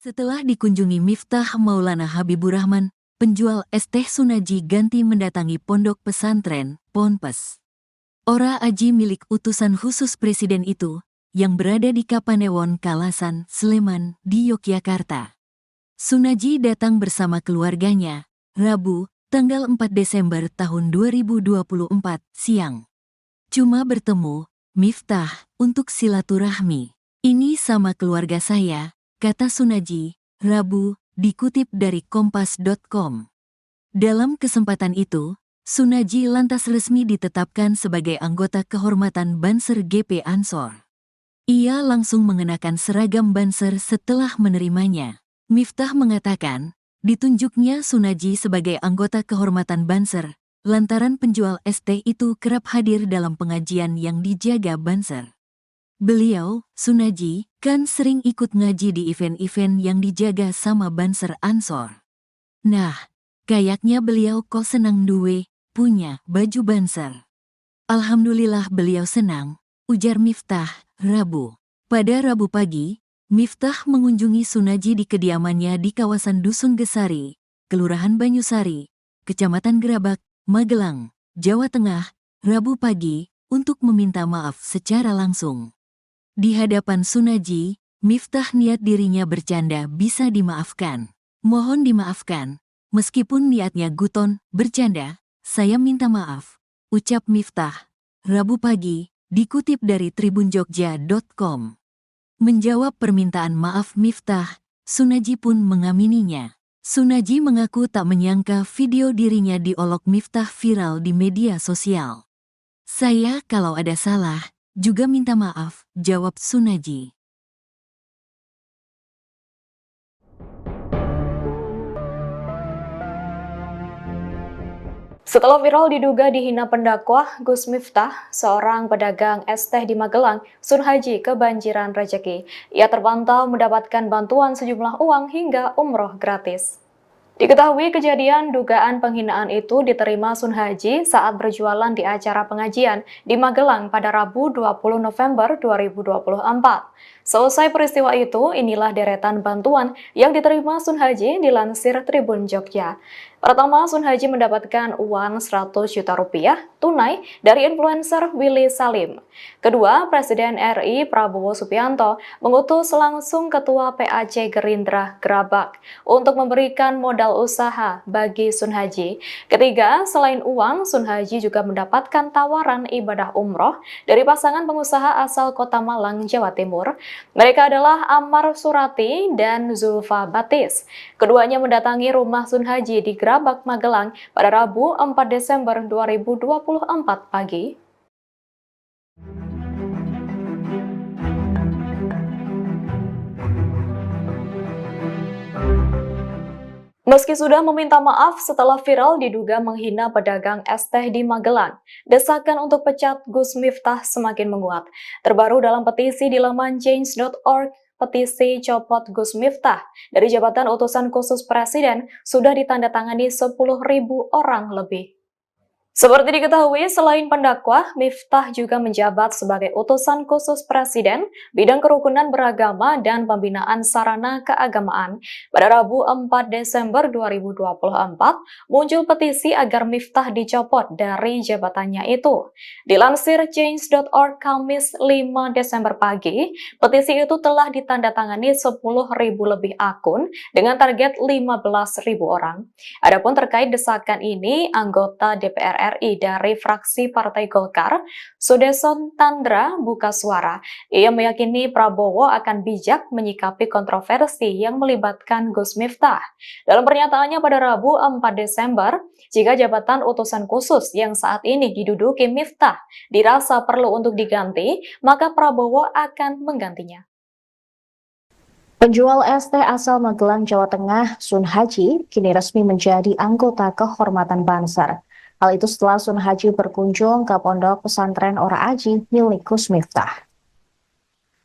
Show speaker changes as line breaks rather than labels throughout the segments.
Setelah dikunjungi Miftah Maulana Habibur Rahman, penjual es teh Sunaji ganti mendatangi pondok pesantren, Ponpes. Ora Aji milik utusan khusus presiden itu, yang berada di Kapanewon Kalasan, Sleman, di Yogyakarta. Sunaji datang bersama keluarganya, Rabu, tanggal 4 Desember tahun 2024, siang. Cuma bertemu, Miftah, untuk silaturahmi. Ini sama keluarga saya, kata Sunaji, Rabu, dikutip dari kompas.com. Dalam kesempatan itu, Sunaji lantas resmi ditetapkan sebagai anggota kehormatan Banser GP Ansor. Ia langsung mengenakan seragam Banser setelah menerimanya. Miftah mengatakan, ditunjuknya Sunaji sebagai anggota kehormatan Banser, lantaran penjual es teh itu kerap hadir dalam pengajian yang dijaga Banser. Beliau, Sunaji, kan sering ikut ngaji di event-event yang dijaga sama Banser Ansor. Nah, kayaknya beliau kok senang duwe, punya baju Banser. Alhamdulillah beliau senang, ujar Miftah, Rabu. Pada Rabu pagi, Miftah mengunjungi Sunaji di kediamannya di kawasan Dusun Gesari, Kelurahan Banyusari, Kecamatan Gerabak, Magelang, Jawa Tengah, Rabu pagi, untuk meminta maaf secara langsung. Di hadapan Sunaji, Miftah niat dirinya bercanda bisa dimaafkan. Mohon dimaafkan, meskipun niatnya guton, bercanda, saya minta maaf, ucap Miftah. Rabu pagi, dikutip dari tribunjogja.com. Menjawab permintaan maaf Miftah, Sunaji pun mengamininya. Sunaji mengaku tak menyangka video dirinya diolok Miftah viral di media sosial. Saya kalau ada salah, juga minta maaf, jawab Sunaji.
Setelah viral diduga dihina pendakwah, Gus Miftah, seorang pedagang es teh di Magelang, Sunhaji kebanjiran rejeki. Ia terpantau mendapatkan bantuan sejumlah uang hingga umroh gratis. Diketahui kejadian dugaan penghinaan itu diterima Sunhaji saat berjualan di acara pengajian di Magelang pada Rabu 20 November 2024. Selesai peristiwa itu, inilah deretan bantuan yang diterima Sunhaji dilansir Tribun Jogja. Pertama, Sunhaji mendapatkan uang 100 juta rupiah tunai dari influencer Willy Salim. Kedua, Presiden RI Prabowo Subianto mengutus langsung Ketua PAC Gerindra Gerabak untuk memberikan modal usaha bagi Sunhaji. Ketiga, selain uang, Sunhaji juga mendapatkan tawaran ibadah umroh dari pasangan pengusaha asal Kota Malang, Jawa Timur. Mereka adalah Ammar Surati dan Zulfa Batis. Keduanya mendatangi rumah Sunhaji di Gerabak, Magelang pada Rabu 4 Desember 2024 pagi. Meski sudah meminta maaf setelah viral diduga menghina pedagang es teh di Magelang, desakan untuk pecat Gus Miftah semakin menguat. Terbaru dalam petisi di laman change.org, petisi copot Gus Miftah dari jabatan utusan khusus presiden sudah ditandatangani 10.000 orang lebih. Seperti diketahui, selain pendakwah, Miftah juga menjabat sebagai utusan khusus Presiden, bidang kerukunan beragama dan pembinaan sarana keagamaan. Pada Rabu 4 Desember 2024, muncul petisi agar Miftah dicopot dari jabatannya itu. Dilansir change.org Kamis 5 Desember pagi, petisi itu telah ditandatangani 10.000 lebih akun dengan target 15.000 orang. Adapun terkait desakan ini, anggota DPR RI dari fraksi Partai Golkar, Sudeson Tandra buka suara. Ia meyakini Prabowo akan bijak menyikapi kontroversi yang melibatkan Gus Miftah. Dalam pernyataannya pada Rabu 4 Desember, jika jabatan utusan khusus yang saat ini diduduki Miftah dirasa perlu untuk diganti, maka Prabowo akan menggantinya.
Penjual es teh asal Magelang, Jawa Tengah, Sunhaji, kini resmi menjadi anggota kehormatan Banser. Hal itu setelah Sunhaji berkunjung ke pondok pesantren Ora Aji milik Gus Miftah.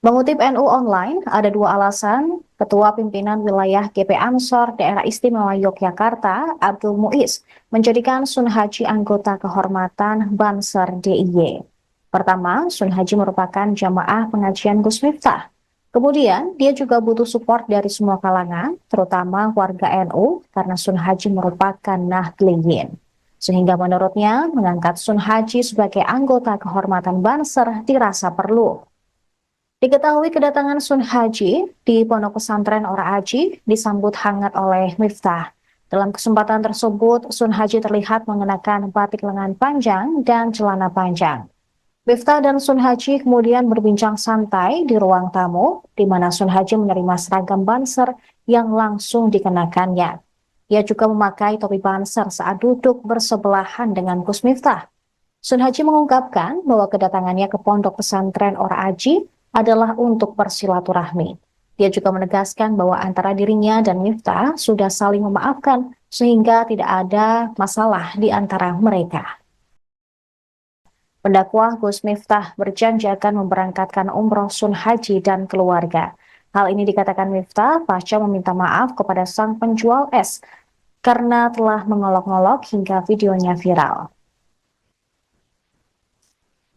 Mengutip NU Online, ada dua alasan Ketua Pimpinan Wilayah GP Ansor Daerah Istimewa Yogyakarta, Abdul Muiz, menjadikan Sunhaji anggota kehormatan Banser DIY. Pertama, Sunhaji merupakan jamaah pengajian Gus Miftah. Kemudian, dia juga butuh support dari semua kalangan, terutama warga NU, karena Sun Haji merupakan Nahdliyin. Sehingga menurutnya, mengangkat Sun Haji sebagai anggota kehormatan Banser dirasa perlu. Diketahui kedatangan Sun Haji di Pondok Pesantren Ora Aji disambut hangat oleh Miftah. Dalam kesempatan tersebut, Sun Haji terlihat mengenakan batik lengan panjang dan celana panjang. Miftah dan Sun Haji kemudian berbincang santai di ruang tamu, di mana Sun Haji menerima seragam Banser yang langsung dikenakannya. Ia juga memakai topi Banser saat duduk bersebelahan dengan Gus Miftah. Sun Haji mengungkapkan bahwa kedatangannya ke Pondok Pesantren Ora Aji adalah untuk bersilaturahmi. Dia juga menegaskan bahwa antara dirinya dan Miftah sudah saling memaafkan sehingga tidak ada masalah di antara mereka. Pendakwah Gus Miftah berjanji akan memberangkatkan umroh Sun Haji dan keluarga. Hal ini dikatakan Miftah pasca meminta maaf kepada sang penjual es karena telah mengolok-ngolok hingga videonya viral.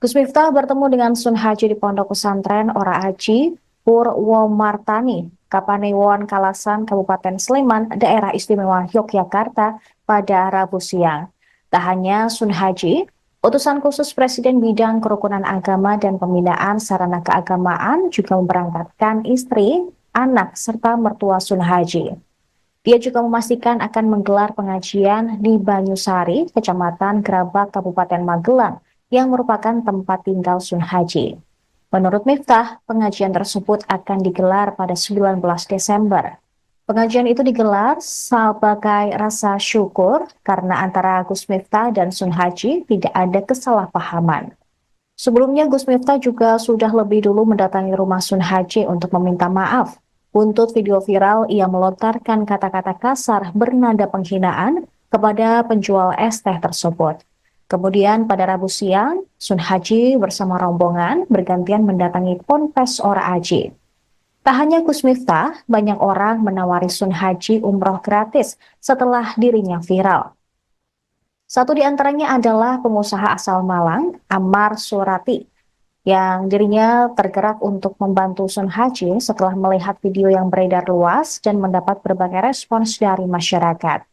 Gus Miftah bertemu dengan Sun Haji di Pondok Pesantren Ora Aji, Purwomartani, Kapanewon Kalasan, Kabupaten Sleman, Daerah Istimewa Yogyakarta pada Rabu siang. Tak hanya Sun Haji, utusan khusus Presiden Bidang Kerukunan Agama dan Pembinaan Sarana Keagamaan juga memberangkatkan istri, anak, serta mertua Sun Haji. Dia juga memastikan akan menggelar pengajian di Banyusari, Kecamatan Grabak, Kabupaten Magelang, yang merupakan tempat tinggal Sun Haji. Menurut Miftah, pengajian tersebut akan digelar pada 19 Desember. Pengajian itu digelar sebagai rasa syukur karena antara Gus Miftah dan Sun Haji tidak ada kesalahpahaman. Sebelumnya Gus Miftah juga sudah lebih dulu mendatangi rumah Sun Haji untuk meminta maaf. Buntut video viral, ia melontarkan kata-kata kasar bernada penghinaan kepada penjual es teh tersebut. Kemudian pada Rabu siang, Sun Haji bersama rombongan bergantian mendatangi Ponpes Ora Aji. Tak hanya Gus Miftah, banyak orang menawari Sun Haji umroh gratis setelah dirinya viral. Satu di antaranya adalah pengusaha asal Malang, Ammar Surati, yang dirinya tergerak untuk membantu Sun Haji setelah melihat video yang beredar luas dan mendapat berbagai respons dari masyarakat.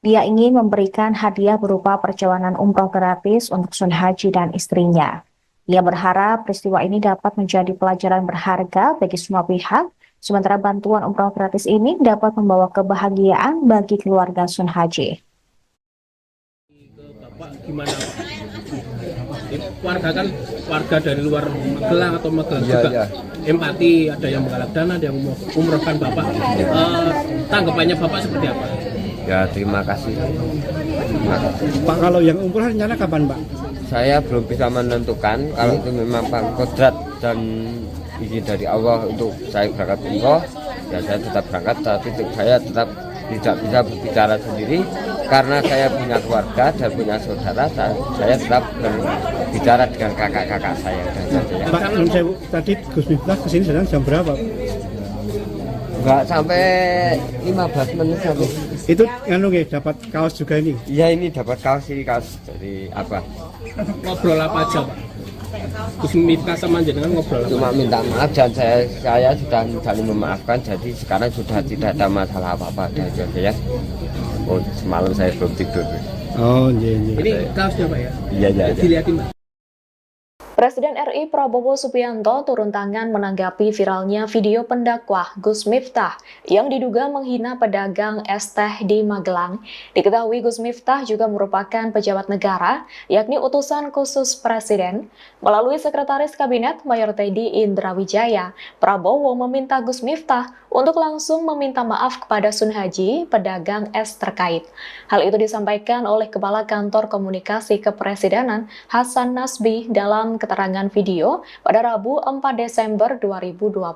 Dia ingin memberikan hadiah berupa perjalanan umroh gratis untuk Sun Haji dan istrinya. Ia berharap peristiwa ini dapat menjadi pelajaran berharga bagi semua pihak, sementara bantuan umroh gratis ini dapat membawa kebahagiaan bagi keluarga Sun Haji.
Bapak gimana Pak? Warga kan warga dari luar Magelang atau Magelang juga empati, ada yang menggalak dana, ada yang umrohkan Bapak. Tanggapannya Bapak seperti apa?
Ya terima kasih.
Pak, kalau yang umroh rencana kapan Pak?
Saya belum bisa menentukan. Kalau itu memang kodrat dan izin dari Allah untuk saya berangkat umroh, ya saya tetap berangkat. Tapi saya tetap tidak bisa berbicara sendiri karena saya punya keluarga dan punya saudara. Saya tetap berbicara dengan kakak-kakak saya dan saja.
Pak, tadi Gus Miftah kesini sedang jam berapa?
Enggak sampai 15 menit sampai.
Itu dapat kaos juga ini?
Iya, ini dapat kaos dari apa?
Ngobrol apa aja Pak? Gus Miftah sama jenengan ngobrol apa?
Cuma minta maaf dan saya sudah saling memaafkan, jadi sekarang sudah tidak ada masalah apa-apa ya. Oh, semalam saya belum tidur.
Oh, iya.
Ini kaosnya Pak ya?
Iya.
Dilihatin Pak.
Presiden RI Prabowo Subianto turun tangan menanggapi viralnya video pendakwah Gus Miftah yang diduga menghina pedagang es teh di Magelang. Diketahui Gus Miftah juga merupakan pejabat negara, yakni utusan khusus Presiden. Melalui Sekretaris Kabinet Mayor Teddy Indrawijaya, Prabowo meminta Gus Miftah untuk langsung meminta maaf kepada Sun Haji, pedagang es terkait. Hal itu disampaikan oleh Kepala Kantor Komunikasi Kepresidenan Hasan Nasbi dalam keterangan video pada Rabu 4 Desember 2024.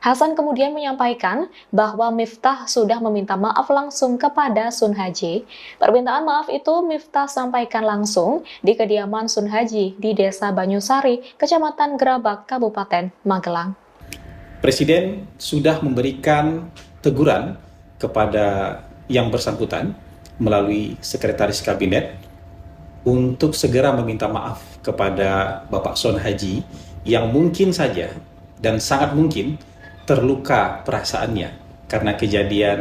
Hasan kemudian menyampaikan bahwa Miftah sudah meminta maaf langsung kepada Sun Haji. Permintaan maaf itu Miftah sampaikan langsung di kediaman Sun Haji di Desa Banyusari, Kecamatan Grabak, Kabupaten Magelang.
Presiden sudah memberikan teguran kepada yang bersangkutan melalui Sekretaris Kabinet untuk segera meminta maaf kepada Bapak Sun Haji yang mungkin saja dan sangat mungkin terluka perasaannya karena kejadian.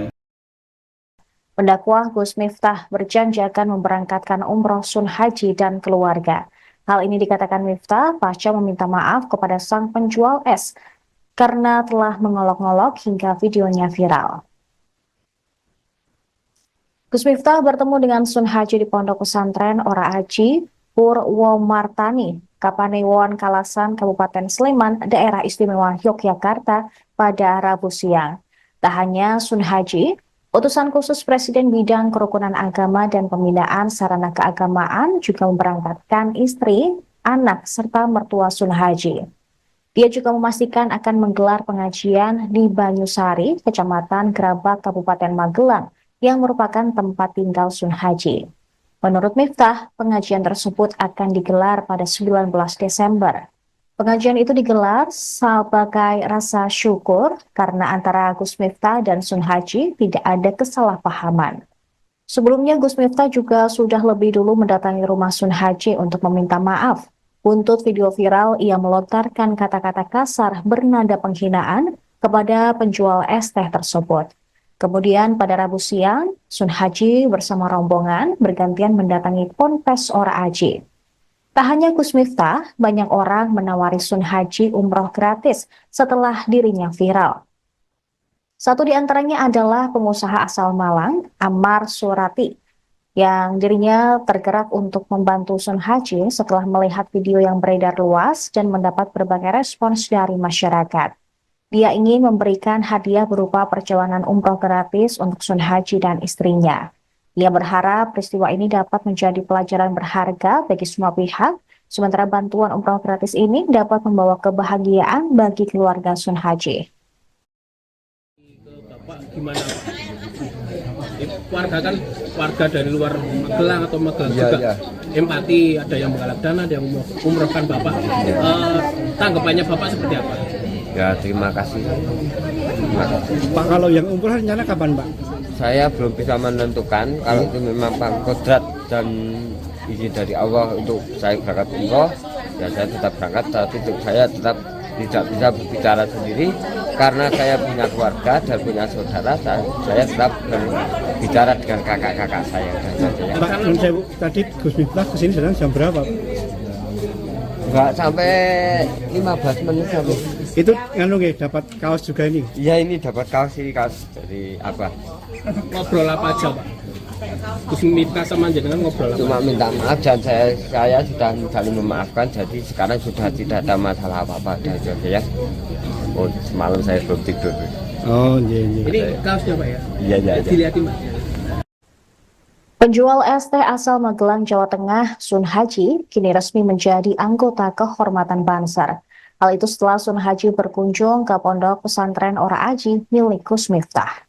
Pendakwah Gus Miftah berjanji akan memberangkatkan umroh Sun Haji dan keluarga. Hal ini dikatakan Miftah pasca meminta maaf kepada sang penjual es karena telah mengolok-ngolok hingga videonya viral. Gus Miftah bertemu dengan Sun Haji di Pondok Pesantren Ora Aji, Purwomartani, Kapanewon Kalasan, Kabupaten Sleman, Daerah Istimewa Yogyakarta pada Rabu siang. Tak hanya Sun Haji, utusan khusus Presiden Bidang Kerukunan Agama dan Pembinaan Sarana Keagamaan juga memberangkatkan istri, anak, serta mertua Sun Haji. Dia juga memastikan akan menggelar pengajian di Banyusari, Kecamatan Grabak, Kabupaten Magelang, yang merupakan tempat tinggal Sun Haji. Menurut Miftah, pengajian tersebut akan digelar pada 19 Desember. Pengajian itu digelar sebagai rasa syukur karena antara Gus Miftah dan Sun Haji tidak ada kesalahpahaman. Sebelumnya Gus Miftah juga sudah lebih dulu mendatangi rumah Sun Haji untuk meminta maaf. Buntut video viral, ia melontarkan kata-kata kasar bernada penghinaan kepada penjual es teh tersebut. Kemudian pada Rabu siang, Sun Haji bersama rombongan bergantian mendatangi Ponpes Ora Aji. Tak hanya Gus Miftah, banyak orang menawari Sun Haji umroh gratis setelah dirinya viral. Satu di antaranya adalah pengusaha asal Malang, Ammar Surati, yang dirinya tergerak untuk membantu Sun Haji setelah melihat video yang beredar luas dan mendapat berbagai respons dari masyarakat. Dia ingin memberikan hadiah berupa perjalanan umroh gratis untuk Sun Haji dan istrinya. Ia berharap peristiwa ini dapat menjadi pelajaran berharga bagi semua pihak, sementara bantuan umroh gratis ini dapat membawa kebahagiaan bagi keluarga Sun Haji.
Bapak gimana Pak? Warga kan warga dari luar Magelang atau Magelang juga. Empati, ada yang menggalak dana, ada yang umrohkan Bapak. Tanggapannya Bapak seperti apa?
Ya terima kasih.
Pak, kalau yang umroh rencana kapan Pak?
Saya belum bisa menentukan, kalau itu memang Pak kodrat dan izin dari Allah untuk saya berangkat umroh, ya saya tetap berangkat, tapi saya tetap tidak bisa berbicara sendiri karena saya punya keluarga dan punya saudara. Saya tetap berbicara dengan kakak-kakak saya.
Pak, tadi Gus Miftah kesini datang jam berapa?
Enggak sampai 15 menit sampai.
Itu nganu dapat kaos juga ini?
Iya, ini dapat kaos, ini kaos dari apa?
Ngobrol apa aja Pak? Gus Miftah sama jenengan ngobrol apa?
Cuma minta maaf dan saya sudah saling memaafkan, jadi sekarang sudah tidak ada masalah apa-apa ya. Oh, semalam saya belum tidur.
Oh, iya.
Ini kaosnya Pak ya?
Iya.
Dilihatin Pak.
Penjual es teh asal Magelang, Jawa Tengah, Sun Haji, kini resmi menjadi anggota kehormatan Banser. Hal itu setelah Sun Haji berkunjung ke Pondok Pesantren Ora Aji milik Gus Miftah.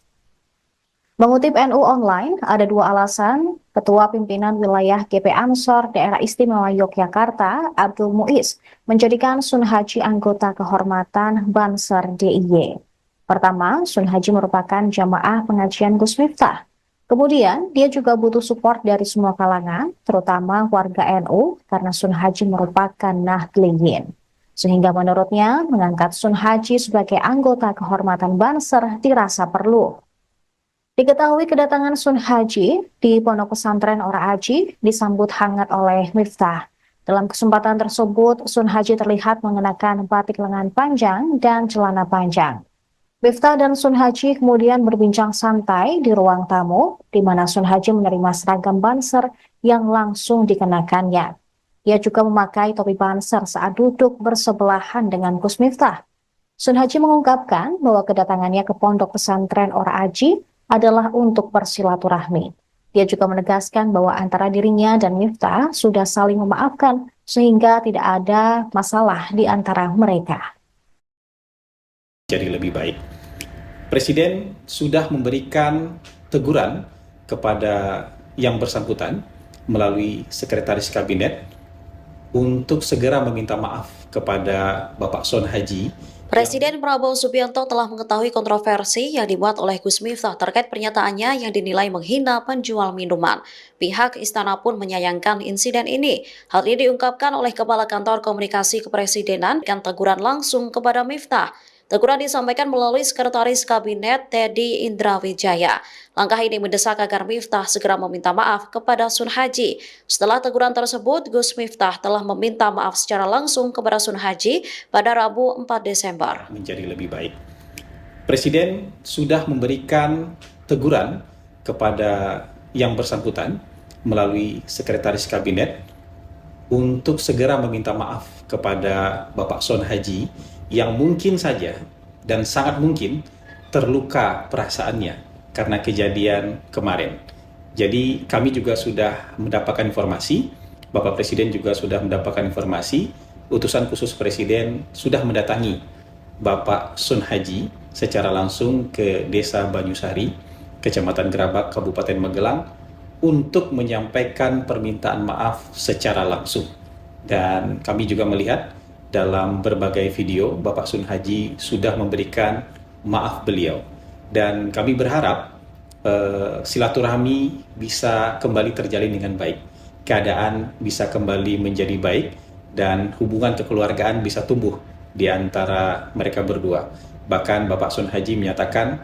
Mengutip NU Online, ada dua alasan Ketua Pimpinan Wilayah GP Ansor Daerah Istimewa Yogyakarta, Abdul Muiz, menjadikan Sun Haji anggota kehormatan Banser DIY. Pertama, Sun Haji merupakan jamaah pengajian Gus Miftah. Kemudian, dia juga butuh support dari semua kalangan, terutama warga NU, karena Sun Haji merupakan nahdliyin. Sehingga menurutnya, mengangkat Sun Haji sebagai anggota kehormatan Banser dirasa perlu. Diketahui kedatangan Sun Haji di Pondok Pesantren Ora Aji disambut hangat oleh Miftah. Dalam kesempatan tersebut, Sun Haji terlihat mengenakan batik lengan panjang dan celana panjang. Miftah dan Sun Haji kemudian berbincang santai di ruang tamu, di mana Sun Haji menerima seragam Banser yang langsung dikenakannya. Ia juga memakai topi Banser saat duduk bersebelahan dengan Gus Miftah. Sun Haji mengungkapkan bahwa kedatangannya ke Pondok Pesantren Ora Aji adalah untuk bersilaturahmi. Dia juga menegaskan bahwa antara dirinya dan Miftah sudah saling memaafkan sehingga tidak ada masalah di antara mereka.
Jadi lebih baik. Presiden sudah memberikan teguran kepada yang bersangkutan melalui Sekretaris Kabinet untuk segera meminta maaf kepada Bapak Sun Haji
Presiden Prabowo Subianto telah mengetahui kontroversi yang dibuat oleh Gus Miftah terkait pernyataannya yang dinilai menghina penjual minuman. Pihak istana pun menyayangkan insiden ini. Hal ini diungkapkan oleh Kepala Kantor Komunikasi Kepresidenan dengan teguran langsung kepada Miftah. Teguran disampaikan melalui Sekretaris Kabinet Teddy Indrawijaya. Langkah ini mendesak agar Miftah segera meminta maaf kepada Sun Haji. Setelah teguran tersebut, Gus Miftah telah meminta maaf secara langsung kepada Sun Haji pada Rabu 4 Desember.
Menjadi lebih baik. Presiden sudah memberikan teguran kepada yang bersangkutan melalui Sekretaris Kabinet untuk segera meminta maaf kepada Bapak Sun Haji yang mungkin saja dan sangat mungkin terluka perasaannya karena kejadian kemarin. Jadi kami juga sudah mendapatkan informasi, Bapak Presiden juga sudah mendapatkan informasi, utusan khusus Presiden sudah mendatangi Bapak Sun Haji secara langsung ke Desa Banyusari, Kecamatan Gerabak, Kabupaten Magelang, untuk menyampaikan permintaan maaf secara langsung. Dan kami juga melihat dalam berbagai video, Bapak Sun Haji sudah memberikan maaf beliau. Dan kami berharap silaturahmi bisa kembali terjalin dengan baik. Keadaan bisa kembali menjadi baik dan hubungan kekeluargaan bisa tumbuh di antara mereka berdua. Bahkan Bapak Sun Haji menyatakan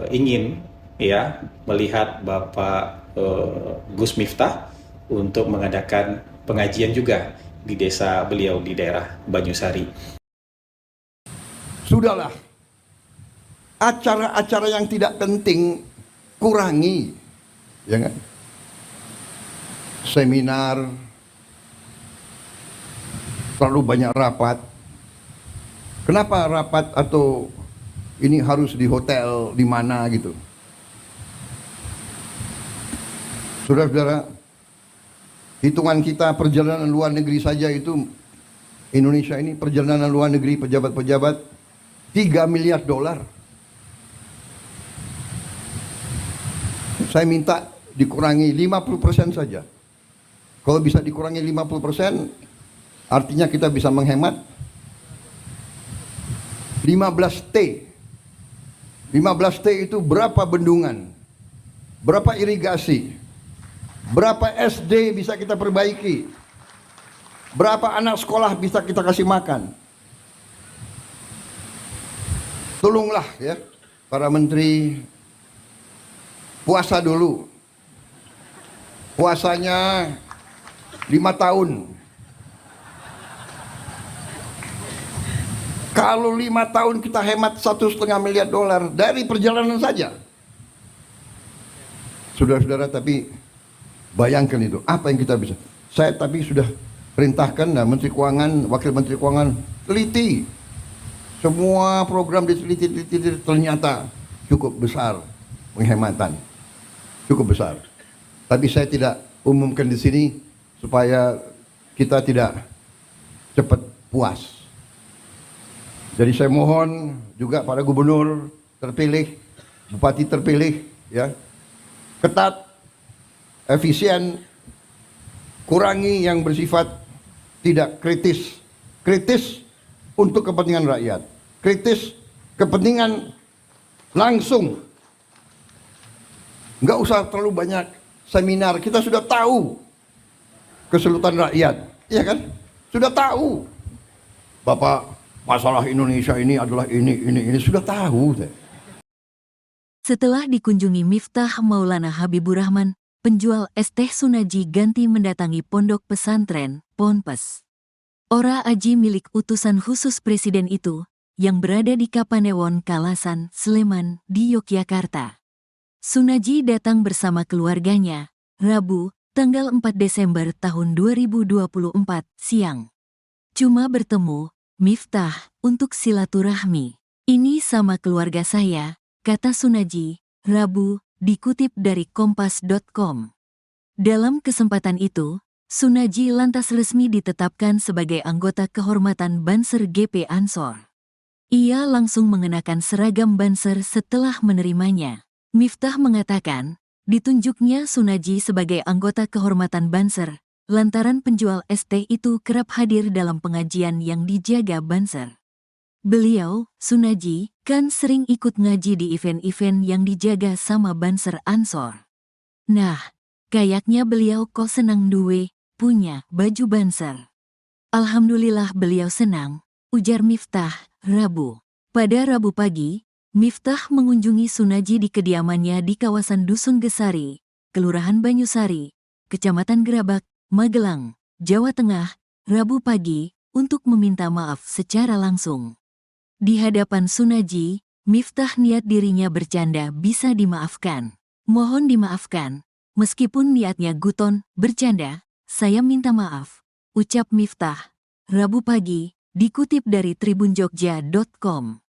ingin melihat Bapak Gus Miftah untuk mengadakan pengajian juga di desa beliau di daerah Banyusari.
Sudahlah, acara-acara yang tidak penting kurangi, ya kan? Seminar, terlalu banyak rapat. Kenapa rapat atau ini harus di hotel di mana gitu? Saudara-saudara, hitungan kita perjalanan luar negeri saja itu Indonesia ini perjalanan luar negeri pejabat-pejabat $3 miliar. Saya minta dikurangi 50% saja. Kalau bisa dikurangi 50%, artinya kita bisa menghemat 15T. 15T itu berapa bendungan, berapa irigasi, berapa SD bisa kita perbaiki, berapa anak sekolah bisa kita kasih makan. Tolonglah ya para menteri, puasa dulu. Puasanya 5 tahun. Kalau 5 tahun kita hemat $1,5 miliar dari perjalanan saja. Saudara-saudara, tapi bayangkan itu, apa yang kita bisa. Saya tapi sudah perintahkan Menteri Keuangan, Wakil Menteri Keuangan teliti. Semua program diteliti, ternyata cukup besar penghematan. Cukup besar. Tapi saya tidak umumkan di sini supaya kita tidak cepat puas. Jadi saya mohon juga para gubernur terpilih, bupati terpilih, ya, ketat, efisien, kurangi yang bersifat tidak kritis. Kritis untuk kepentingan rakyat. Kritis kepentingan langsung. Nggak usah terlalu banyak seminar. Kita sudah tahu kesulitan rakyat. Iya kan? Sudah tahu. Bapak, masalah Indonesia ini adalah ini. Sudah tahu.
Setelah dikunjungi Miftah Maulana Habibur Rahman, penjual es teh Sunaji ganti mendatangi pondok pesantren, Ponpes. Ora Aji milik utusan khusus Presiden itu, yang berada di Kapanewon Kalasan, Sleman, di Yogyakarta. Sunaji datang bersama keluarganya, Rabu, tanggal 4 Desember tahun 2024, siang. Cuma bertemu Miftah untuk silaturahmi. Ini sama keluarga saya, kata Sunaji, Rabu, dikutip dari kompas.com. Dalam kesempatan itu, Sunaji lantas resmi ditetapkan sebagai anggota kehormatan Banser GP Ansor. Ia langsung mengenakan seragam Banser setelah menerimanya. Miftah mengatakan, ditunjuknya Sunaji sebagai anggota kehormatan Banser, lantaran penjual es teh itu kerap hadir dalam pengajian yang dijaga Banser. Beliau, Sunaji, kan sering ikut ngaji di event-event yang dijaga sama Banser Ansor. Nah, kayaknya beliau kok senang duwe, punya baju Banser. Alhamdulillah beliau senang, ujar Miftah, Rabu. Pada Rabu pagi, Miftah mengunjungi Sunaji di kediamannya di kawasan Dusun Gesari, Kelurahan Banyusari, Kecamatan Gerabak, Magelang, Jawa Tengah, Rabu pagi, untuk meminta maaf secara langsung. Di hadapan Sunaji, Miftah niat dirinya bercanda bisa dimaafkan. Mohon dimaafkan, meskipun niatnya guton, bercanda, saya minta maaf, ucap Miftah. Rabu pagi, dikutip dari tribunjogja.com.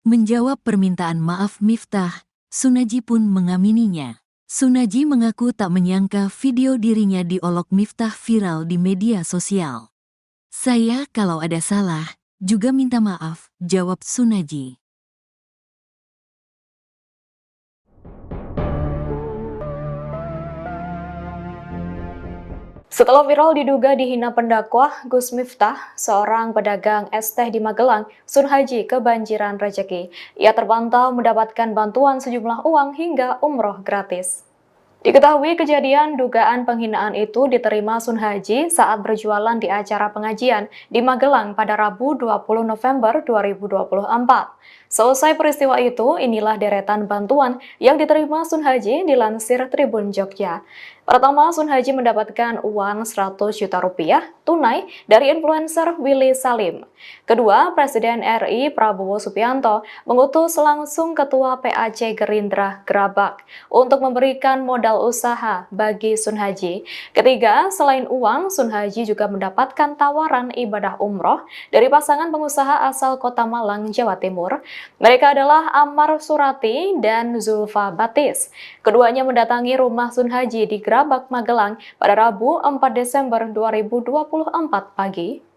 Menjawab permintaan maaf Miftah, Sunaji pun mengamininya. Sunaji mengaku tak menyangka video dirinya diolok Miftah viral di media sosial. Saya kalau ada salah, juga minta maaf, jawab Sunaji.
Setelah viral diduga dihina pendakwah, Gus Miftah, seorang pedagang es teh di Magelang, Sun Haji kebanjiran rejeki. Ia terpantau mendapatkan bantuan sejumlah uang hingga umroh gratis. Diketahui kejadian dugaan penghinaan itu diterima Sun Haji saat berjualan di acara pengajian di Magelang pada Rabu 20 November 2024. Selesai peristiwa itu, inilah deretan bantuan yang diterima Sun Haji dilansir Tribun Jogja. Pertama, Sun Haji mendapatkan uang 100 juta rupiah tunai dari influencer Willy Salim. Kedua, Presiden RI Prabowo Subianto mengutus langsung Ketua PAC Gerindra Gerabak untuk memberikan modal usaha bagi Sun Haji. Ketiga, selain uang, Sun Haji juga mendapatkan tawaran ibadah umroh dari pasangan pengusaha asal Kota Malang, Jawa Timur. Mereka adalah Ammar Surati dan Zulfa Batis. Keduanya mendatangi rumah Sun Haji di Gerabak, Magelang pada Rabu 4 Desember 2024 pagi.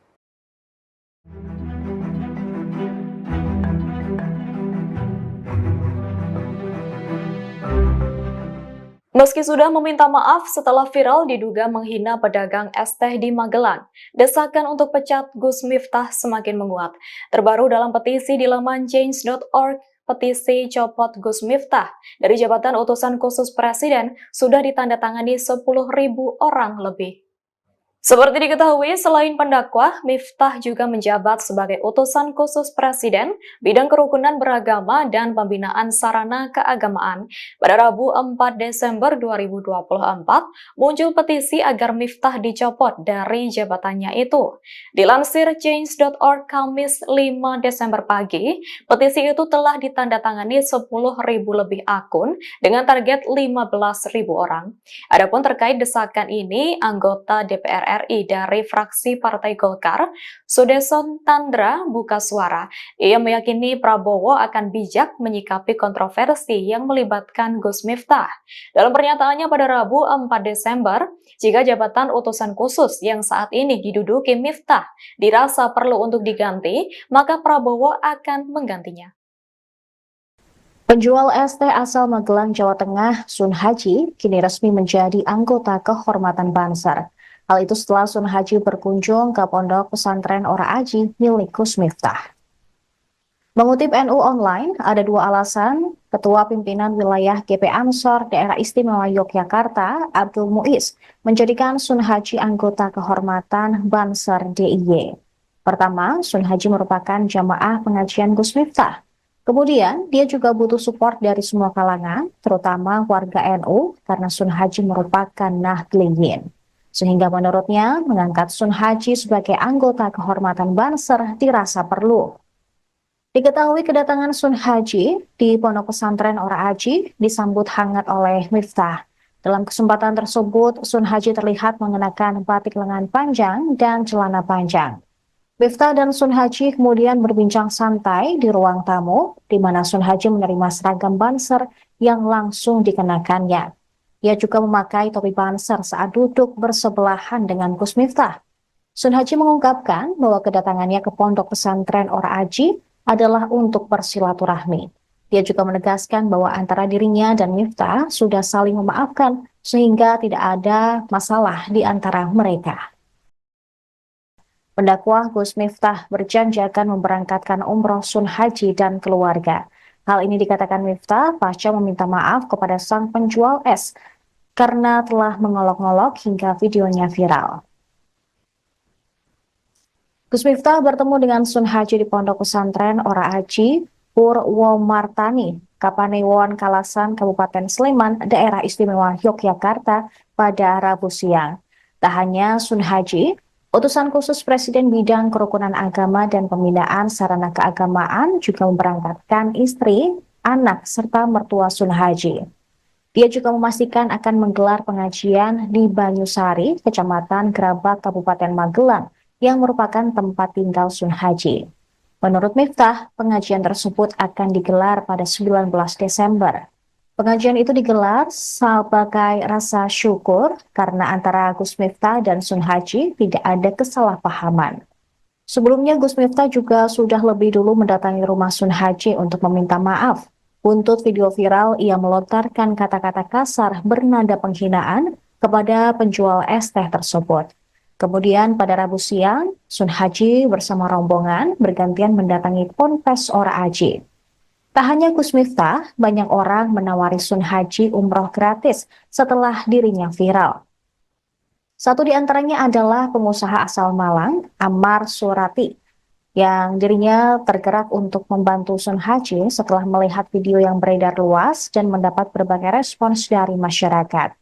Meski sudah meminta maaf setelah viral diduga menghina pedagang es teh di Magelang, desakan untuk pecat Gus Miftah semakin menguat. Terbaru dalam petisi di laman change.org, petisi copot Gus Miftah dari jabatan utusan khusus Presiden sudah ditandatangani 10.000 orang lebih. Seperti diketahui, selain pendakwah, Miftah juga menjabat sebagai utusan khusus Presiden bidang kerukunan beragama dan pembinaan sarana keagamaan. Pada Rabu 4 Desember 2024, muncul petisi agar Miftah dicopot dari jabatannya itu. Dilansir change.org Kamis 5 Desember pagi, petisi itu telah ditandatangani 10.000 lebih akun dengan target 15.000 orang. Adapun terkait desakan ini, anggota DPR RI dari fraksi Partai Golkar, Sudeson Tandra buka suara. Ia meyakini Prabowo akan bijak menyikapi kontroversi yang melibatkan Gus Miftah. Dalam pernyataannya pada Rabu 4 Desember, jika jabatan utusan khusus yang saat ini diduduki Miftah dirasa perlu untuk diganti, maka Prabowo akan menggantinya.
Penjual es teh asal Magelang, Jawa Tengah, Sun Haji, kini resmi menjadi anggota kehormatan Banser. Hal itu setelah Sun Haji berkunjung ke pondok pesantren Ora Aji milik Gus Miftah. Mengutip NU Online, ada dua alasan Ketua Pimpinan Wilayah GP Ansor Daerah Istimewa Yogyakarta, Abdul Muiz, menjadikan Sun Haji anggota kehormatan Banser DIY. Pertama, Sun Haji merupakan jamaah pengajian Gus Miftah. Kemudian, dia juga butuh support dari semua kalangan, terutama warga NU, karena Sun Haji merupakan Nahdliyin. Sehingga menurutnya, mengangkat Sun Haji sebagai anggota kehormatan Banser dirasa perlu. Diketahui kedatangan Sun Haji di pondok pesantren Ora Aji disambut hangat oleh Miftah. Dalam kesempatan tersebut, Sun Haji terlihat mengenakan batik lengan panjang dan celana panjang. Miftah dan Sun Haji kemudian berbincang santai di ruang tamu, di mana Sun Haji menerima seragam Banser yang langsung dikenakannya. Ia juga memakai topi Banser saat duduk bersebelahan dengan Gus Miftah. Sun Haji mengungkapkan bahwa kedatangannya ke pondok pesantren Ora Aji adalah untuk bersilaturahmi. Dia juga menegaskan bahwa antara dirinya dan Miftah sudah saling memaafkan sehingga tidak ada masalah di antara mereka. Pendakwah Gus Miftah berjanji akan memberangkatkan umroh Sun Haji dan keluarga. Hal ini dikatakan Miftah pasca meminta maaf kepada sang penjual es karena telah mengolok-ngolok hingga videonya viral. Gus Miftah bertemu dengan Sun Haji di Pondok Pesantren Ora Aji, Purwomartani, Kapanewon Kalasan, Kabupaten Sleman, Daerah Istimewa Yogyakarta pada Rabu siang. Tak hanya Sun Haji, utusan khusus Presiden Bidang Kerukunan Agama dan Pembinaan Sarana Keagamaan juga memberangkatkan istri, anak, serta mertua Sun Haji. Dia juga memastikan akan menggelar pengajian di Banyusari, Kecamatan Grabak, Kabupaten Magelang, yang merupakan tempat tinggal Sun Haji. Menurut Miftah, pengajian tersebut akan digelar pada 19 Desember. Pengajian itu digelar sebagai rasa syukur karena antara Gus Miftah dan Sun Haji tidak ada kesalahpahaman. Sebelumnya Gus Miftah juga sudah lebih dulu mendatangi rumah Sun Haji untuk meminta maaf. Buntut video viral, ia melontarkan kata-kata kasar bernada penghinaan kepada penjual es teh tersebut. Kemudian pada Rabu siang, Sun Haji bersama rombongan bergantian mendatangi Ponpes Ora Aji. Tak hanya Gus Miftah, banyak orang menawari Sun Haji umroh gratis setelah dirinya viral. Satu di antaranya adalah pengusaha asal Malang, Ammar Surati, yang dirinya tergerak untuk membantu Sun Haji setelah melihat video yang beredar luas dan mendapat berbagai respons dari masyarakat.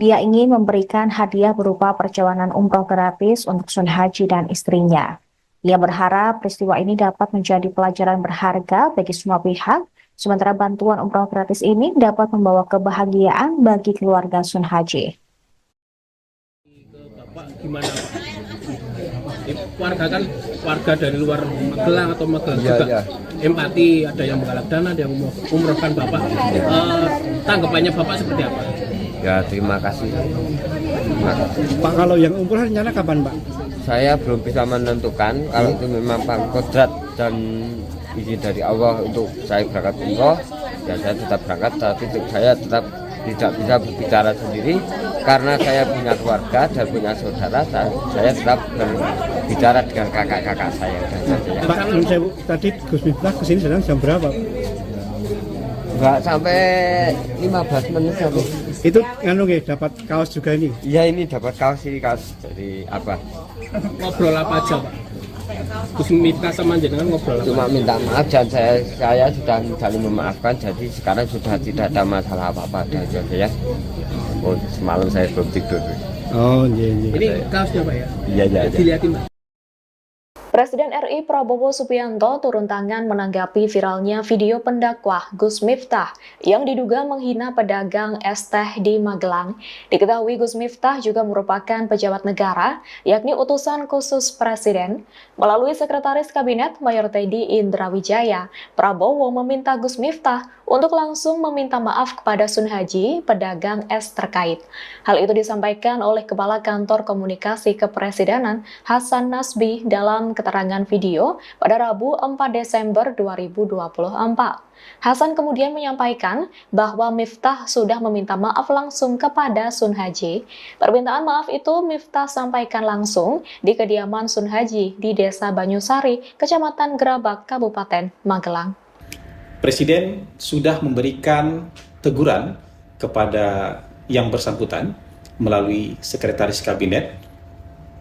Dia ingin memberikan hadiah berupa perjalanan umroh gratis untuk Sun Haji dan istrinya. Ia berharap peristiwa ini dapat menjadi pelajaran berharga bagi semua pihak, sementara bantuan umroh gratis ini dapat membawa kebahagiaan bagi keluarga Sun Haji.
Bapak gimana Pak? Warga kan warga dari luar Magelang atau Magelang juga empati, ada yang menggalak dana, ada yang umrohkan Bapak. Tanggapannya Bapak seperti apa?
Ya terima kasih.
Pak, kalau yang umroh rencana kapan Pak?
Saya belum bisa menentukan. Kalau itu memang Pak kodrat dan izin dari Allah untuk saya berangkat umroh, ya saya tetap berangkat. Tapi saya tetap tidak bisa berbicara sendiri karena saya punya keluarga dan punya saudara. Saya tetap berbicara dengan kakak-kakak saya.
Pak, tadi Gus Miftah kesini sedang jam berapa?
Enggak sampai 15 menit sampai.
Itu dapat kaos juga ini?
Iya, ini dapat kaos dari apa?
Ngobrol apa aja Pak? Gus Miftah sama jenengan ngobrol apa?
Cuma minta maaf dan saya sudah saling memaafkan, jadi sekarang sudah tidak ada masalah apa-apa aja ya. Oh, semalam saya belum tidur.
Oh, iya.
Ini kaosnya Pak ya?
Iya.
Dilihatin Pak.
Presiden RI Prabowo Subianto turun tangan menanggapi viralnya video pendakwah Gus Miftah yang diduga menghina pedagang es teh di Magelang. Diketahui Gus Miftah juga merupakan pejabat negara, yakni utusan khusus Presiden. Melalui Sekretaris Kabinet Mayor Teddy Indrawijaya, Prabowo meminta Gus Miftah untuk langsung meminta maaf kepada Sun Haji, pedagang es terkait. Hal itu disampaikan oleh Kepala Kantor Komunikasi Kepresidenan Hasan Nasbi dalam keterangan video pada Rabu 4 Desember 2024. Hasan kemudian menyampaikan bahwa Miftah sudah meminta maaf langsung kepada Sun Haji. Permintaan maaf itu Miftah sampaikan langsung di kediaman Sun Haji di Desa Banyusari, Kecamatan Grabak, Kabupaten Magelang.
Presiden sudah memberikan teguran kepada yang bersangkutan melalui Sekretaris Kabinet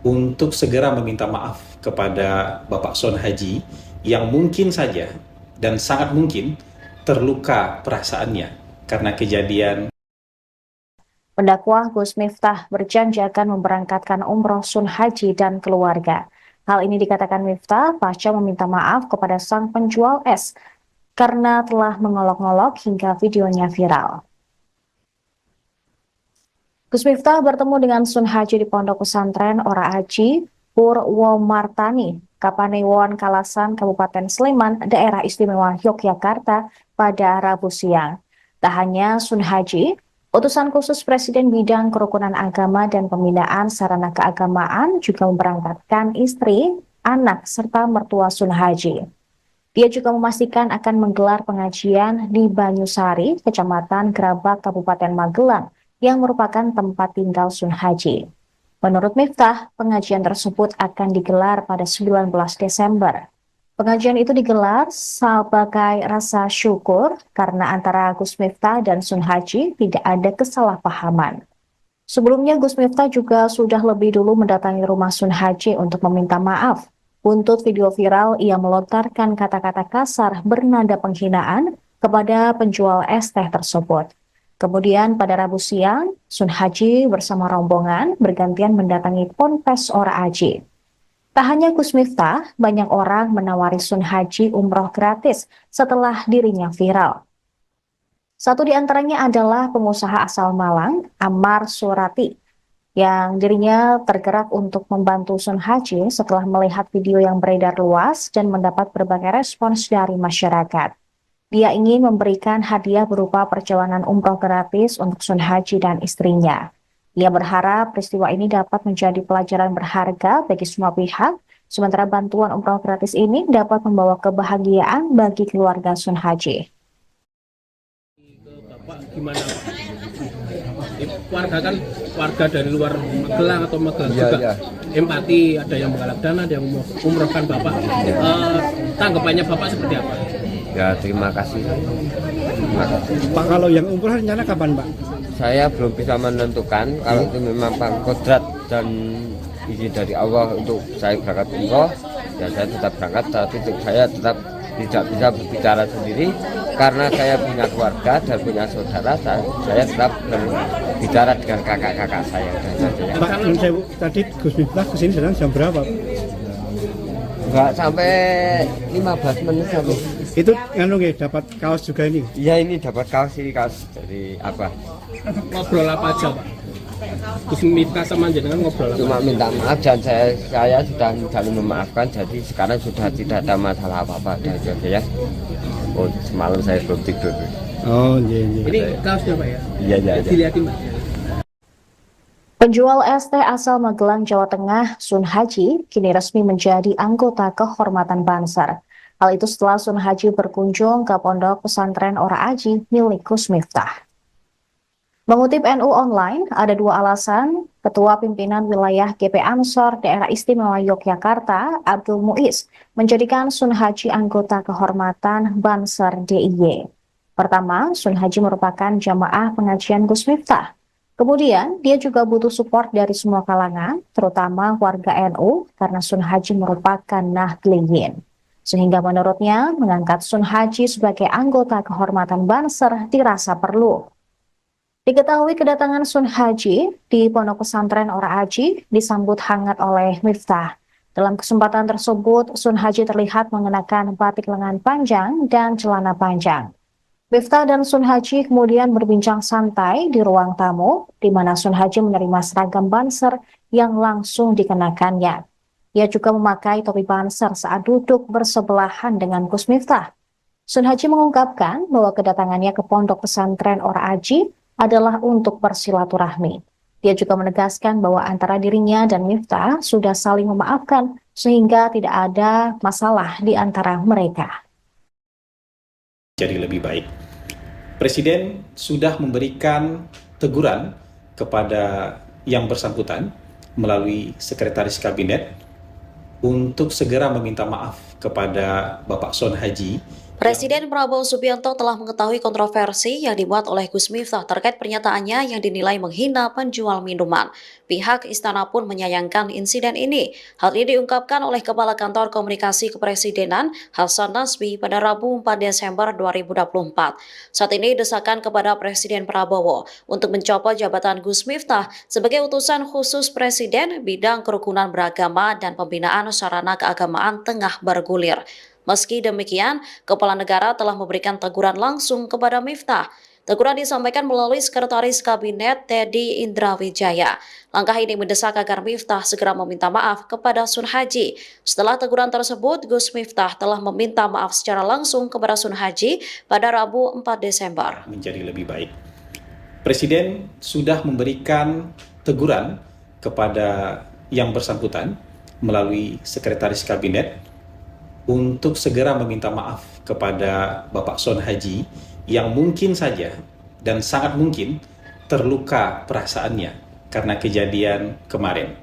untuk segera meminta maaf kepada Bapak Sun Haji yang mungkin saja dan sangat mungkin terluka perasaannya karena kejadian.
Pendakwah Gus Miftah berjanji akan memberangkatkan umroh Sun Haji dan keluarga. Hal ini dikatakan Miftah pasca meminta maaf kepada sang penjual es karena telah mengolok-ngolok hingga videonya viral. Gus Miftah bertemu dengan Sun Haji di Pondok Pesantren Ora Aji, Purwomartani, Kapanewon Kalasan, Kabupaten Sleman, Daerah Istimewa Yogyakarta pada Rabu siang. Tak hanya Sun Haji, utusan khusus Presiden Bidang Kerukunan Agama dan Pembinaan Sarana Keagamaan juga memberangkatkan istri, anak, serta mertua Sun Haji. Dia juga memastikan akan menggelar pengajian di Banyusari, Kecamatan Grabak, Kabupaten Magelang, yang merupakan tempat tinggal Sun Haji. Menurut Miftah, pengajian tersebut akan digelar pada 19 Desember. Pengajian itu digelar sebagai rasa syukur karena antara Gus Miftah dan Sun Haji tidak ada kesalahpahaman. Sebelumnya Gus Miftah juga sudah lebih dulu mendatangi rumah Sun Haji untuk meminta maaf. Buntut video viral, ia melontarkan kata-kata kasar bernada penghinaan kepada penjual es teh tersebut. Kemudian pada Rabu siang, Sun Haji bersama rombongan bergantian mendatangi Ponpes Ora Aji. Tak hanya Gus Miftah, banyak orang menawari Sun Haji umroh gratis setelah dirinya viral. Satu di antaranya adalah pengusaha asal Malang, Ammar Surati, yang dirinya tergerak untuk membantu Sun Haji setelah melihat video yang beredar luas dan mendapat berbagai respons dari masyarakat. Dia ingin memberikan hadiah berupa perjalanan umroh gratis untuk Sun Haji dan istrinya. Ia berharap peristiwa ini dapat menjadi pelajaran berharga bagi semua pihak, sementara bantuan umroh gratis ini dapat membawa kebahagiaan bagi keluarga Sun Haji.
Bapak gimana Pak? Warga kan warga dari luar Magelang atau Magelang juga. Empati, ada yang menggalak dana, ada yang umrohkan Bapak. Tanggapannya Bapak seperti apa?
Ya terima kasih.
Pak, kalau yang umroh rencana kapan Pak?
Saya belum bisa menentukan. Kalau itu memang Pak kodrat dan izin dari Allah untuk saya berangkat umroh, ya saya tetap berangkat. Tapi saya tetap tidak bisa berbicara sendiri karena saya punya keluarga dan punya saudara. Saya tetap berbicara dengan kakak-kakak saya.
Pak, tadi Gus Miftah kesini sedang jam berapa?
Enggak sampai 15 menit sampai.
Itu dapat kaos juga ini?
Iya, ini dapat kaos, ini kaos dari apa?
Ngobrol apa aja Pak? Gus Miftah sama jenengan ngobrol apa?
Cuma minta maaf dan saya sudah saling memaafkan, jadi sekarang sudah tidak ada masalah apa-apa ya. Oh, semalam saya belum tidur.
Oh, iya.
Ini kaosnya Pak ya?
Iya.
Dilihatin Pak.
Penjual es teh asal Magelang, Jawa Tengah, Sun Haji, kini resmi menjadi anggota kehormatan Banser. Hal itu setelah Sun Haji berkunjung ke pondok pesantren Ora Aji milik Gus Miftah. Mengutip NU Online, ada dua alasan Ketua Pimpinan Wilayah GP Ansor Daerah Istimewa Yogyakarta, Abdul Muiz, menjadikan Sun Haji anggota kehormatan Banser DIY. Pertama, Sun Haji merupakan jamaah pengajian Gus Miftah. Kemudian, dia juga butuh support dari semua kalangan, terutama warga NU, karena Sun Haji merupakan Nahdliyin. Sehingga menurutnya, mengangkat Sun Haji sebagai anggota kehormatan Banser dirasa perlu. Diketahui kedatangan Sun Haji di Pondok Pesantren Ora Aji disambut hangat oleh Miftah. Dalam kesempatan tersebut, Sun Haji terlihat mengenakan batik lengan panjang dan celana panjang. Miftah dan Sun Haji kemudian berbincang santai di ruang tamu, di mana Sun Haji menerima seragam Banser yang langsung dikenakannya. Ia juga memakai topi Banser saat duduk bersebelahan dengan Gus Miftah. Sun Haji mengungkapkan bahwa kedatangannya ke Pondok Pesantren Ora Aji adalah untuk bersilaturahmi. Dia juga menegaskan bahwa antara dirinya dan Miftah sudah saling memaafkan sehingga tidak ada masalah di antara mereka.
Jadi lebih baik. Presiden sudah memberikan teguran kepada yang bersangkutan melalui Sekretaris Kabinet untuk segera meminta maaf kepada Bapak Sun Haji.
Presiden Prabowo Subianto telah mengetahui kontroversi yang dibuat oleh Gus Miftah terkait pernyataannya yang dinilai menghina penjual minuman. Pihak istana pun menyayangkan insiden ini. Hal ini diungkapkan oleh Kepala Kantor Komunikasi Kepresidenan Hasan Nasbi pada Rabu 4 Desember 2024. Saat ini desakan kepada Presiden Prabowo untuk mencopot jabatan Gus Miftah sebagai utusan khusus Presiden bidang kerukunan beragama dan pembinaan sarana keagamaan tengah bergulir. Meski demikian, Kepala Negara telah memberikan teguran langsung kepada Miftah. Teguran disampaikan melalui Sekretaris Kabinet Teddy Indrawijaya. Langkah ini mendesak agar Miftah segera meminta maaf kepada Sun Haji. Setelah teguran tersebut, Gus Miftah telah meminta maaf secara langsung kepada Sun Haji pada Rabu 4 Desember.
Menjadi lebih baik. Presiden sudah memberikan teguran kepada yang bersangkutan melalui Sekretaris Kabinet untuk segera meminta maaf kepada Bapak Sun Haji yang mungkin saja dan sangat mungkin terluka perasaannya karena kejadian kemarin.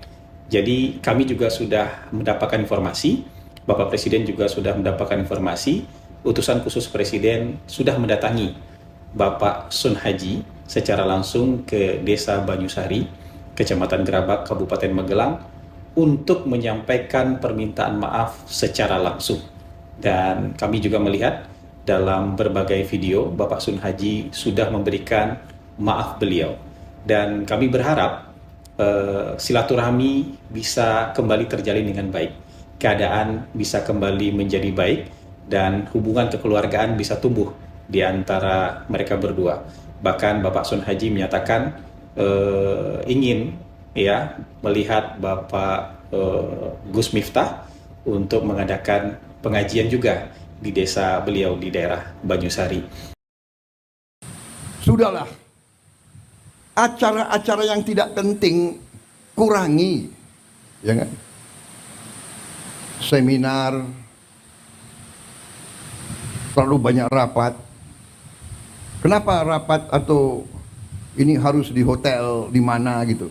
Jadi kami juga sudah mendapatkan informasi, Bapak Presiden juga sudah mendapatkan informasi, utusan khusus Presiden sudah mendatangi Bapak Sun Haji secara langsung ke Desa Banyusari, Kecamatan Gerabak, Kabupaten Magelang, untuk menyampaikan permintaan maaf secara langsung. Dan kami juga melihat dalam berbagai video, Bapak Sun Haji sudah memberikan maaf beliau. Dan kami berharap silaturahmi bisa kembali terjalin dengan baik. Keadaan bisa kembali menjadi baik dan hubungan kekeluargaan bisa tumbuh di antara mereka berdua. Bahkan Bapak Sun Haji menyatakan ingin melihat Bapak Gus Miftah untuk mengadakan pengajian juga di desa beliau di daerah Banyusari.
Sudahlah, acara-acara yang tidak penting kurangi, ya kan? Seminar, terlalu banyak rapat. Kenapa rapat atau ini harus di hotel di mana gitu?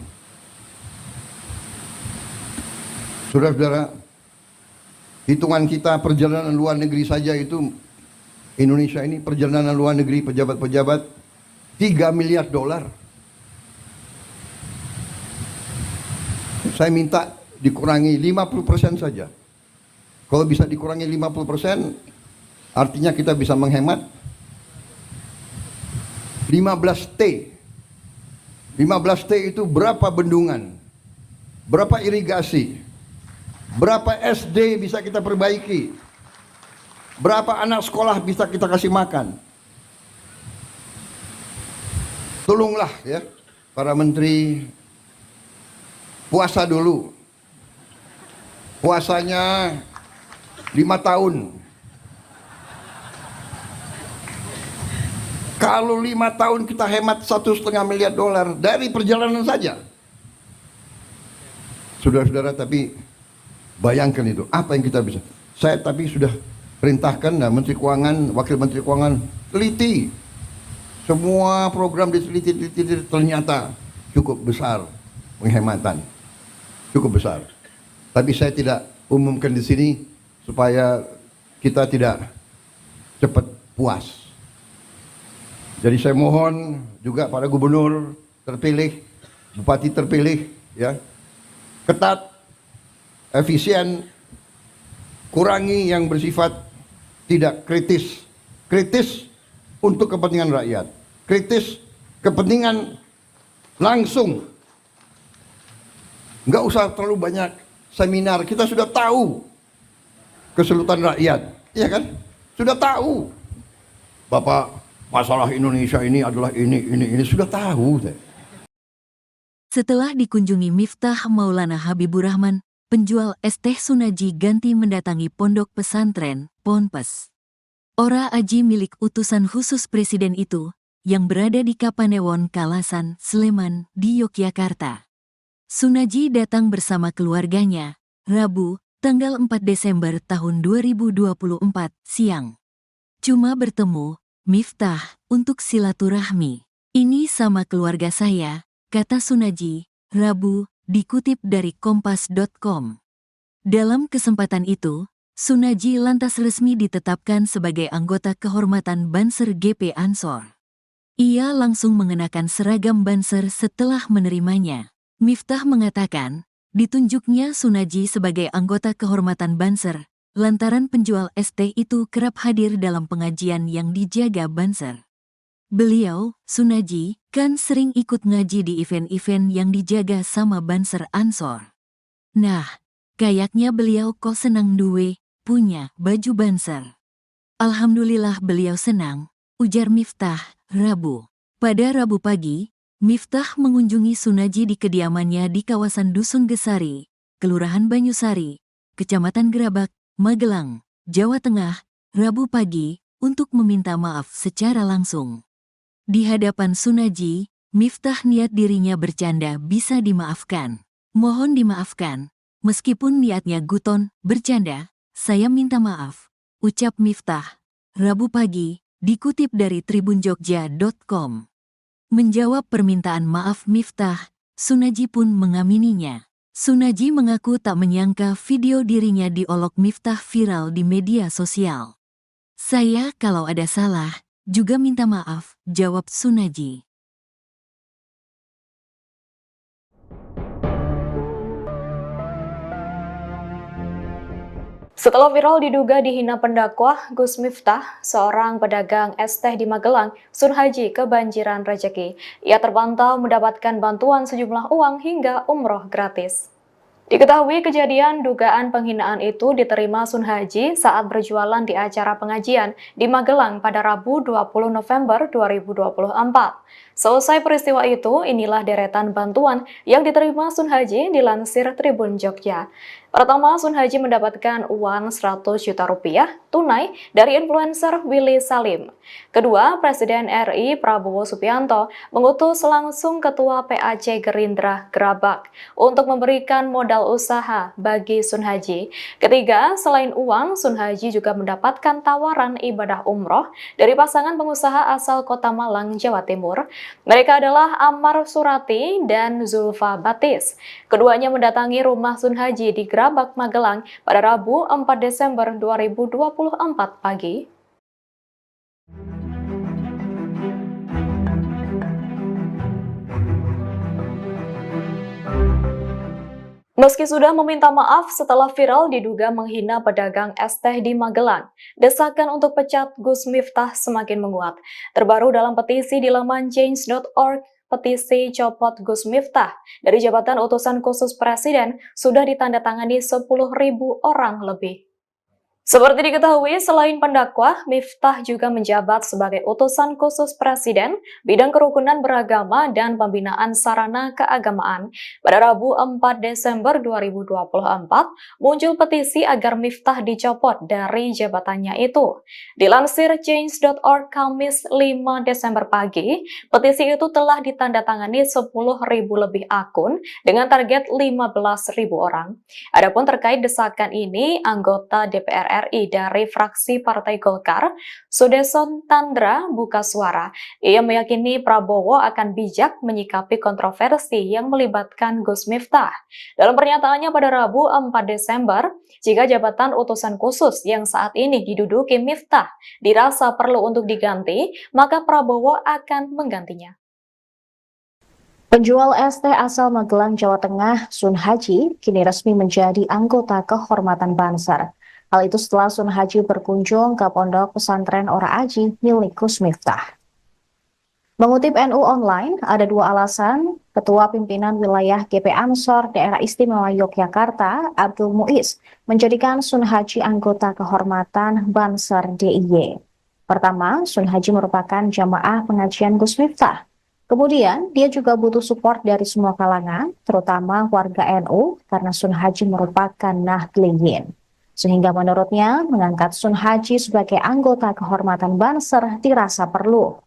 Saudara-saudara, hitungan kita perjalanan luar negeri saja itu Indonesia ini perjalanan luar negeri pejabat-pejabat $3 miliar. Saya minta dikurangi 50% saja. Kalau bisa dikurangi 50%, artinya kita bisa menghemat 15T. 15T itu berapa bendungan, berapa irigasi, berapa SD bisa kita perbaiki, berapa anak sekolah bisa kita kasih makan. Tolonglah ya, para menteri, puasa dulu. Puasanya 5 tahun. Kalau 5 tahun kita hemat $1,5 miliar dari perjalanan saja. Saudara-saudara, tapi bayangkan itu, apa yang kita bisa. Saya tapi sudah perintahkan Menteri Keuangan, Wakil Menteri Keuangan, teliti. Semua program diteliti, ternyata cukup besar penghematan. Cukup besar. Tapi saya tidak umumkan di sini supaya kita tidak cepat puas. Jadi saya mohon juga para gubernur terpilih, bupati terpilih, ya, ketat, efisien, kurangi yang bersifat tidak kritis. Kritis untuk kepentingan rakyat. Kritis kepentingan langsung. Nggak usah terlalu banyak seminar. Kita sudah tahu kesulitan rakyat, iya kan? Sudah tahu. Bapak, masalah Indonesia ini adalah ini sudah tahu.
Setelah dikunjungi Miftah Maulana Habibur Rahman, penjual es teh Sunaji ganti mendatangi pondok pesantren Ponpes. Ora Aji milik utusan khusus Presiden itu, yang berada di Kapanewon Kalasan, Sleman, di Yogyakarta. Sunaji datang bersama keluarganya, Rabu, tanggal 4 Desember tahun 2024, siang. Cuma bertemu Miftah untuk silaturahmi. Ini sama keluarga saya, kata Sunaji, Rabu, dikutip dari kompas.com. Dalam kesempatan itu, Sunaji lantas resmi ditetapkan sebagai anggota kehormatan Banser GP Ansor. Ia langsung mengenakan seragam Banser setelah menerimanya. Miftah mengatakan, ditunjuknya Sunaji sebagai anggota kehormatan Banser, lantaran penjual es teh itu kerap hadir dalam pengajian yang dijaga Banser. Beliau, Sunaji, kan sering ikut ngaji di event-event yang dijaga sama Banser Ansor. Nah, kayaknya beliau kok senang duwe, punya baju Banser. Alhamdulillah beliau senang, ujar Miftah, Rabu. Pada Rabu pagi, Miftah mengunjungi Sunaji di kediamannya di kawasan Dusun Gesari, Kelurahan Banyusari, Kecamatan Gerabak, Magelang, Jawa Tengah, Rabu pagi, untuk meminta maaf secara langsung. Di hadapan Sunaji, Miftah niat dirinya bercanda bisa dimaafkan. Mohon dimaafkan, meskipun niatnya guton, bercanda, saya minta maaf, ucap Miftah. Rabu pagi, dikutip dari tribunjogja.com. Menjawab permintaan maaf Miftah, Sunhaji pun mengamininya. Sunhaji mengaku tak menyangka video dirinya diolok Miftah viral di media sosial. "Saya kalau ada salah, juga minta maaf," jawab Sunhaji.
Setelah viral diduga dihina pendakwah, Gus Miftah, seorang pedagang es teh di Magelang, Sunhaji kebanjiran rejeki. Ia terpantau mendapatkan bantuan sejumlah uang hingga umroh gratis. Diketahui kejadian dugaan penghinaan itu diterima Sunhaji saat berjualan di acara pengajian di Magelang pada Rabu 20 November 2024. Selesai peristiwa itu, inilah deretan bantuan yang diterima Sunhaji dilansir Tribun Jogja. Pertama, Sunhaji mendapatkan uang 100 juta rupiah tunai dari influencer Willy Salim. Kedua, Presiden RI Prabowo Subianto mengutus langsung Ketua PAC Gerindra Grabak untuk memberikan modal usaha bagi Sunhaji. Ketiga, selain uang, Sunhaji juga mendapatkan tawaran ibadah umroh dari pasangan pengusaha asal Kota Malang, Jawa Timur. Mereka adalah Ammar Surati dan Zulfa Batis. Keduanya mendatangi rumah Sunhaji di Grabak, Magelang pada Rabu 4 Desember 2024 pagi. Meski sudah meminta maaf setelah viral diduga menghina pedagang es teh di Magelang, desakan untuk pecat Gus Miftah semakin menguat. Terbaru dalam petisi di laman change.org, petisi copot Gus Miftah dari jabatan utusan khusus Presiden sudah ditandatangani 10.000 orang lebih. Seperti diketahui, selain pendakwah, Miftah juga menjabat sebagai utusan khusus Presiden bidang kerukunan beragama dan pembinaan sarana keagamaan. Pada Rabu 4 Desember 2024, muncul petisi agar Miftah dicopot dari jabatannya itu. Dilansir change.org Kamis 5 Desember pagi, petisi itu telah ditandatangani 10.000 lebih akun dengan target 15.000 orang. Adapun terkait desakan ini, anggota DPR RI dari fraksi Partai Golkar, Sudeson Tandra buka suara. Ia meyakini Prabowo akan bijak menyikapi kontroversi yang melibatkan Gus Miftah. Dalam pernyataannya pada Rabu 4 Desember, jika jabatan utusan khusus yang saat ini diduduki Miftah dirasa perlu untuk diganti, maka Prabowo akan menggantinya.
Penjual es teh asal Magelang, Jawa Tengah, Sunhaji, kini resmi menjadi anggota kehormatan Banser. Hal itu setelah Sunhaji berkunjung ke pondok pesantren Ora Aji milik Gus Miftah. Mengutip NU Online, ada dua alasan Ketua Pimpinan Wilayah GP Ansor Daerah Istimewa Yogyakarta, Abdul Muiz, menjadikan Sunhaji anggota kehormatan Banser DIY. Pertama, Sunhaji merupakan jamaah pengajian Gus Miftah. Kemudian, dia juga butuh support dari semua kalangan, terutama warga NU, karena Sunhaji merupakan Nahdliyin. Sehingga menurutnya, mengangkat Sunhaji sebagai anggota kehormatan Banser dirasa perlu.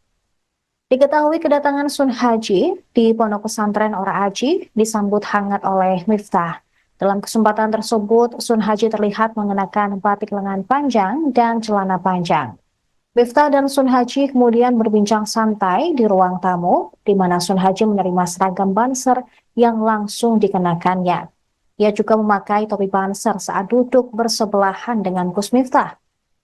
Diketahui kedatangan Sunhaji di pondok pesantren Ora Aji disambut hangat oleh Miftah. Dalam kesempatan tersebut, Sunhaji terlihat mengenakan batik lengan panjang dan celana panjang. Miftah dan Sunhaji kemudian berbincang santai di ruang tamu, di mana Sunhaji menerima seragam Banser yang langsung dikenakannya. Ia juga memakai topi Banser saat duduk bersebelahan dengan Gus Miftah.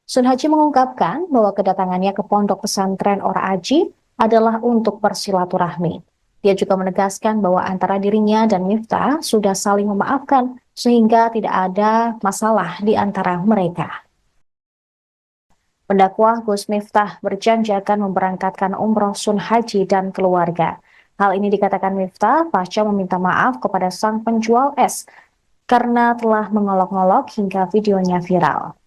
Sunhaji mengungkapkan bahwa kedatangannya ke pondok pesantren Ora Aji adalah untuk bersilaturahmi. Dia juga menegaskan bahwa antara dirinya dan Miftah sudah saling memaafkan sehingga tidak ada masalah di antara mereka. Pendakwah Gus Miftah berjanji akan memberangkatkan umroh Sunhaji dan keluarga. Hal ini dikatakan Miftah pasca meminta maaf kepada sang penjual es karena telah mengolok-ngolok hingga videonya viral.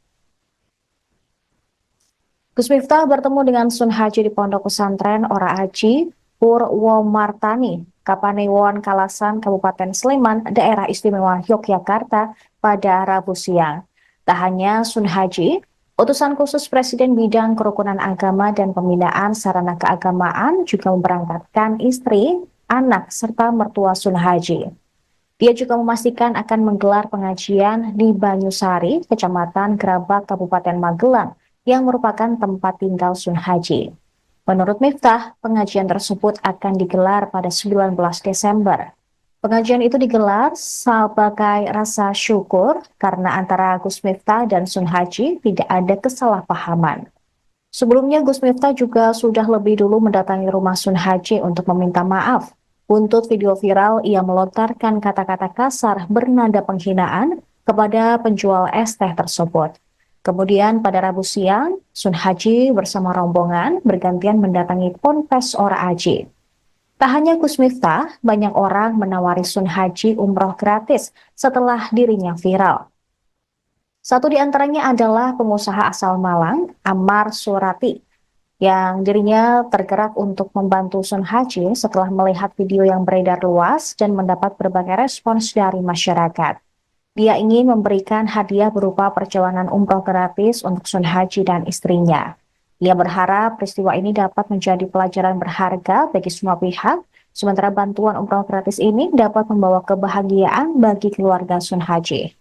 Gus Miftah bertemu dengan Sunhaji di pondok pesantren Ora Aji, Purwomartani, Kapanewon Kalasan, Kabupaten Sleman, Daerah Istimewa Yogyakarta pada Rabu siang. Tak hanya Sunhaji, utusan khusus Presiden bidang kerukunan agama dan pembinaan sarana keagamaan juga memberangkatkan istri, anak, serta mertua Sunhaji. Dia juga memastikan akan menggelar pengajian di Banyusari, Kecamatan Grabak, Kabupaten Magelang, yang merupakan tempat tinggal Sunhaji. Menurut Miftah, pengajian tersebut akan digelar pada 19 Desember. Pengajian itu digelar sebagai rasa syukur karena antara Gus Miftah dan Sun Haji tidak ada kesalahpahaman. Sebelumnya Gus Miftah juga sudah lebih dulu mendatangi rumah Sun Haji untuk meminta maaf. Untuk video viral, ia melontarkan kata-kata kasar bernada penghinaan kepada penjual es teh tersebut. Kemudian pada Rabu siang, Sun Haji bersama rombongan bergantian mendatangi Ponpes Ora Aji. Tak hanya Gus Miftah, banyak orang menawari Sun Haji umroh gratis setelah dirinya viral. Satu di antaranya adalah pengusaha asal Malang, Ammar Surati, yang dirinya tergerak untuk membantu Sun Haji setelah melihat video yang beredar luas dan mendapat berbagai respons dari masyarakat. Dia ingin memberikan hadiah berupa perjalanan umroh gratis untuk Sun Haji dan istrinya. Ia berharap peristiwa ini dapat menjadi pelajaran berharga bagi semua pihak, sementara bantuan umroh gratis ini dapat membawa kebahagiaan bagi keluarga Sun Haji.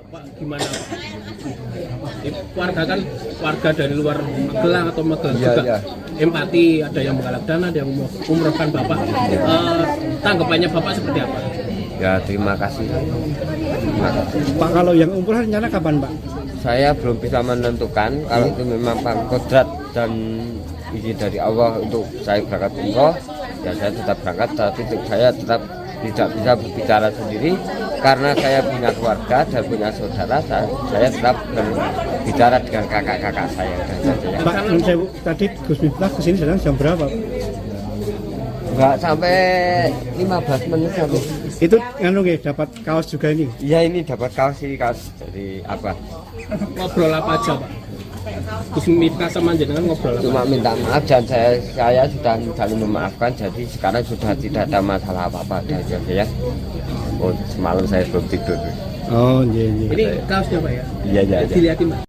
Bapak gimana Pak? Warga kan warga dari luar Magelang atau Magelang juga empati, ada yang menggalak dana, ada yang umrohkan Bapak. Tanggapannya Bapak seperti apa?
Ya terima kasih.
Pak, kalau yang umroh rencana kapan Pak?
Saya belum bisa menentukan, kalau itu memang kodrat dan izin dari Allah untuk saya berangkat umroh, ya saya tetap berangkat, tapi saya tetap tidak bisa berbicara sendiri karena saya punya keluarga dan punya saudara. Saya tetap berbicara dengan kakak-kakak saya.
Pak, tadi Gus Miftah kesini sedang jam berapa?
Enggak sampai 15 menit sampai.
Itu dapat kaos juga ini?
Iya, ini dapat kaos dari apa?
Ngobrol apa aja Pak? Gus Miftah sama jenengan ngobrol apa?
Cuma minta maaf dan saya sudah saling memaafkan, jadi sekarang sudah tidak ada masalah apa-apa saja ya. Oh, semalam saya belum tidur.
Oh, iya.
Ini kaosnya Pak ya?
Iya.
Dilihatin Pak.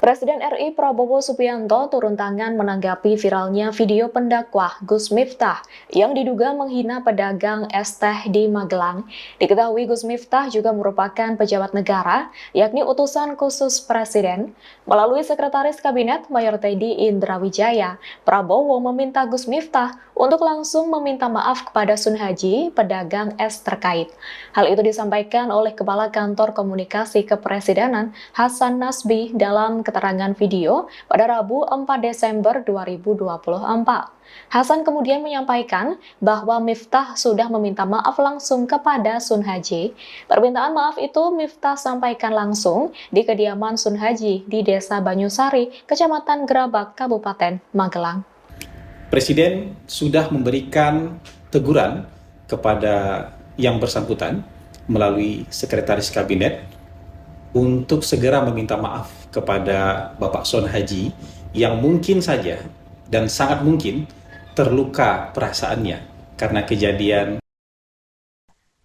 Presiden RI Prabowo Subianto turun tangan menanggapi viralnya video pendakwah Gus Miftah yang diduga menghina pedagang es teh di Magelang. Diketahui Gus Miftah juga merupakan pejabat negara, yakni utusan khusus Presiden. Melalui Sekretaris Kabinet Mayor Teddy Indrawijaya, Prabowo meminta Gus Miftah untuk langsung meminta maaf kepada Sun Haji, pedagang es terkait. Hal itu disampaikan oleh Kepala Kantor Komunikasi Kepresidenan Hasan Nasbi dalam keterangan video pada Rabu 4 Desember 2024. Hasan kemudian menyampaikan bahwa Miftah sudah meminta maaf langsung kepada Sun Haji. Permintaan maaf itu Miftah sampaikan langsung di kediaman Sun Haji di Desa Banyusari, Kecamatan Gerabak, Kabupaten Magelang.
Presiden sudah memberikan teguran kepada yang bersangkutan melalui Sekretaris Kabinet untuk segera meminta maaf kepada Bapak Sun Haji yang mungkin saja dan sangat mungkin terluka perasaannya karena kejadian.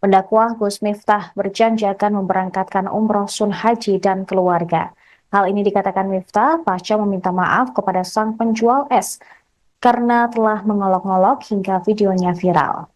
Pendakwah Gus Miftah berjanji akan memberangkatkan umroh Sun Haji dan keluarga. Hal ini dikatakan Miftah pasca meminta maaf kepada sang penjual es karena telah mengolok-olok hingga videonya viral.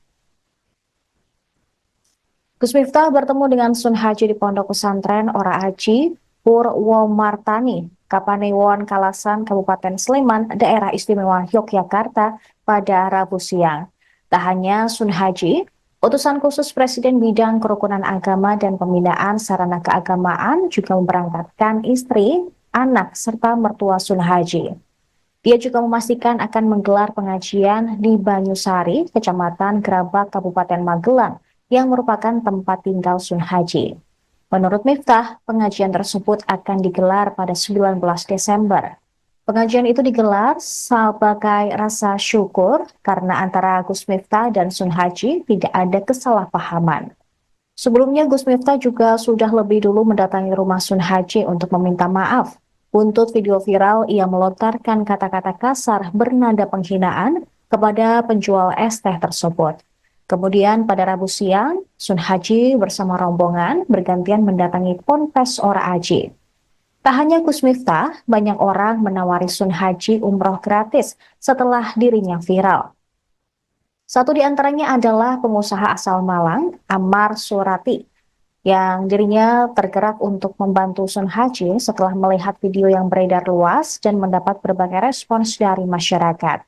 Gus Miftah bertemu dengan Sun Haji di Pondok Pesantren Ora Aji, Purwomartani, Kapanewon Kalasan, Kabupaten Sleman, Daerah Istimewa Yogyakarta pada Rabu siang. Tak hanya Sun Haji, utusan khusus Presiden bidang kerukunan agama dan pembinaan sarana keagamaan juga memberangkatkan istri, anak, serta mertua Sun Haji. Dia juga memastikan akan menggelar pengajian di Banyusari, Kecamatan Gerabak, Kabupaten Magelang, yang merupakan tempat tinggal Sun Haji. Menurut Miftah, pengajian tersebut akan digelar pada 19 Desember. Pengajian itu digelar sebagai rasa syukur karena antara Gus Miftah dan Sun Haji tidak ada kesalahpahaman. Sebelumnya Gus Miftah juga sudah lebih dulu mendatangi rumah Sun Haji untuk meminta maaf. Untuk video viral, ia melontarkan kata-kata kasar bernada penghinaan kepada penjual es teh tersebut. Kemudian pada Rabu siang, Sun Haji bersama rombongan bergantian mendatangi Ponpes Ora Aji. Tak hanya Gus Miftah, banyak orang menawari Sun Haji umroh gratis setelah dirinya viral. Satu di antaranya adalah pengusaha asal Malang, Ammar Surati, yang dirinya tergerak untuk membantu Sun Haji setelah melihat video yang beredar luas dan mendapat berbagai respons dari masyarakat.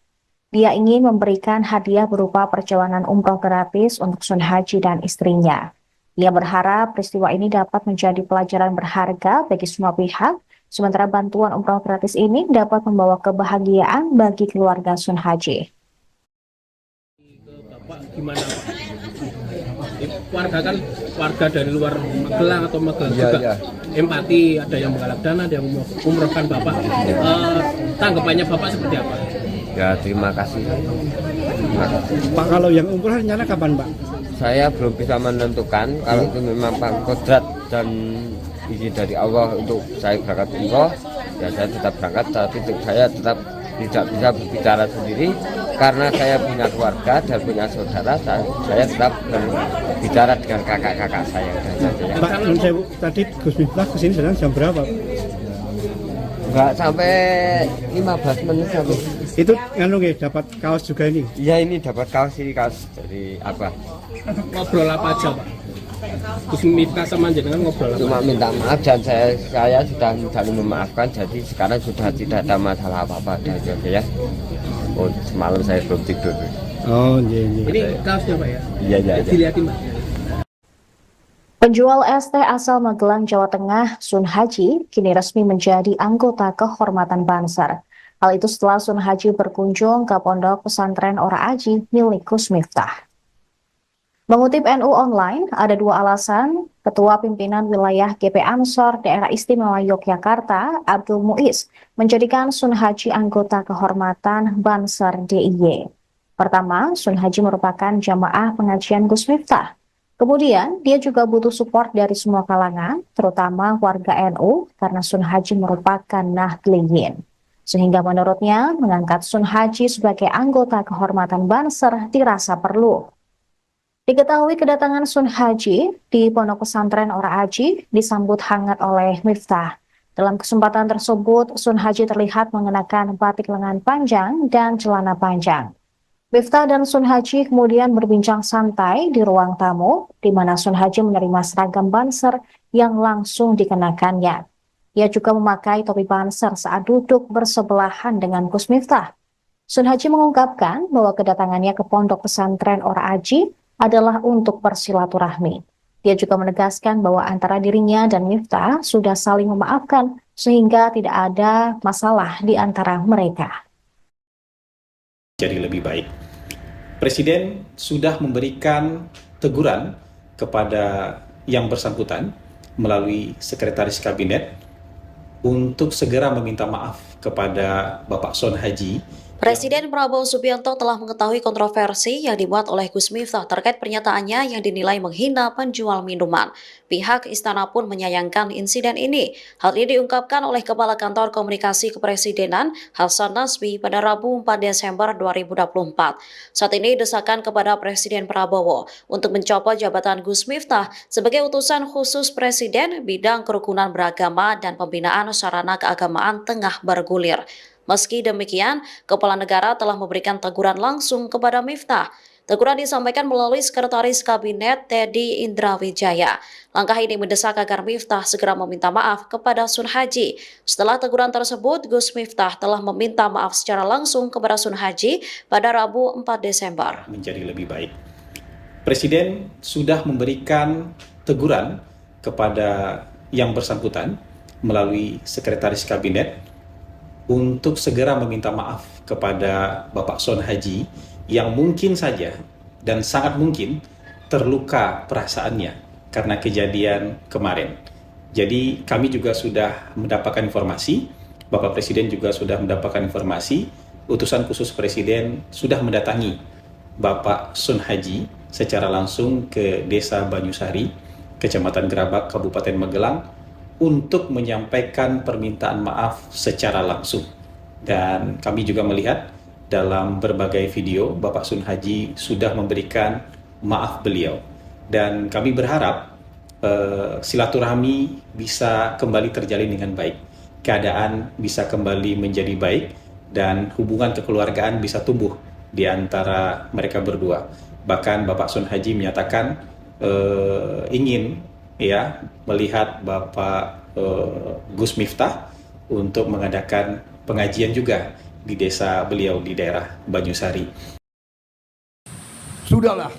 Dia ingin memberikan hadiah berupa perjalanan umroh gratis untuk Sun Haji dan istrinya. Ia berharap peristiwa ini dapat menjadi pelajaran berharga bagi semua pihak, sementara bantuan umroh gratis ini dapat membawa kebahagiaan bagi keluarga Sun Haji.
Bapak gimana Pak? Warga kan warga dari luar Magelang atau Magelang juga empati, ada yang menggalak dana, ada yang umrohkan Bapak. Tanggapannya Bapak seperti apa?
Ya terima kasih.
Pak, kalau yang umroh rencana kapan Pak?
Saya belum bisa menentukan, kalau itu memang Pak kodrat dan izin dari Allah untuk saya berangkat umroh, ya saya tetap berangkat, tapi saya tetap tidak bisa berbicara sendiri karena saya punya keluarga dan punya saudara. Saya tetap berbicara dengan kakak-kakak saya.
Pak, tadi Gus Miftah kesini sedang jam berapa?
Enggak sampai 15 menit sampai.
Itu dapat kaos juga ini?
Iya, ini dapat kaos, ini kaos dari apa?
Ngobrol apa aja Pak? Gus Miftah sama jenengan ngobrol apa?
Cuma minta maaf dan saya sudah saling memaafkan, jadi sekarang sudah tidak ada masalah apa-apa ya. Oh, semalam saya belum tidur.
Oh, iya.
Ini kaosnya Pak ya?
Iya.
Dilihatin Pak.
Penjual es teh asal Magelang, Jawa Tengah, Sun Haji, kini resmi menjadi anggota kehormatan Banser. Hal itu setelah Sun Haji berkunjung ke pondok pesantren Ora Aji milik Gus Miftah. Mengutip NU Online, ada dua alasan Ketua Pimpinan Wilayah GP Ansor Daerah Istimewa Yogyakarta, Abdul Muiz, menjadikan Sun Haji anggota kehormatan Banser DIY. Pertama, Sun Haji merupakan jamaah pengajian Gus Miftah. Kemudian, dia juga butuh support dari semua kalangan, terutama warga NU, karena Sun Haji merupakan Nahdliyin. Sehingga menurutnya, mengangkat Sun Haji sebagai anggota kehormatan Banser dirasa perlu. Diketahui kedatangan Sun Haji di Pondok Pesantren Ora Aji disambut hangat oleh Miftah. Dalam kesempatan tersebut, Sun Haji terlihat mengenakan batik lengan panjang dan celana panjang. Miftah dan Sun Haji kemudian berbincang santai di ruang tamu, di mana Sun Haji menerima seragam Banser yang langsung dikenakannya. Ia juga memakai topi Banser saat duduk bersebelahan dengan Gus Miftah. Sun Haji mengungkapkan bahwa kedatangannya ke Pondok Pesantren Ora Aji adalah untuk bersilaturahmi. Dia juga menegaskan bahwa antara dirinya dan Miftah sudah saling memaafkan sehingga tidak ada masalah di antara mereka.
Jadi lebih baik. Presiden sudah memberikan teguran kepada yang bersangkutan melalui Sekretaris Kabinet untuk segera meminta maaf kepada Bapak Sun Haji.
Presiden Prabowo Subianto telah mengetahui kontroversi yang dibuat oleh Gus Miftah terkait pernyataannya yang dinilai menghina penjual minuman. Pihak istana pun menyayangkan insiden ini. Hal ini diungkapkan oleh Kepala Kantor Komunikasi Kepresidenan Hasan Nasbi pada Rabu 4 Desember 2024. Saat ini desakan kepada Presiden Prabowo untuk mencopot jabatan Gus Miftah sebagai utusan khusus Presiden bidang kerukunan beragama dan pembinaan sarana keagamaan tengah bergulir. Meski demikian, Kepala Negara telah memberikan teguran langsung kepada Miftah. Teguran disampaikan melalui Sekretaris Kabinet Teddy Indrawijaya. Langkah ini mendesak agar Miftah segera meminta maaf kepada Sun Haji. Setelah teguran tersebut, Gus Miftah telah meminta maaf secara langsung kepada Sun Haji pada Rabu 4 Desember.
Menjadi lebih baik. Presiden sudah memberikan teguran kepada yang bersangkutan melalui Sekretaris Kabinet untuk segera meminta maaf kepada Bapak Sun Haji yang mungkin saja dan sangat mungkin terluka perasaannya karena kejadian kemarin. Jadi kami juga sudah mendapatkan informasi, Bapak Presiden juga sudah mendapatkan informasi, utusan khusus Presiden sudah mendatangi Bapak Sun Haji secara langsung ke Desa Banyusari, Kecamatan Gerabak, Kabupaten Magelang, untuk menyampaikan permintaan maaf secara langsung. Dan kami juga melihat dalam berbagai video Bapak Sun Haji sudah memberikan maaf beliau. Dan kami berharap silaturahmi bisa kembali terjalin dengan baik. Keadaan bisa kembali menjadi baik dan hubungan kekeluargaan bisa tumbuh di antara mereka berdua. Bahkan Bapak Sun Haji menyatakan ingin melihat Bapak Gus Miftah untuk mengadakan pengajian juga di desa beliau di daerah Banyusari.
Sudahlah,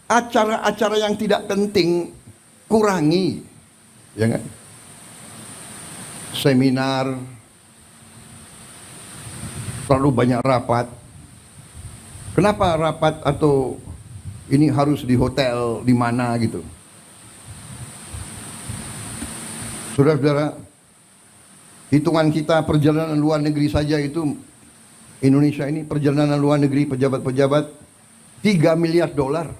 acara-acara yang tidak penting kurangi, ya kan? Seminar, terlalu banyak rapat. Kenapa rapat atau ini harus di hotel di mana gitu? Saudara-saudara, hitungan kita perjalanan luar negeri saja itu Indonesia ini perjalanan luar negeri pejabat-pejabat 3 miliar dolar.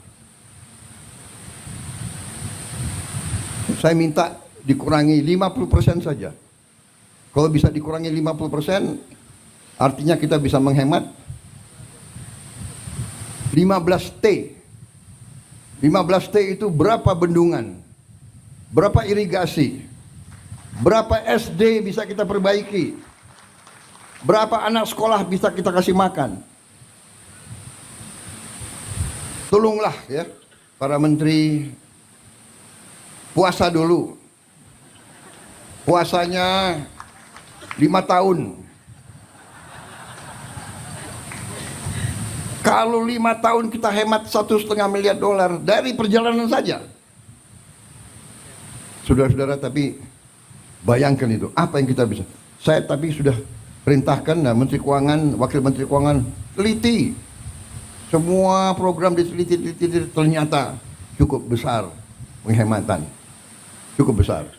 Saya minta dikurangi 50% saja. Kalau bisa dikurangi 50%, artinya kita bisa menghemat 15T. 15T itu berapa bendungan, berapa irigasi, berapa SD bisa kita perbaiki, berapa anak sekolah bisa kita kasih makan. Tolonglah ya, para menteri, puasa dulu. Puasanya 5 tahun. Kalau 5 tahun kita hemat 1,5 miliar dolar dari perjalanan saja. Saudara-saudara, tapi bayangkan itu, apa yang kita bisa. Saya tapi sudah perintahkan Menteri Keuangan, Wakil Menteri Keuangan, teliti. Semua program diteliti, ternyata cukup besar penghematan. Cukup besar.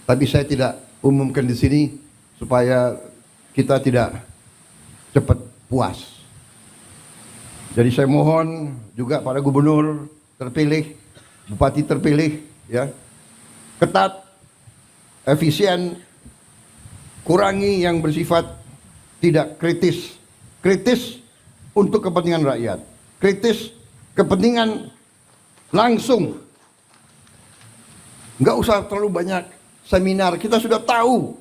Tapi saya tidak umumkan di sini supaya kita tidak cepat puas. Jadi saya mohon juga para gubernur terpilih, bupati terpilih, ya, ketat, efisien, kurangi yang bersifat tidak kritis. Kritis untuk kepentingan rakyat. Kritis kepentingan langsung. Nggak usah terlalu banyak seminar. Kita sudah tahu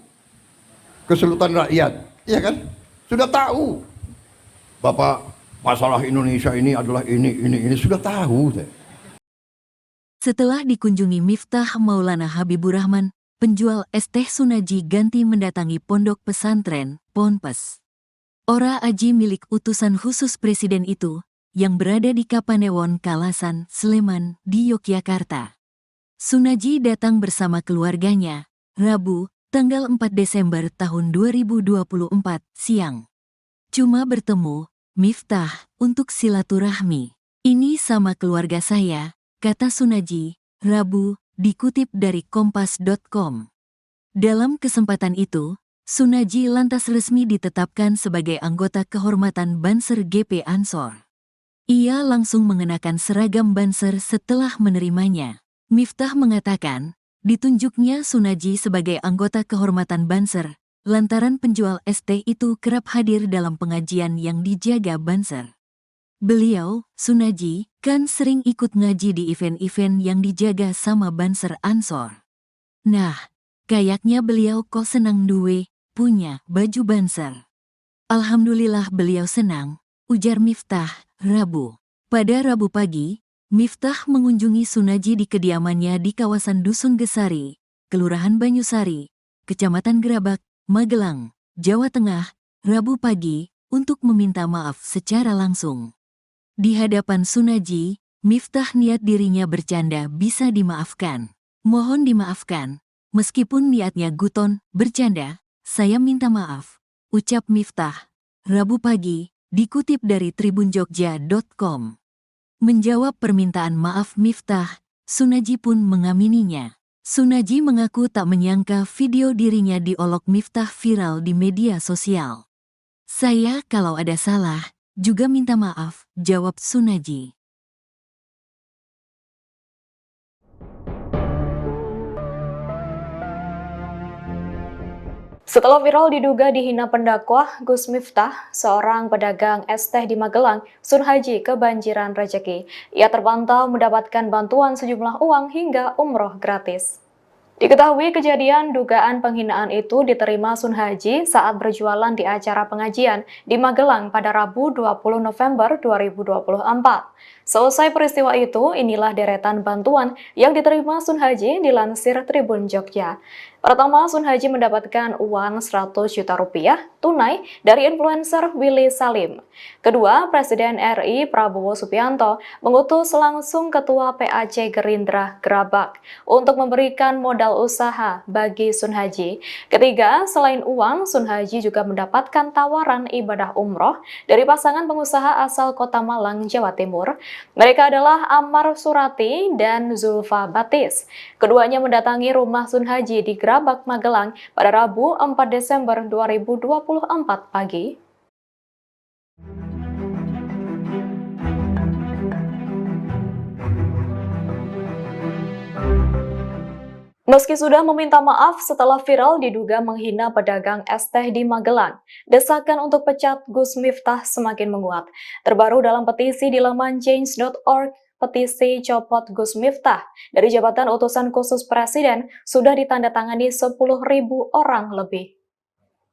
kesulitan rakyat, iya kan? Sudah tahu. Bapak, masalah Indonesia ini adalah ini sudah tahu.
Setelah dikunjungi Miftah Maulana Habibur Rahman, penjual es teh Sunaji ganti mendatangi pondok pesantren Ponpes. Ora Aji milik utusan khusus presiden itu, yang berada di Kapanewon Kalasan, Sleman, di Yogyakarta. Sunaji datang bersama keluarganya, Rabu, tanggal 4 Desember tahun 2024, siang. Cuma bertemu, Miftah, untuk silaturahmi. Ini sama keluarga saya, kata Sunaji, Rabu, dikutip dari kompas.com. Dalam kesempatan itu, Sunaji lantas resmi ditetapkan sebagai anggota kehormatan Banser GP Ansor. Ia langsung mengenakan seragam Banser setelah menerimanya. Miftah mengatakan, ditunjuknya Sunaji sebagai anggota kehormatan Banser, lantaran penjual es teh itu kerap hadir dalam pengajian yang dijaga Banser. Beliau, Sunaji, kan sering ikut ngaji di event-event yang dijaga sama Banser Ansor. Nah, kayaknya beliau kok senang duwe, punya baju Banser. Alhamdulillah beliau senang, ujar Miftah, Rabu. Pada Rabu pagi, Miftah mengunjungi Sunaji di kediamannya di kawasan Dusun Gesari, Kelurahan Banyusari, Kecamatan Gerabak, Magelang, Jawa Tengah, Rabu pagi, untuk meminta maaf secara langsung. Di hadapan Sunaji, Miftah niat dirinya bercanda bisa dimaafkan. Mohon dimaafkan, meskipun niatnya guton, bercanda, saya minta maaf, ucap Miftah. Rabu pagi, dikutip dari tribunjogja.com. Menjawab permintaan maaf Miftah, Sunaji pun mengamininya. Sunaji mengaku tak menyangka video dirinya diolok Miftah viral di media sosial. Saya kalau ada salah, juga minta maaf, jawab Sunaji.
Setelah viral diduga dihina pendakwah, Gus Miftah, seorang pedagang es teh di Magelang, Sunhaji kebanjiran rezeki. Ia terbantah mendapatkan bantuan sejumlah uang hingga umroh gratis. Diketahui kejadian dugaan penghinaan itu diterima Sunhaji saat berjualan di acara pengajian di Magelang pada Rabu 20 November 2024. Selesai peristiwa itu, inilah deretan bantuan yang diterima Sunhaji dilansir Tribun Jogja. Pertama, Sun Haji mendapatkan uang 100 juta rupiah tunai dari influencer Willy Salim. Kedua, Presiden RI Prabowo Subianto mengutus langsung Ketua PAC Gerindra Gerabak untuk memberikan modal usaha bagi Sun Haji. Ketiga, selain uang, Sun Haji juga mendapatkan tawaran ibadah umroh dari pasangan pengusaha asal Kota Malang, Jawa Timur. Mereka adalah Ammar Surati dan Zulfa Batis. Keduanya mendatangi rumah Sun Haji di Gerabak, Magelang pada Rabu 4 Desember 2024 pagi. Meski sudah meminta maaf setelah viral diduga menghina pedagang es teh di Magelang, desakan untuk pecat Gus Miftah semakin menguat. Terbaru dalam petisi di laman change.org, petisi copot Gus Miftah dari jabatan utusan khusus Presiden sudah ditandatangani 10.000 orang lebih.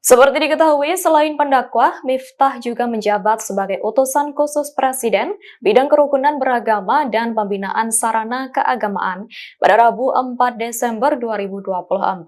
Seperti diketahui, selain pendakwah, Miftah juga menjabat sebagai utusan khusus Presiden bidang kerukunan beragama dan pembinaan sarana keagamaan. Pada Rabu 4 Desember 2024,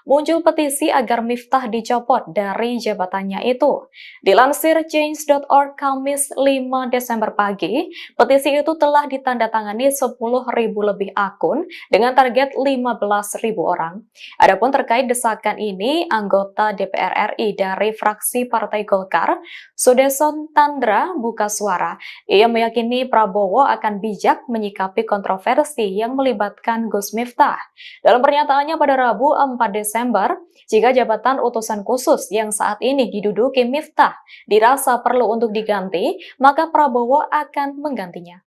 muncul petisi agar Miftah dicopot dari jabatannya itu. Dilansir change.org Kamis 5 Desember pagi, petisi itu telah ditandatangani 10.000 lebih akun dengan target 15.000 orang. Adapun terkait desakan ini, anggota DPR RI dari fraksi Partai Golkar, Sudeson Tandra buka suara. Ia meyakini Prabowo akan bijak menyikapi kontroversi yang melibatkan Gus Miftah. Dalam pernyataannya pada Rabu 4 Desember, jika jabatan utusan khusus yang saat ini diduduki Miftah dirasa perlu untuk diganti, maka Prabowo akan menggantinya.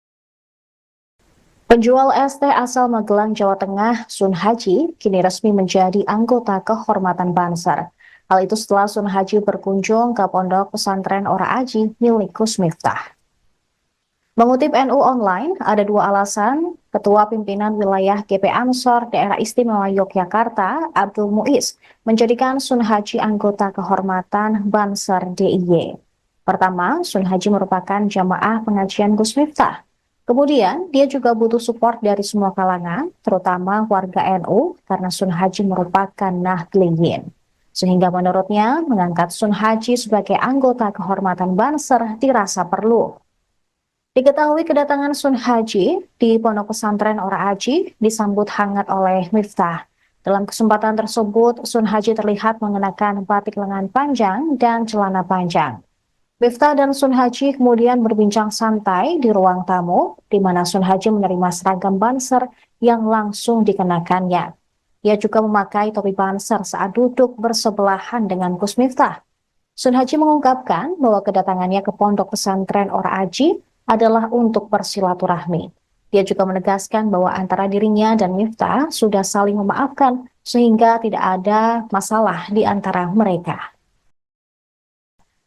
Penjual es teh asal Magelang, Jawa Tengah, Sun Haji, kini resmi menjadi anggota kehormatan Banser. Hal itu setelah Sun Haji berkunjung ke pondok pesantren Ora Aji milik Gus Miftah. Mengutip NU Online, ada dua alasan Ketua Pimpinan Wilayah GP Ansor Daerah Istimewa Yogyakarta, Abdul Muiz, menjadikan Sun Haji anggota kehormatan Banser DIY. Pertama, Sun Haji merupakan jamaah pengajian Gus Miftah. Kemudian, dia juga butuh support dari semua kalangan, terutama warga NU, karena Sun Haji merupakan Nahdliyin. Sehingga menurutnya, mengangkat Sun Haji sebagai anggota kehormatan Banser dirasa perlu. Diketahui kedatangan Sun Haji di Pondok Pesantren Ora Aji disambut hangat oleh Miftah. Dalam kesempatan tersebut, Sun Haji terlihat mengenakan batik lengan panjang dan celana panjang. Miftah dan Sun Haji kemudian berbincang santai di ruang tamu, di mana Sun Haji menerima seragam Banser yang langsung dikenakannya. Ia juga memakai topi Banser saat duduk bersebelahan dengan Gus Miftah. Sun Haji mengungkapkan bahwa kedatangannya ke Pondok Pesantren Ora Aji adalah untuk bersilaturahmi. Dia juga menegaskan bahwa antara dirinya dan Miftah sudah saling memaafkan sehingga tidak ada masalah di antara mereka.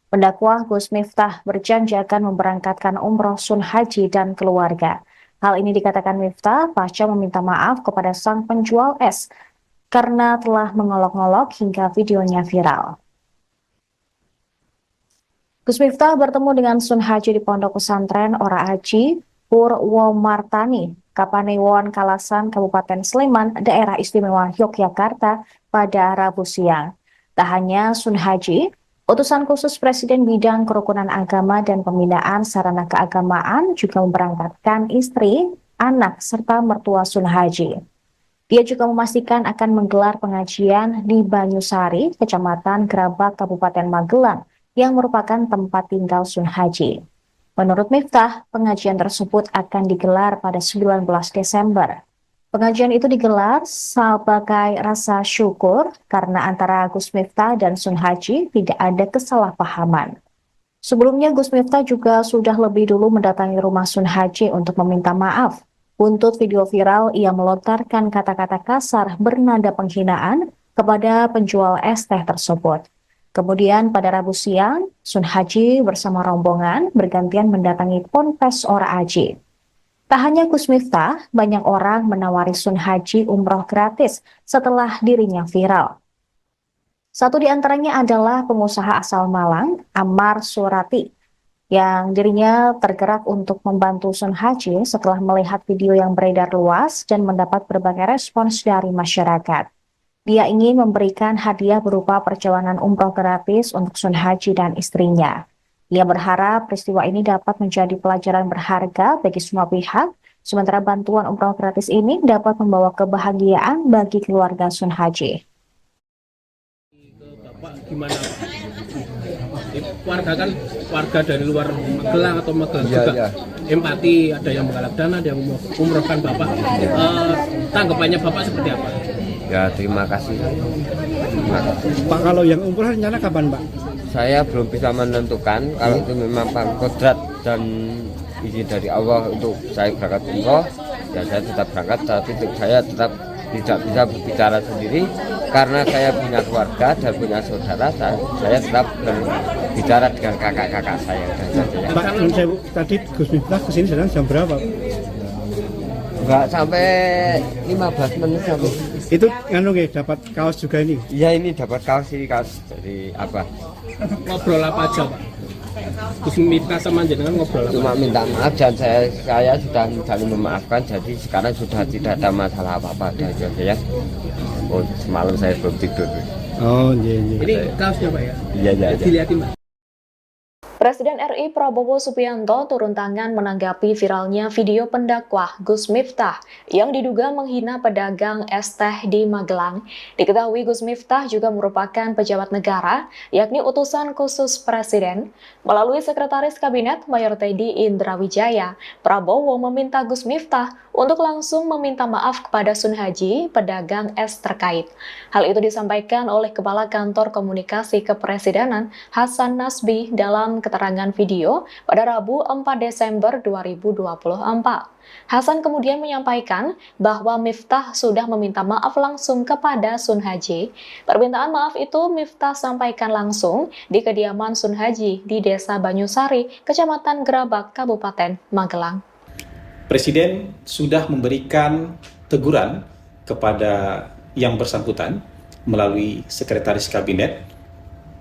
Pendakwah Gus Miftah berjanji akan memberangkatkan umroh Sun Haji dan keluarga. Hal ini dikatakan Miftah pasca meminta maaf kepada sang penjual es karena telah mengolok-olok hingga videonya viral. Gus Miftah bertemu dengan Sun Haji di Pondok Pesantren Ora Aji, Purwomartani, Kapanewon Kalasan, Kabupaten Sleman, Daerah Istimewa Yogyakarta pada Rabu siang. Tak hanya Sun Haji, utusan khusus Presiden bidang kerukunan agama dan pembinaan sarana keagamaan juga memberangkatkan istri, anak, serta mertua Sun Haji. Dia juga memastikan akan menggelar pengajian di Banyusari, Kecamatan Gerabak, Kabupaten Magelang, yang merupakan tempat tinggal Sun Haji. Menurut Miftah, pengajian tersebut akan digelar pada 19 Desember. Pengajian itu digelar sebagai rasa syukur karena antara Gus Miftah dan Sun Haji tidak ada kesalahpahaman. Sebelumnya Gus Miftah juga sudah lebih dulu mendatangi rumah Sun Haji untuk meminta maaf. Untuk video viral, ia melontarkan kata-kata kasar bernada penghinaan kepada penjual es teh tersebut. Kemudian pada Rabu siang, Sun Haji bersama rombongan bergantian mendatangi Ponpes Ora Aji. Tak hanya Gus Miftah, banyak orang menawari Sun Haji umroh gratis setelah dirinya viral. Satu di antaranya adalah pengusaha asal Malang, Ammar Surati, yang dirinya tergerak untuk membantu Sun Haji setelah melihat video yang beredar luas dan mendapat berbagai respons dari masyarakat. Dia ingin memberikan hadiah berupa perjalanan umroh gratis untuk Sun Haji dan istrinya. Ia berharap peristiwa ini dapat menjadi pelajaran berharga bagi semua pihak, sementara bantuan umroh gratis ini dapat membawa kebahagiaan bagi keluarga Sun Haji.
Bapak gimana Pak? Warga kan warga dari luar Magelang atau Magelang juga empati, ada yang menggalak dana, ada yang umrohkan Bapak. Tanggapannya Bapak seperti apa?
Ya terima kasih.
Pak, kalau yang umroh rencana kapan Pak?
Saya belum bisa menentukan, kalau itu memang kodrat dan izin dari Allah untuk saya berangkat umroh, ya saya tetap berangkat, tapi saya tetap tidak bisa berbicara sendiri karena saya punya keluarga dan punya saudara. Saya tetap berbicara dengan kakak-kakak saya.
Pak, tadi Gus Miftah kesini sedang jam berapa?
Enggak sampai 15 menit sampai.
Itu dapat kaos juga ini?
Iya, ini dapat kaos, ini kaos dari apa?
Ngobrol apa aja Pak? Gus Miftah sama jenengan ngobrol apa?
Cuma minta maaf dan saya sudah saling memaafkan, jadi sekarang sudah tidak ada masalah apa-apa aja ya. Oh, semalam saya belum tidur.
Oh iya.
Ini kaosnya Pak ya?
Iya.
Dilihatin Pak.
Presiden RI Prabowo Subianto turun tangan menanggapi viralnya video pendakwah Gus Miftah yang diduga menghina pedagang es teh di Magelang. Diketahui Gus Miftah juga merupakan pejabat negara, yakni utusan khusus Presiden. Melalui Sekretaris Kabinet Mayor Teddy Indrawijaya, Prabowo meminta Gus Miftah untuk langsung meminta maaf kepada Sun Haji, pedagang es terkait. Hal itu disampaikan oleh Kepala Kantor Komunikasi Kepresidenan Hasan Nasbi dalam keterangan video pada Rabu 4 Desember 2024. Hasan kemudian menyampaikan bahwa Miftah sudah meminta maaf langsung kepada Sun Haji. Permintaan maaf itu Miftah sampaikan langsung di kediaman Sun Haji di Desa Banyusari, Kecamatan Gerabak, Kabupaten Magelang.
Presiden sudah memberikan teguran kepada yang bersangkutan melalui Sekretaris Kabinet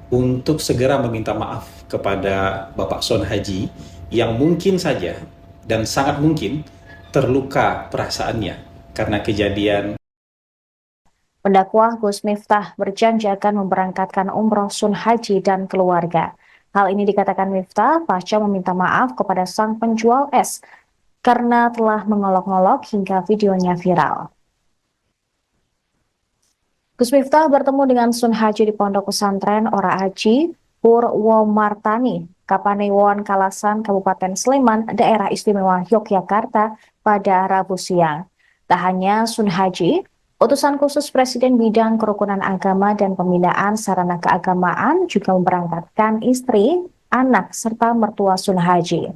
untuk segera meminta maaf kepada Bapak Sun Haji yang mungkin saja dan sangat mungkin terluka perasaannya karena kejadian.
Pendakwah Gus Miftah berjanji akan memberangkatkan umroh Sun Haji dan keluarga. Hal ini dikatakan Miftah pasca meminta maaf kepada sang penjual es karena telah mengolok-ngolok hingga videonya viral. Gus Miftah bertemu dengan Sun Haji di Pondok Pesantren Ora Aji, Purwomartani, Kapanewon Kalasan, Kabupaten Sleman, Daerah Istimewa Yogyakarta pada Rabu siang. Tak hanya Sun Haji, utusan khusus Presiden bidang kerukunan agama dan pembinaan sarana keagamaan juga memberangkatkan istri, anak, serta mertua Sun Haji.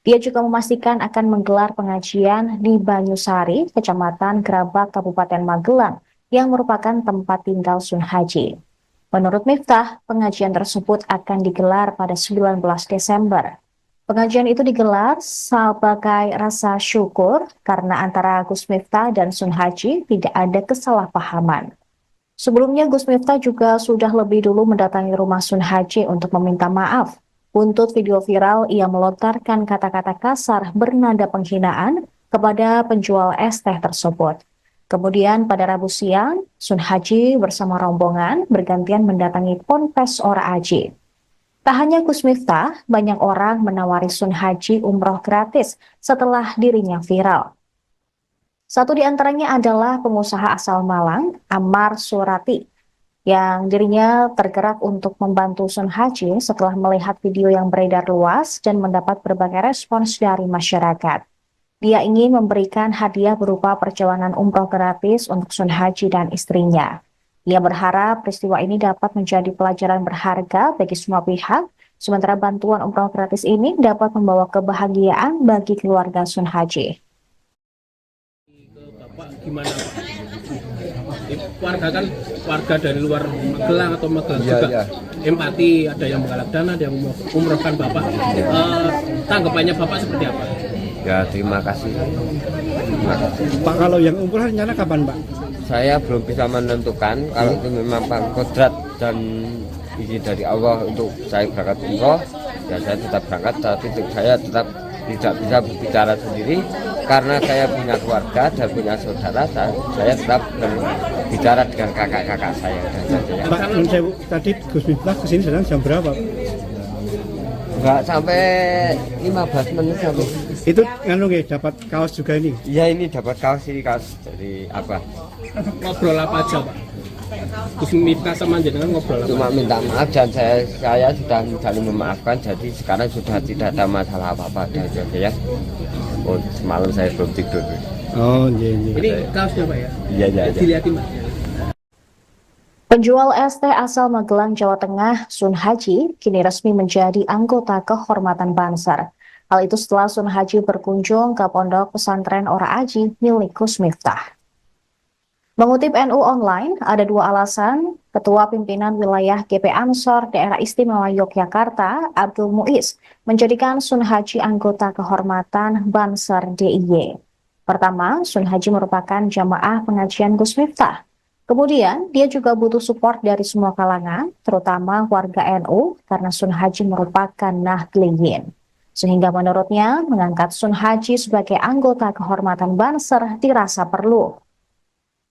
Dia juga memastikan akan menggelar pengajian di Banyusari, Kecamatan Gerabak, Kabupaten Magelang, yang merupakan tempat tinggal Sun Haji. Menurut Miftah, pengajian tersebut akan digelar pada 19 Desember. Pengajian itu digelar sebagai rasa syukur karena antara Gus Miftah dan Sun Haji tidak ada kesalahpahaman. Sebelumnya Gus Miftah juga sudah lebih dulu mendatangi rumah Sun Haji untuk meminta maaf. Buntut video viral, ia melontarkan kata-kata kasar bernada penghinaan kepada penjual es teh tersebut. Kemudian pada Rabu siang, Sun Haji bersama rombongan bergantian mendatangi Ponpes Ora Aji. Tak hanya Gus Miftah, banyak orang menawari Sun Haji umroh gratis setelah dirinya viral. Satu di antaranya adalah pengusaha asal Malang, Ammar Surati, yang dirinya tergerak untuk membantu Sun Haji setelah melihat video yang beredar luas dan mendapat berbagai respons dari masyarakat. Dia ingin memberikan hadiah berupa perjalanan umroh gratis untuk Sun Haji dan istrinya. Ia berharap peristiwa ini dapat menjadi pelajaran berharga bagi semua pihak, sementara bantuan umroh gratis ini dapat membawa kebahagiaan bagi keluarga Sun Haji.
Bapak gimana Pak? Warga kan warga dari luar Magelang atau Magelang juga empati, ada yang menggalak dana, ada yang umrohkan Bapak. Tanggapannya Bapak seperti apa?
Ya terima kasih.
Pak, kalau yang umroh rencana kapan Pak?
Saya belum bisa menentukan, kalau itu memang kodrat dan izin dari Allah untuk saya berangkat umroh, ya saya tetap berangkat, tapi saya tetap tidak bisa berbicara sendiri karena saya punya keluarga dan punya saudara. Saya tetap berbicara dengan kakak-kakak saya dan saja ya.
Pak, nun sewu, tadi Gus Miftah kesini sedang jam berapa?
Enggak sampai 15 menit sampai.
Itu nganu nggih, dapat kaos juga ini.
Ya ini dapat kaos dari apa?
Ngobrol apa aja Pak? Gus Miftah sama jenengan ngobrol apa?
Cuma minta maaf dan saya sudah saling memaafkan, jadi sekarang sudah tidak ada masalah apa-apa saja ya. Oh, semalam saya belum tidur.
Oh, iya.
Ini kaosnya Pak ya?
Iya.
Dilihatin Pak.
Penjual es teh asal Magelang, Jawa Tengah, Sun Haji, kini resmi menjadi anggota kehormatan Banser. Hal itu setelah Sun Haji berkunjung ke pondok pesantren Ora Aji milik Gus Miftah. Mengutip NU Online, ada dua alasan Ketua Pimpinan Wilayah GP Ansor Daerah Istimewa Yogyakarta, Abdul Muiz, menjadikan Sun Haji anggota kehormatan Banser DIY. Pertama, Sun Haji merupakan jamaah pengajian Gus Miftah. Kemudian, dia juga butuh support dari semua kalangan, terutama warga NU, karena Sun Haji merupakan Nahdliyin. Sehingga menurutnya, mengangkat Sun Haji sebagai anggota kehormatan Banser dirasa perlu.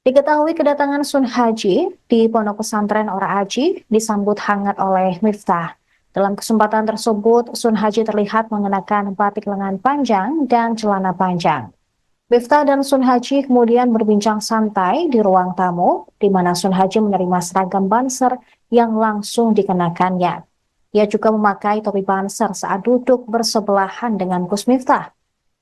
Diketahui kedatangan Sun Haji di Pondok Pesantren Ora Aji disambut hangat oleh Miftah. Dalam kesempatan tersebut, Sun Haji terlihat mengenakan batik lengan panjang dan celana panjang. Miftah dan Sun Haji kemudian berbincang santai di ruang tamu, di mana Sun Haji menerima seragam Banser yang langsung dikenakannya. Ia juga memakai topi Banser saat duduk bersebelahan dengan Gus Miftah.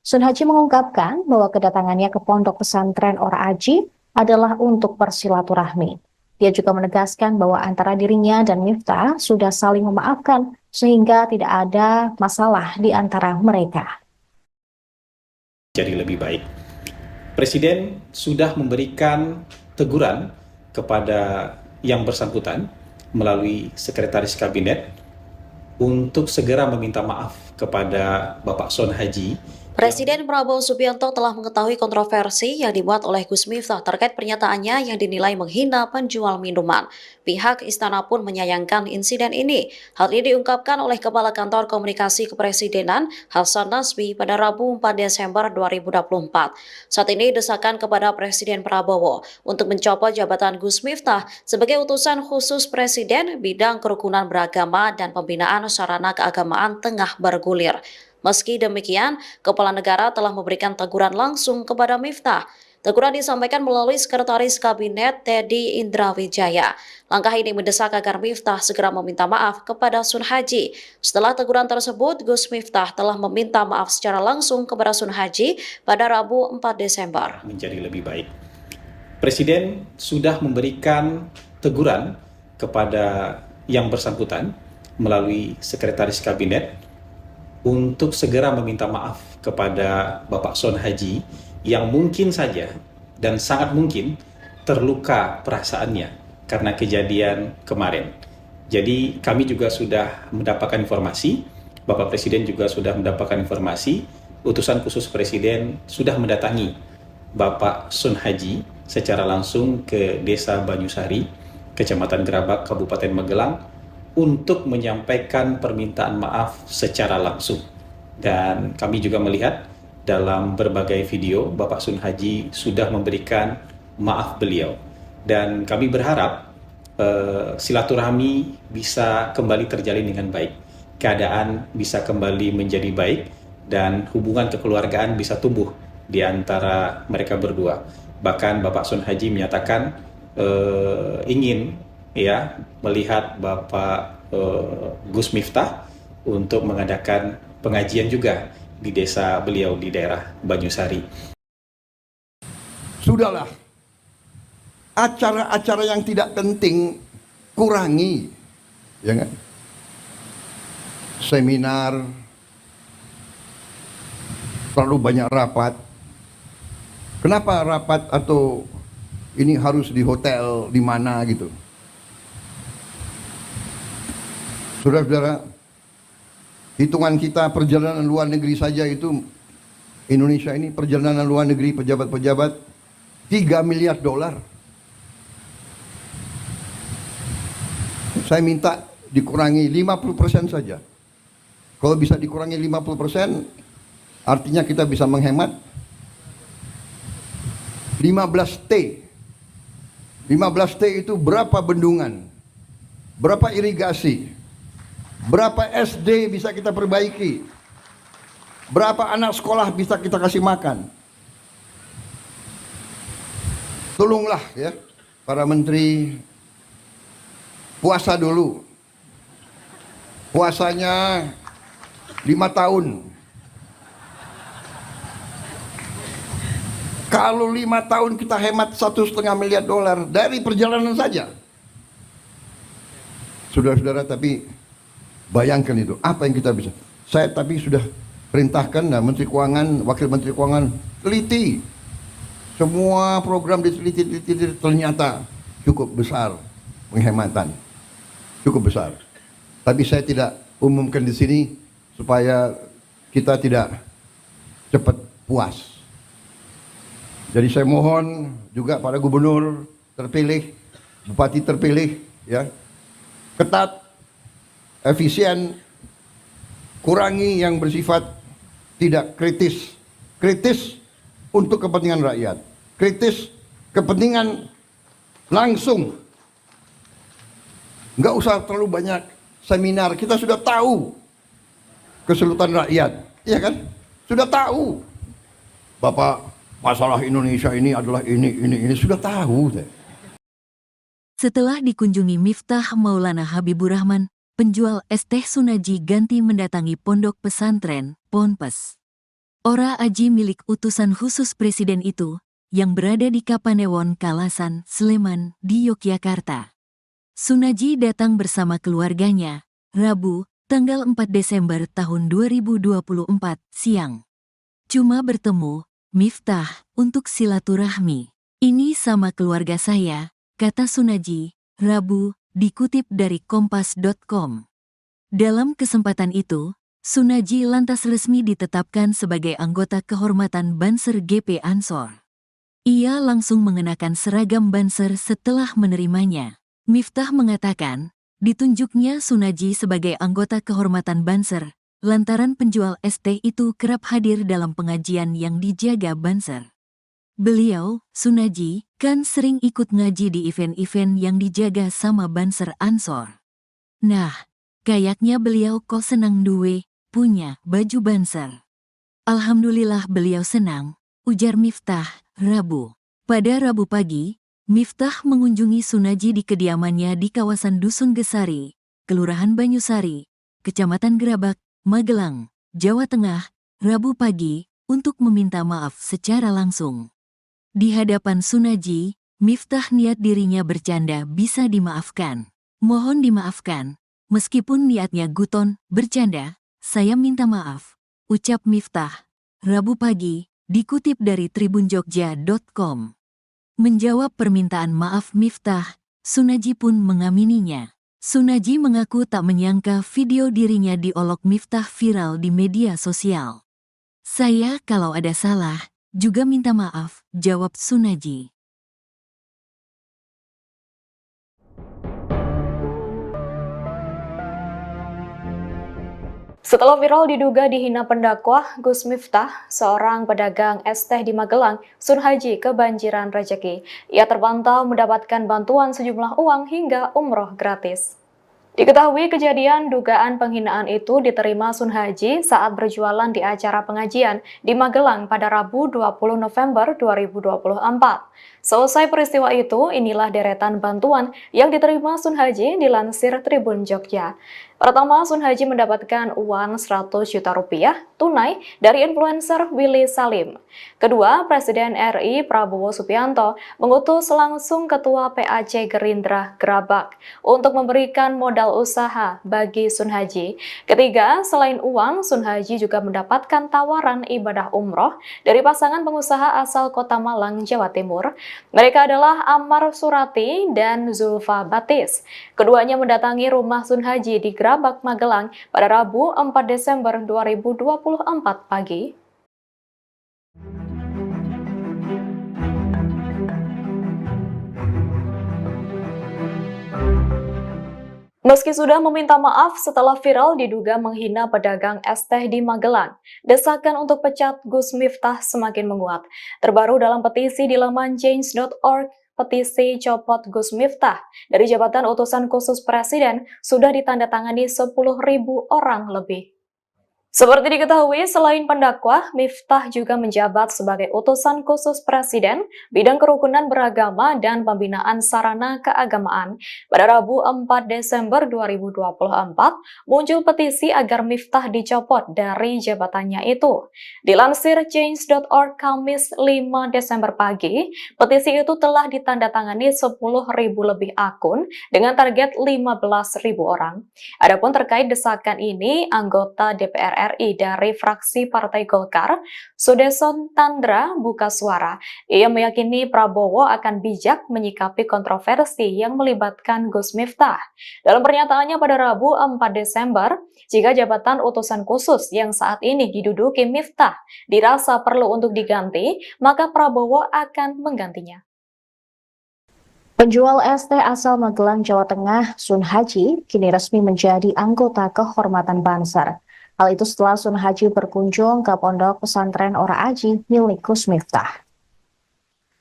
Sun Haji mengungkapkan bahwa kedatangannya ke Pondok Pesantren Ora Aji adalah untuk bersilaturahmi. Dia juga menegaskan bahwa antara dirinya dan Miftah sudah saling memaafkan sehingga tidak ada masalah di antara mereka.
Jadi lebih baik. Presiden sudah memberikan teguran kepada yang bersangkutan melalui Sekretaris Kabinet untuk segera meminta maaf kepada Bapak Sun Haji.
Presiden Prabowo Subianto telah mengetahui kontroversi yang dibuat oleh Gus Miftah terkait pernyataannya yang dinilai menghina penjual minuman. Pihak istana pun menyayangkan insiden ini. Hal ini diungkapkan oleh Kepala Kantor Komunikasi Kepresidenan Hasan Nasbi pada Rabu 4 Desember 2024. Saat ini desakan kepada Presiden Prabowo untuk mencopot jabatan Gus Miftah sebagai utusan khusus Presiden bidang kerukunan beragama dan pembinaan sarana keagamaan tengah bergulir. Meski demikian, Kepala Negara telah memberikan teguran langsung kepada Miftah. Teguran disampaikan melalui Sekretaris Kabinet Teddy Indrawijaya. Langkah ini mendesak agar Miftah segera meminta maaf kepada Sun Haji. Setelah teguran tersebut, Gus Miftah telah meminta maaf secara langsung kepada Sun Haji pada Rabu 4 Desember.
Menjadi lebih baik. Presiden sudah memberikan teguran kepada yang bersangkutan melalui Sekretaris Kabinet untuk segera meminta maaf kepada Bapak Sun Haji yang mungkin saja dan sangat mungkin terluka perasaannya karena kejadian kemarin. Jadi kami juga sudah mendapatkan informasi, Bapak Presiden juga sudah mendapatkan informasi, utusan khusus Presiden sudah mendatangi Bapak Sun Haji secara langsung ke Desa Banyusari, Kecamatan Gerabak, Kabupaten Magelang, untuk menyampaikan permintaan maaf secara langsung. Dan kami juga melihat dalam berbagai video Bapak Sun Haji sudah memberikan maaf beliau. Dan kami berharap silaturahmi bisa kembali terjalin dengan baik. Keadaan bisa kembali menjadi baik dan hubungan kekeluargaan bisa tumbuh di antara mereka berdua. Bahkan Bapak Sun Haji menyatakan ingin melihat Bapak Gus Miftah untuk mengadakan pengajian juga di desa beliau di daerah Banyusari.
Sudahlah, acara-acara yang tidak penting kurangi, ya kan? Seminar, terlalu banyak rapat. Kenapa rapat atau ini harus di hotel di mana gitu? Saudara-saudara, hitungan kita perjalanan luar negeri saja itu Indonesia ini perjalanan luar negeri pejabat-pejabat $3 miliar. Saya minta dikurangi 50% saja. Kalau bisa dikurangi 50%, artinya kita bisa menghemat 15 T 15T itu berapa bendungan, berapa irigasi, berapa SD bisa kita perbaiki, berapa anak sekolah bisa kita kasih makan. Tolonglah ya para menteri, puasa dulu. Puasanya 5 tahun. Kalau 5 tahun kita hemat $1,5 miliar dari perjalanan saja. Saudara-saudara, tapi bayangkan itu, apa yang kita bisa. Saya tapi sudah perintahkan, nah, Menteri Keuangan, Wakil Menteri Keuangan, teliti. Semua program diteliti, ternyata cukup besar penghematan. Cukup besar. Tapi saya tidak umumkan di sini supaya kita tidak cepat puas. Jadi saya mohon juga pada gubernur terpilih, bupati terpilih, ya, ketat, efisien, kurangi yang bersifat tidak kritis, kritis untuk kepentingan rakyat, kritis kepentingan langsung. Nggak usah terlalu banyak seminar, kita sudah tahu kesulitan rakyat, iya kan? Sudah tahu. Bapak, masalah Indonesia ini adalah ini sudah tahu.
Setelah dikunjungi Miftah Maulana Habibur Rahman, penjual es teh Sunaji ganti mendatangi pondok pesantren, Ponpes. Ora Aji milik utusan khusus presiden itu, yang berada di Kapanewon Kalasan, Sleman, di Yogyakarta. Sunaji datang bersama keluarganya, Rabu, tanggal 4 Desember tahun 2024, siang. Cuma bertemu Miftah untuk silaturahmi. Ini sama keluarga saya, kata Sunaji, Rabu, dikutip dari kompas.com. Dalam kesempatan itu, Sunaji lantas resmi ditetapkan sebagai anggota kehormatan Banser GP Ansor. Ia langsung mengenakan seragam Banser setelah menerimanya. Miftah mengatakan, ditunjuknya Sunaji sebagai anggota kehormatan Banser, lantaran penjual es teh itu kerap hadir dalam pengajian yang dijaga Banser. Beliau, Sunaji, kan sering ikut ngaji di event-event yang dijaga sama Banser Ansor. Nah, kayaknya beliau kok senang duwe, punya baju Banser. Alhamdulillah beliau senang, ujar Miftah, Rabu. Pada Rabu pagi, Miftah mengunjungi Sunaji di kediamannya di kawasan Dusun Gesari, Kelurahan Banyusari, Kecamatan Gerabak, Magelang, Jawa Tengah, Rabu pagi, untuk meminta maaf secara langsung. Di hadapan Sunaji, Miftah niat dirinya bercanda bisa dimaafkan. Mohon dimaafkan, meskipun niatnya guton, bercanda, saya minta maaf, ucap Miftah. Rabu pagi, dikutip dari tribunjogja.com. Menjawab permintaan maaf Miftah, Sunaji pun mengamininya. Sunaji mengaku tak menyangka video dirinya diolok Miftah viral di media sosial. Saya kalau ada salah, juga minta maaf, jawab Sunaji.
Setelah viral diduga dihina pendakwah Gus Miftah, seorang pedagang es teh di Magelang, Sunhaji kebanjiran rezeki. Ia terpantau mendapatkan bantuan sejumlah uang hingga umroh gratis. Diketahui kejadian dugaan penghinaan itu diterima Sunhaji saat berjualan di acara pengajian di Magelang pada Rabu 20 November 2024. Selesai peristiwa itu, inilah deretan bantuan yang diterima Sunhaji dilansir Tribun Jogja. Pertama, Sunhaji mendapatkan uang 100 juta rupiah tunai dari influencer Willy Salim. Kedua, Presiden RI Prabowo Subianto mengutus langsung Ketua PAC Gerindra Gerabak untuk memberikan modal usaha bagi Sunhaji. Ketiga, selain uang, Sunhaji juga mendapatkan tawaran ibadah umroh dari pasangan pengusaha asal Kota Malang, Jawa Timur. Mereka adalah Ammar Surati dan Zulfa Batis. Keduanya mendatangi rumah Sunhaji di Gerabak, Magelang pada Rabu 4 Desember 2024 pagi. Meski sudah meminta maaf setelah viral diduga menghina pedagang es teh di Magelang, desakan untuk pecat Gus Miftah semakin menguat. Terbaru dalam petisi di laman change.org, petisi copot Gus Miftah dari jabatan utusan khusus Presiden sudah ditandatangani 10.000 orang lebih. Seperti diketahui, selain pendakwa, Miftah juga menjabat sebagai utusan khusus Presiden bidang kerukunan beragama dan pembinaan sarana keagamaan. Pada Rabu 4 Desember 2024, muncul petisi agar Miftah dicopot dari jabatannya itu. Dilansir change.org Kamis 5 Desember pagi, petisi itu telah ditandatangani 10.000 lebih akun dengan target 15.000 orang. Adapun terkait desakan ini, anggota DPR RI dari fraksi Partai Golkar, Sudeson Tandra buka suara. Ia meyakini Prabowo akan bijak menyikapi kontroversi yang melibatkan Gus Miftah. Dalam pernyataannya pada Rabu 4 Desember, jika jabatan utusan khusus yang saat ini diduduki Miftah dirasa perlu untuk diganti, maka Prabowo akan menggantinya.
Penjual es teh asal Magelang, Jawa Tengah, Sun Haji, kini resmi menjadi anggota kehormatan Banser. Hal itu setelah Sun Haji berkunjung ke pondok pesantren Ora Aji milik Gus Miftah.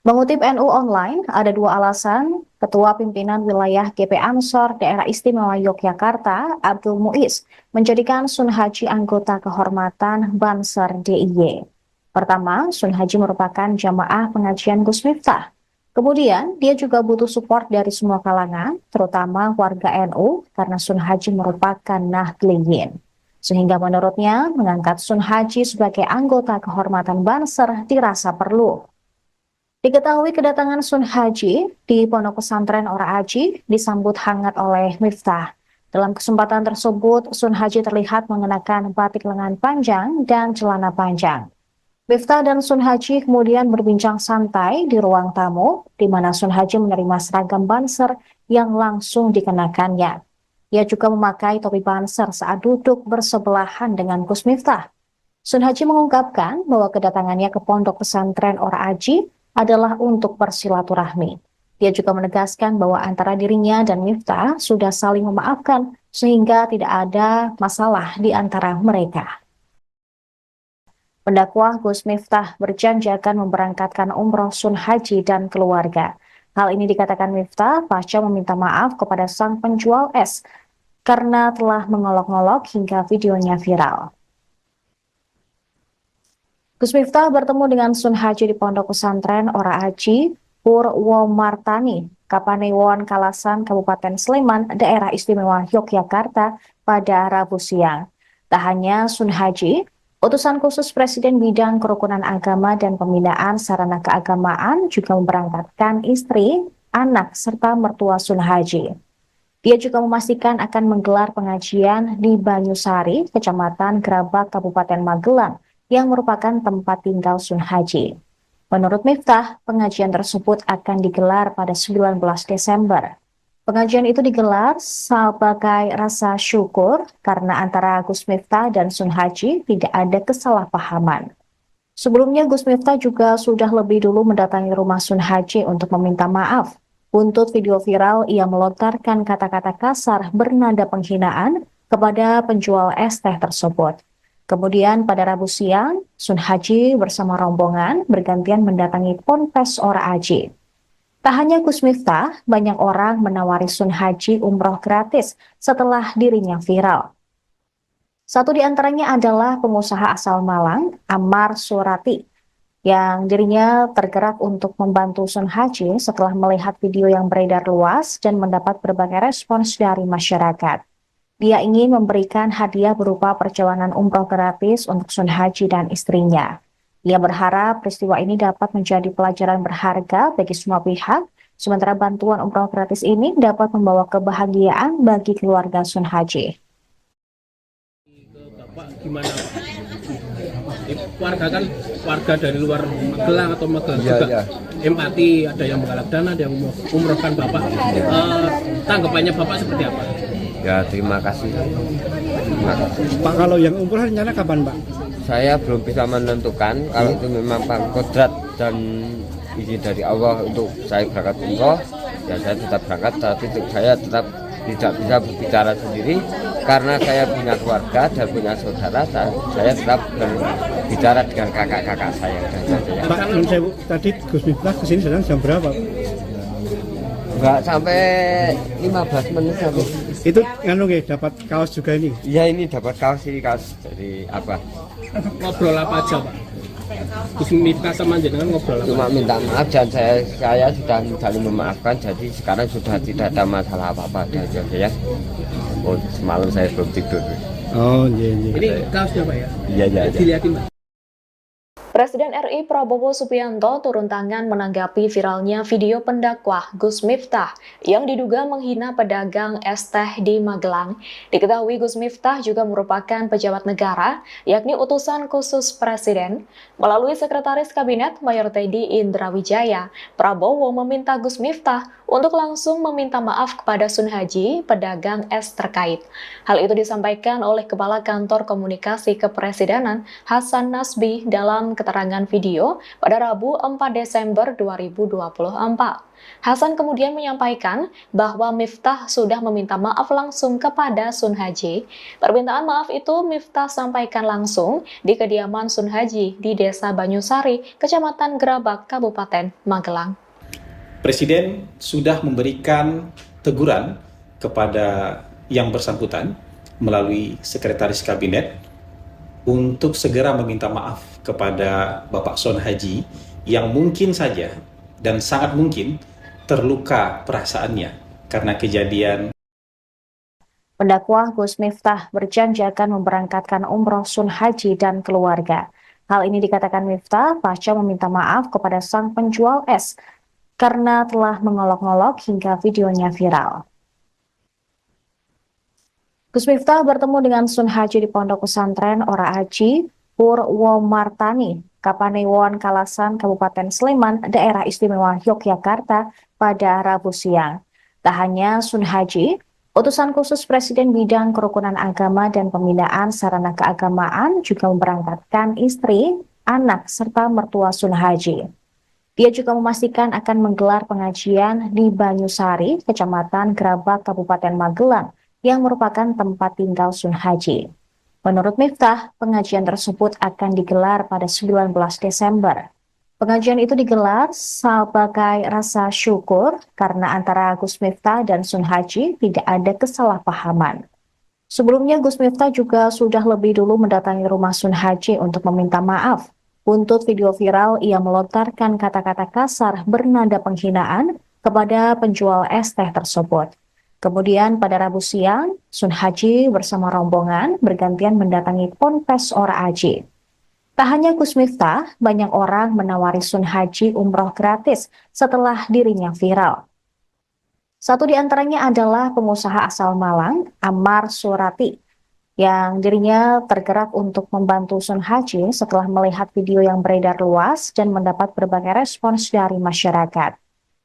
Mengutip NU Online, ada dua alasan Ketua Pimpinan Wilayah GP Ansor Daerah Istimewa Yogyakarta, Abdul Muiz, menjadikan Sun Haji anggota kehormatan Banser DIY. Pertama, Sun Haji merupakan jamaah pengajian Gus Miftah. Kemudian, dia juga butuh support dari semua kalangan, terutama warga NU, karena Sun Haji merupakan Nahdliyin. Sehingga menurutnya, mengangkat Sun Haji sebagai anggota kehormatan Banser dirasa perlu. Diketahui kedatangan Sun Haji di pondok pesantren Ora Aji disambut hangat oleh Miftah. Dalam kesempatan tersebut, Sun Haji terlihat mengenakan batik lengan panjang dan celana panjang. Miftah dan Sun Haji kemudian berbincang santai di ruang tamu, di mana Sun Haji menerima seragam Banser yang langsung dikenakannya. Ia juga memakai topi Banser saat duduk bersebelahan dengan Gus Miftah. Sun Haji mengungkapkan bahwa kedatangannya ke pondok pesantren Ora Aji adalah untuk bersilaturahmi. Dia juga menegaskan bahwa antara dirinya dan Miftah sudah saling memaafkan sehingga tidak ada masalah di antara mereka. Pendakwah Gus Miftah berjanji akan memberangkatkan umroh Sun Haji dan keluarga. Hal ini dikatakan Miftah pasca meminta maaf kepada sang penjual es karena telah mengolok-ngolok hingga videonya viral. Gus Miftah bertemu dengan Sun Haji di pondok pesantren Ora Aji, Purwomartani, Kapanewon Kalasan, Kabupaten Sleman, Daerah Istimewa Yogyakarta pada Rabu siang. Tak hanya Sun Haji, utusan khusus Presiden bidang kerukunan agama dan pembinaan sarana keagamaan juga memberangkatkan istri, anak, serta mertua Sun Haji. Dia juga memastikan akan menggelar pengajian di Banyusari, Kecamatan Grabak, Kabupaten Magelang, yang merupakan tempat tinggal Sun Haji. Menurut Miftah, pengajian tersebut akan digelar pada 19 Desember. Pengajian itu digelar sebagai rasa syukur karena antara Gus Miftah dan Sun Haji tidak ada kesalahpahaman. Sebelumnya Gus Miftah juga sudah lebih dulu mendatangi rumah Sun Haji untuk meminta maaf. Buntut video viral, ia melontarkan kata-kata kasar bernada penghinaan kepada penjual es teh tersebut. Kemudian pada Rabu siang, Sun Haji bersama rombongan bergantian mendatangi Ponpes Ora Aji. Tak hanya Gus Miftah, banyak orang menawari Sun Haji umroh gratis setelah dirinya viral. Satu di antaranya adalah pengusaha asal Malang, Ammar Surati, yang dirinya tergerak untuk membantu Sun Haji setelah melihat video yang beredar luas dan mendapat berbagai respons dari masyarakat. Dia ingin memberikan hadiah berupa perjalanan umroh gratis untuk Sun Haji dan istrinya. Ia berharap peristiwa ini dapat menjadi pelajaran berharga bagi semua pihak, sementara bantuan umroh gratis ini dapat membawa kebahagiaan bagi keluarga Sun Haji.
Bapak gimana Pak? Warga kan warga dari luar Magelang atau Magelang juga empati, ada yang menggalak dana, ada yang umrohkan Bapak. Tanggapannya Bapak seperti apa?
Ya terima kasih.
Pak, kalau yang umroh rencana kapan Pak?
Saya belum bisa menentukan, kalau itu memang Pak kodrat dan izin dari Allah untuk saya berangkat umroh, ya saya tetap berangkat, tapi saya tetap tidak bisa berbicara sendiri karena saya punya keluarga dan punya saudara. Saya tetap berbicara dengan kakak-kakak saya.
Pak, tadi Gus Miftah kesini sedang jam berapa?
Enggak sampai 15 menit sampai.
Itu nganu nggih dapat kaos juga ini.
Iya, ini dapat kaos ini, kaos dari apa?
Ngobrol apa aja Pak? Gus Miftah sama jenengan ngobrol apa?
Cuma minta maaf dan saya sudah saling memaafkan, jadi sekarang sudah tidak ada masalah apa-apa aja ya. Oh, semalam saya belum tidur.
Oh, iya iya.
Ini kaosnya Pak ya?
Iya, iya, iya.
Dilihatin Pak.
Presiden RI Prabowo Subianto turun tangan menanggapi viralnya video pendakwah Gus Miftah yang diduga menghina pedagang es teh di Magelang. Diketahui Gus Miftah juga merupakan pejabat negara, yakni utusan khusus Presiden. Melalui Sekretaris Kabinet Mayor Teddy Indrawijaya, Prabowo meminta Gus Miftah untuk langsung meminta maaf kepada Sun Haji, pedagang es terkait. Hal itu disampaikan oleh Kepala Kantor Komunikasi Kepresidenan Hasan Nasbi dalam keterangan video pada Rabu 4 Desember 2024. Hasan kemudian menyampaikan bahwa Miftah sudah meminta maaf langsung kepada Sun Haji. Permintaan maaf itu Miftah sampaikan langsung di kediaman Sun Haji di Desa Banyusari, Kecamatan Gerabak, Kabupaten Magelang.
Presiden sudah memberikan teguran kepada yang bersangkutan melalui Sekretaris Kabinet untuk segera meminta maaf kepada Bapak Sun Haji yang mungkin saja dan sangat mungkin terluka perasaannya karena kejadian.
Pendakwah Gus Miftah berjanji akan memberangkatkan umroh Sun Haji dan keluarga. Hal ini dikatakan Miftah pasca meminta maaf kepada sang penjual es karena telah mengolok-olok hingga videonya viral. Gus Miftah bertemu dengan Sun Haji di Pondok Pesantren Ora Aji, Purwomartani, Kapanewon Kalasan, Kabupaten Sleman, Daerah Istimewa Yogyakarta pada Rabu siang. Tak hanya Sun Haji, utusan khusus Presiden bidang kerukunan agama dan pembinaan sarana keagamaan juga memberangkatkan istri, anak, serta mertua Sun Haji. Dia juga memastikan akan menggelar pengajian di Banyusari, Kecamatan Gerabak, Kabupaten Magelang, yang merupakan tempat tinggal Sun Haji. Menurut Miftah, pengajian tersebut akan digelar pada 19 Desember. Pengajian itu digelar sebagai rasa syukur karena antara Gus Miftah dan Sun Haji tidak ada kesalahpahaman. Sebelumnya Gus Miftah juga sudah lebih dulu mendatangi rumah Sun Haji untuk meminta maaf. Untuk video viral, ia melontarkan kata-kata kasar bernada penghinaan kepada penjual es teh tersebut. Kemudian pada Rabu siang, Sun Haji bersama rombongan bergantian mendatangi Ponpes Ora Aji. Tak hanya Gus Miftah, banyak orang menawari Sun Haji umroh gratis setelah dirinya viral. Satu di antaranya adalah pengusaha asal Malang, Amar Surati, yang dirinya tergerak untuk membantu Sun Haji setelah melihat video yang beredar luas dan mendapat berbagai respons dari masyarakat.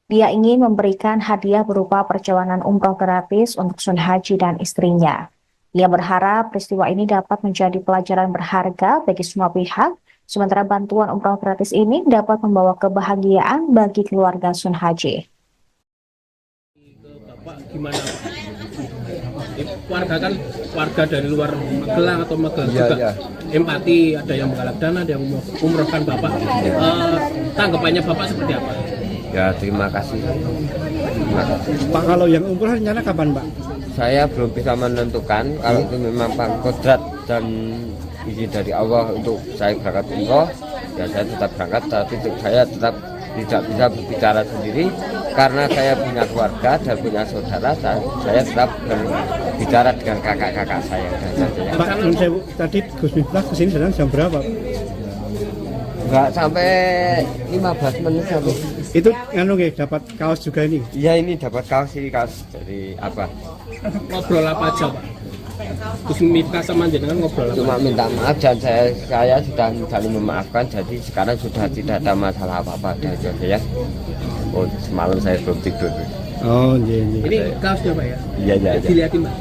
Dia ingin memberikan hadiah berupa perjalanan umroh gratis untuk Sun Haji dan istrinya. Ia berharap peristiwa ini dapat menjadi pelajaran berharga bagi semua pihak, sementara bantuan umroh gratis ini dapat membawa kebahagiaan bagi keluarga Sun Haji.
Bapak gimana Pak? Warga kan warga dari luar Magelang atau Magelang juga empati, ada yang menggalak dana, ada yang umrohkan Bapak. Tanggapannya Bapak seperti apa?
Ya, terima kasih.
Pak, kalau yang umroh rencana kapan Pak?
Saya belum bisa menentukan, kalau itu memang Pak kodrat dan izin dari Allah untuk saya berangkat umroh, ya saya tetap berangkat, tapi saya tetap tidak bisa berbicara sendiri karena saya punya keluarga dan punya saudara. Saya tetap berbicara dengan kakak-kakak saya.
Pak, tadi Gus Miftah kesini sedang jam berapa?
Enggak sampai 15 menit sampai.
Itu nganu nggih dapat kaos juga ini.
Iya, ini dapat kaos ini, kaos dari apa?
Ngobrol apa aja Pak? Gus Miftah sama jenengan ngobrol apa?
Cuma minta maaf dan saya sudah saling memaafkan, jadi sekarang sudah tidak ada masalah apa-apa aja ya. Oh, semalam saya belum tidur.
Oh, iya iya.
Ini kaosnya Pak ya?
Iya, iya.
Dilihatin Pak.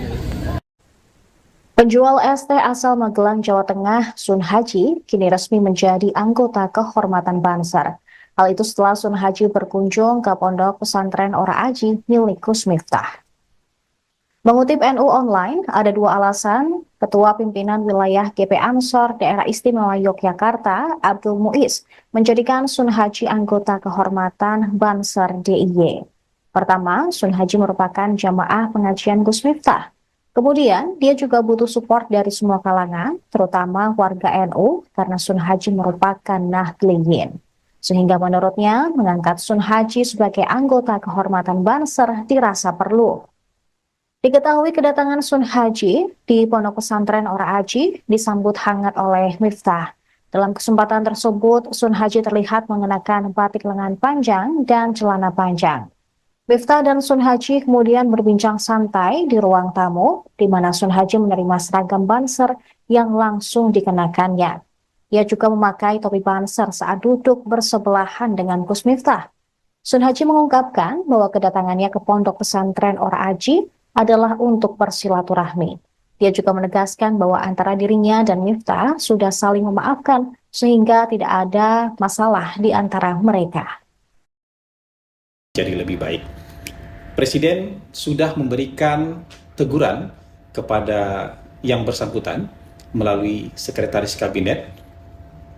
Penjual es teh asal Magelang, Jawa Tengah, Sun Haji, kini resmi menjadi anggota kehormatan Banser. Hal itu setelah Sun Haji berkunjung ke Pondok Pesantren Ora Aji milik Gus Miftah. Mengutip NU Online, ada dua alasan Ketua Pimpinan Wilayah GP Ansor Daerah Istimewa Yogyakarta, Abdul Muiz, menjadikan Sun Haji anggota kehormatan Banser DIY. Pertama, Sun Haji merupakan jamaah pengajian Gus Miftah. Kemudian, dia juga butuh support dari semua kalangan, terutama warga NU, karena Sun Haji merupakan Nahdliyin. Sehingga menurutnya, mengangkat Sun Haji sebagai anggota kehormatan Banser dirasa perlu. Diketahui kedatangan Sun Haji di Pondok Pesantren Ora Aji disambut hangat oleh Miftah. Dalam kesempatan tersebut, Sun Haji terlihat mengenakan batik lengan panjang dan celana panjang. Miftah dan Sun Haji kemudian berbincang santai di ruang tamu, di mana Sun Haji menerima seragam Banser yang langsung dikenakannya. Ia juga memakai topi Banser saat duduk bersebelahan dengan Gus Miftah. Sun Haji mengungkapkan bahwa kedatangannya ke Pondok Pesantren Ora Aji adalah untuk bersilaturahmi. Dia juga menegaskan bahwa antara dirinya dan Miftah sudah saling memaafkan sehingga tidak ada masalah di antara mereka.
Jadi lebih baik. Presiden sudah memberikan teguran kepada yang bersangkutan melalui Sekretaris Kabinet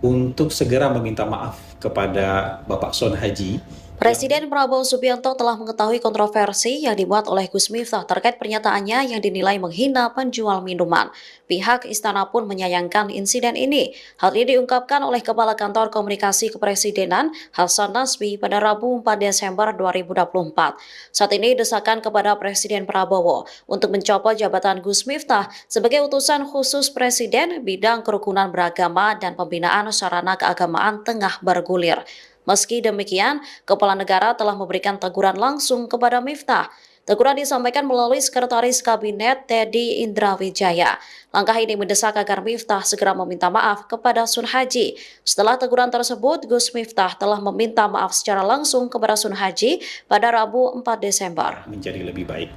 untuk segera meminta maaf kepada Bapak Sun Haji.
Presiden Prabowo Subianto telah mengetahui kontroversi yang dibuat oleh Gus Miftah terkait pernyataannya yang dinilai menghina penjual minuman. Pihak istana pun menyayangkan insiden ini. Hal ini diungkapkan oleh Kepala Kantor Komunikasi Kepresidenan Hasan Nasbi pada Rabu 4 Desember 2024. Saat ini desakan kepada Presiden Prabowo untuk mencopot jabatan Gus Miftah sebagai utusan khusus Presiden bidang kerukunan beragama dan pembinaan sarana keagamaan tengah bergulir. Meski demikian, Kepala Negara telah memberikan teguran langsung kepada Miftah. Teguran disampaikan melalui Sekretaris Kabinet Teddy Indrawijaya. Langkah ini mendesak agar Miftah segera meminta maaf kepada Sun Haji. Setelah teguran tersebut, Gus Miftah telah meminta maaf secara langsung kepada Sun Haji pada Rabu 4 Desember.
Menjadi lebih baik.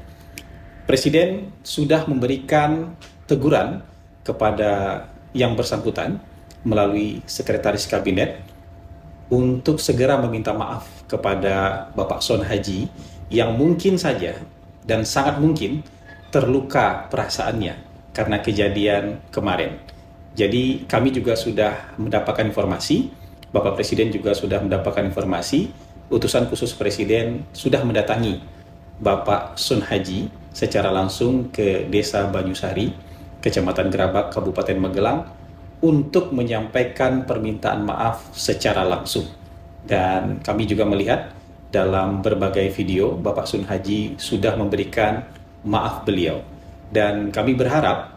Presiden sudah memberikan teguran kepada yang bersangkutan melalui Sekretaris Kabinet untuk segera meminta maaf kepada Bapak Sun Haji yang mungkin saja dan sangat mungkin terluka perasaannya karena kejadian kemarin. Jadi kami juga sudah mendapatkan informasi, Bapak Presiden juga sudah mendapatkan informasi, utusan khusus Presiden sudah mendatangi Bapak Sun Haji secara langsung ke Desa Banyusari, Kecamatan Gerabak, Kabupaten Magelang, untuk menyampaikan permintaan maaf secara langsung. Dan kami juga melihat dalam berbagai video Bapak Sun Haji sudah memberikan maaf beliau. Dan kami berharap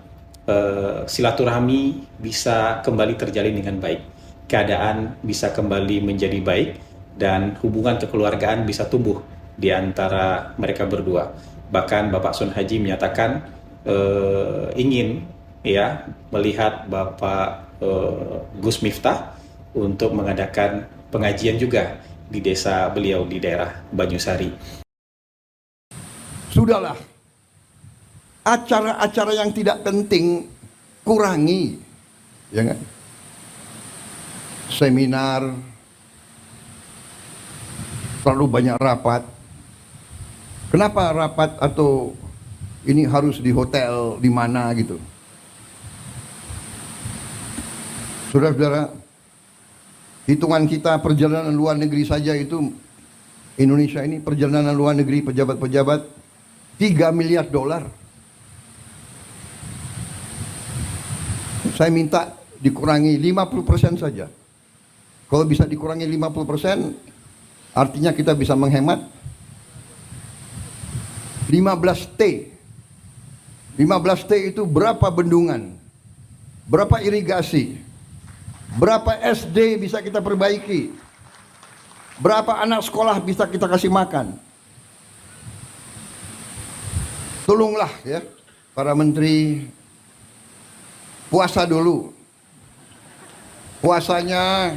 silaturahmi bisa kembali terjalin dengan baik. Keadaan bisa kembali menjadi baik dan hubungan kekeluargaan bisa tumbuh di antara mereka berdua. Bahkan Bapak Sun Haji menyatakan ingin melihat Bapak Gus Miftah untuk mengadakan pengajian juga di desa beliau di daerah Banyusari.
Sudahlah, acara-acara yang tidak penting kurangi, ya kan? Seminar, terlalu banyak rapat. Kenapa rapat atau ini harus di hotel di mana gitu? Saudara-saudara, hitungan kita perjalanan luar negeri saja itu Indonesia ini perjalanan luar negeri pejabat-pejabat $3 miliar. Saya minta dikurangi 50% saja. Kalau bisa dikurangi 50%, artinya kita bisa menghemat 15T. 15T itu berapa bendungan, berapa irigasi, berapa SD bisa kita perbaiki, berapa anak sekolah bisa kita kasih makan. Tolonglah ya para menteri, puasa dulu. Puasanya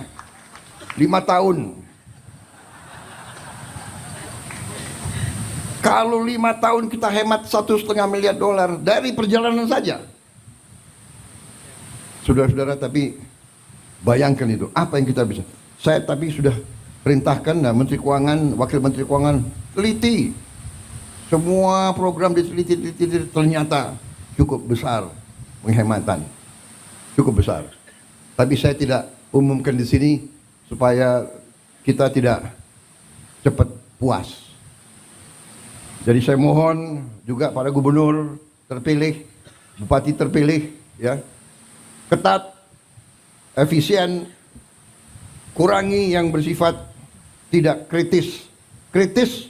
5 tahun. Kalau 5 tahun kita hemat $1,5 miliar dari perjalanan saja. Saudara-saudara, tapi bayangkan itu, apa yang kita bisa. Saya tapi sudah perintahkan Menteri Keuangan, Wakil Menteri Keuangan teliti. Semua program diteliti, ternyata cukup besar penghematan. Cukup besar. Tapi saya tidak umumkan di sini supaya kita tidak cepat puas. Jadi saya mohon juga pada gubernur terpilih, bupati terpilih, ya, ketat, efisien, kurangi yang bersifat tidak kritis. Kritis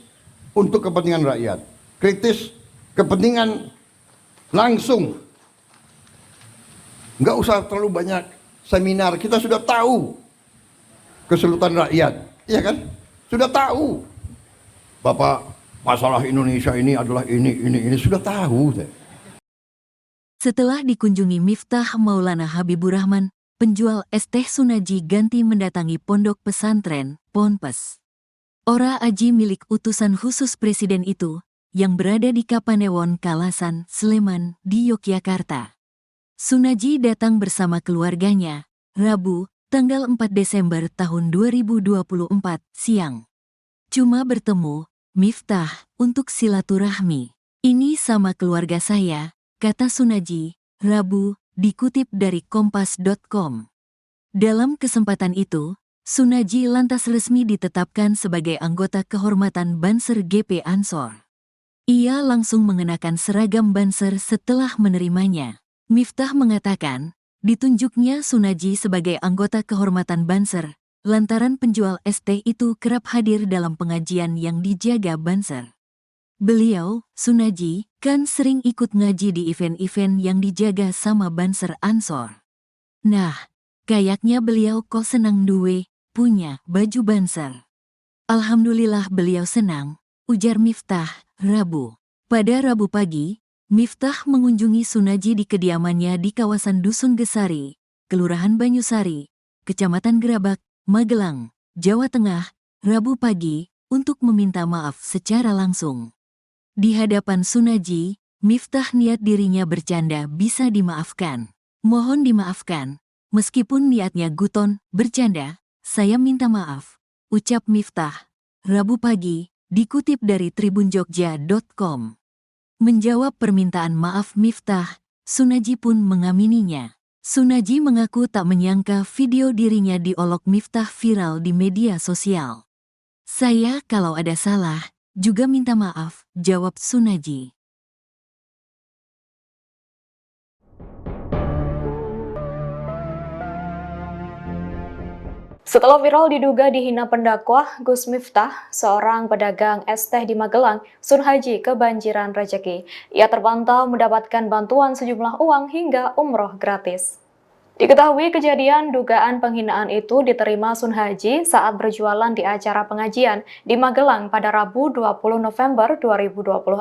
untuk kepentingan rakyat. Kritis kepentingan langsung. Nggak usah terlalu banyak seminar. Kita sudah tahu kesulitan rakyat. Iya kan? Sudah tahu. Bapak, masalah Indonesia ini adalah ini. Sudah tahu.
Setelah dikunjungi Miftah Maulana Habibur Rahman, penjual es teh Sunaji ganti mendatangi pondok pesantren, Ponpes. Ora Aji milik utusan khusus presiden itu, yang berada di Kapanewon Kalasan, Sleman, di Yogyakarta. Sunaji datang bersama keluarganya, Rabu, tanggal 4 Desember tahun 2024, siang. Cuma bertemu Miftah untuk silaturahmi. Ini sama keluarga saya, kata Sunaji, Rabu, dikutip dari kompas.com. Dalam kesempatan itu, Sunaji lantas resmi ditetapkan sebagai anggota kehormatan Banser GP Ansor. Ia langsung mengenakan seragam Banser setelah menerimanya. Miftah mengatakan, ditunjuknya Sunaji sebagai anggota kehormatan Banser, lantaran penjual es teh itu kerap hadir dalam pengajian yang dijaga Banser. Beliau, Sunaji, kan sering ikut ngaji di event-event yang dijaga sama Banser Ansor. Nah, kayaknya beliau kok senang duwe, punya baju Banser. Alhamdulillah beliau senang, ujar Miftah, Rabu. Pada Rabu pagi, Miftah mengunjungi Sunaji di kediamannya di kawasan Dusun Gesari, Kelurahan Banyusari, Kecamatan Gerabak, Magelang, Jawa Tengah, Rabu pagi, untuk meminta maaf secara langsung. Di hadapan Sunaji, Miftah niat dirinya bercanda bisa dimaafkan. Mohon dimaafkan, meskipun niatnya guton, bercanda, saya minta maaf, ucap Miftah. Rabu pagi, dikutip dari tribunjogja.com. Menjawab permintaan maaf Miftah, Sunaji pun mengamininya. Sunaji mengaku tak menyangka video dirinya diolok Miftah viral di media sosial. Saya kalau ada salah, juga minta maaf, jawab Sunaji.
Setelah viral diduga dihina pendakwah, Gus Miftah, seorang pedagang es teh di Magelang, Sunhaji kebanjiran rezeki. Ia terpantau mendapatkan bantuan sejumlah uang hingga umroh gratis. Diketahui kejadian dugaan penghinaan itu diterima Sunhaji saat berjualan di acara pengajian di Magelang pada Rabu 20 November 2024.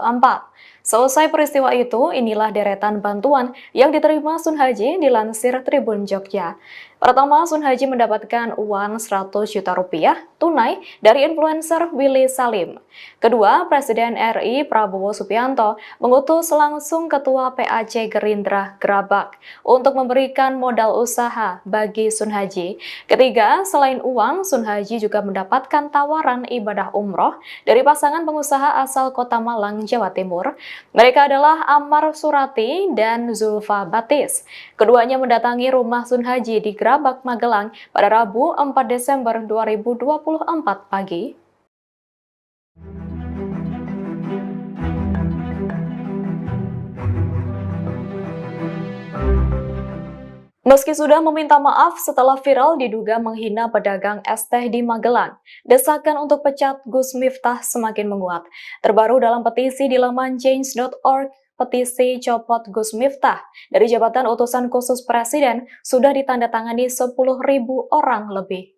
Selesai peristiwa itu, inilah deretan bantuan yang diterima Sunhaji dilansir Tribun Jogja. Pertama, Sunhaji mendapatkan uang 100 juta rupiah tunai dari influencer Willy Salim. Kedua, Presiden RI Prabowo Subianto mengutus langsung Ketua PAC Gerindra Gerabak untuk memberikan modal usaha bagi Sunhaji. Ketiga, selain uang, Sunhaji juga mendapatkan tawaran ibadah umroh dari pasangan pengusaha asal Kota Malang, Jawa Timur. Mereka adalah Ammar Surati dan Zulfa Batis. Keduanya mendatangi rumah Sunhaji di Gerabak, Magelang pada Rabu 4 Desember 2024 pagi. Meski sudah meminta maaf setelah viral diduga menghina pedagang es teh di Magelang, desakan untuk pecat Gus Miftah semakin menguat. Terbaru dalam petisi di laman change.org, petisi copot Gus Miftah dari jabatan utusan khusus presiden sudah ditandatangani 10.000 orang lebih.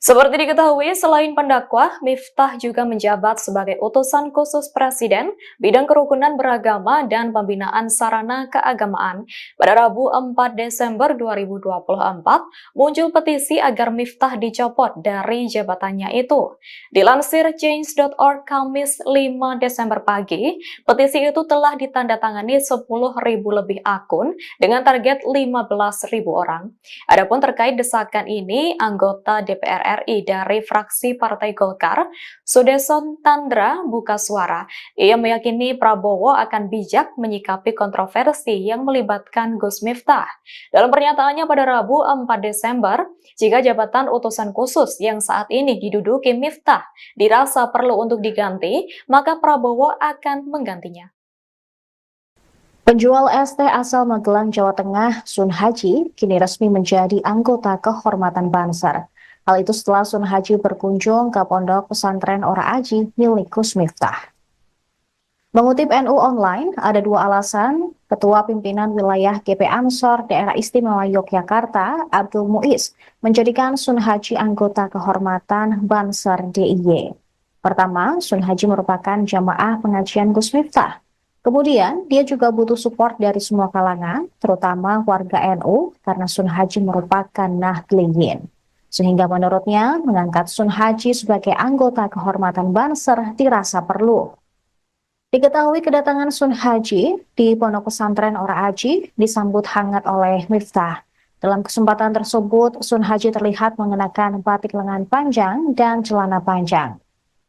Seperti diketahui, selain pendakwah, Miftah juga menjabat sebagai utusan khusus Presiden, bidang kerukunan beragama dan pembinaan sarana keagamaan. Pada Rabu 4 Desember 2024, muncul petisi agar Miftah dicopot dari jabatannya itu. Dilansir change.org Kamis 5 Desember pagi, petisi itu telah ditandatangani 10.000 lebih akun dengan target 15.000 orang. Adapun terkait desakan ini, anggota DPR RI dari fraksi Partai Golkar, Sudeson Tandra buka suara. Ia meyakini Prabowo akan bijak menyikapi kontroversi yang melibatkan Gus Miftah. Dalam pernyataannya pada Rabu 4 Desember, jika jabatan utusan khusus yang saat ini diduduki Miftah dirasa perlu untuk diganti, maka Prabowo akan menggantinya.
Penjual es teh asal Magelang, Jawa Tengah, Sun Haji, kini resmi menjadi anggota kehormatan Banser. Hal itu setelah Sun Haji berkunjung ke pondok pesantren Ora Aji milik Gus Miftah. Mengutip NU Online, ada dua alasan Ketua Pimpinan Wilayah GP Ansor Daerah Istimewa Yogyakarta, Abdul Muiz, menjadikan Sun Haji anggota kehormatan Banser DIY. Pertama, Sun Haji merupakan jamaah pengajian Gus Miftah. Kemudian, dia juga butuh support dari semua kalangan, terutama warga NU, karena Sun Haji merupakan Nahdliyin. Sehingga menurutnya, mengangkat Sun Haji sebagai anggota kehormatan Banser dirasa perlu. Diketahui kedatangan Sun Haji di pondok pesantren Ora Aji disambut hangat oleh Miftah. Dalam kesempatan tersebut, Sun Haji terlihat mengenakan batik lengan panjang dan celana panjang.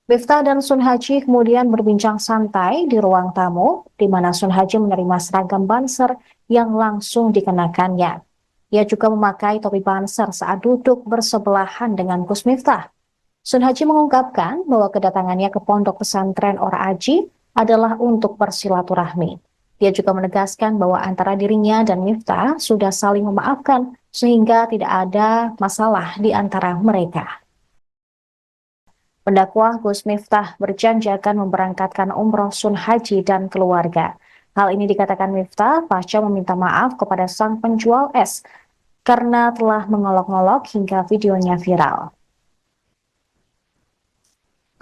Miftah dan Sun Haji kemudian berbincang santai di ruang tamu, di mana Sun Haji menerima seragam Banser yang langsung dikenakannya. Ia juga memakai topi Banser saat duduk bersebelahan dengan Gus Miftah. Sun Haji mengungkapkan bahwa kedatangannya ke pondok pesantren Ora Aji adalah untuk bersilaturahmi. Dia juga menegaskan bahwa antara dirinya dan Miftah sudah saling memaafkan sehingga tidak ada masalah di antara mereka. Pendakwah Gus Miftah berjanji akan memberangkatkan umroh Sun Haji dan keluarga. Hal ini dikatakan Miftah pasca meminta maaf kepada sang penjual es karena telah mengolok-ngolok hingga videonya viral.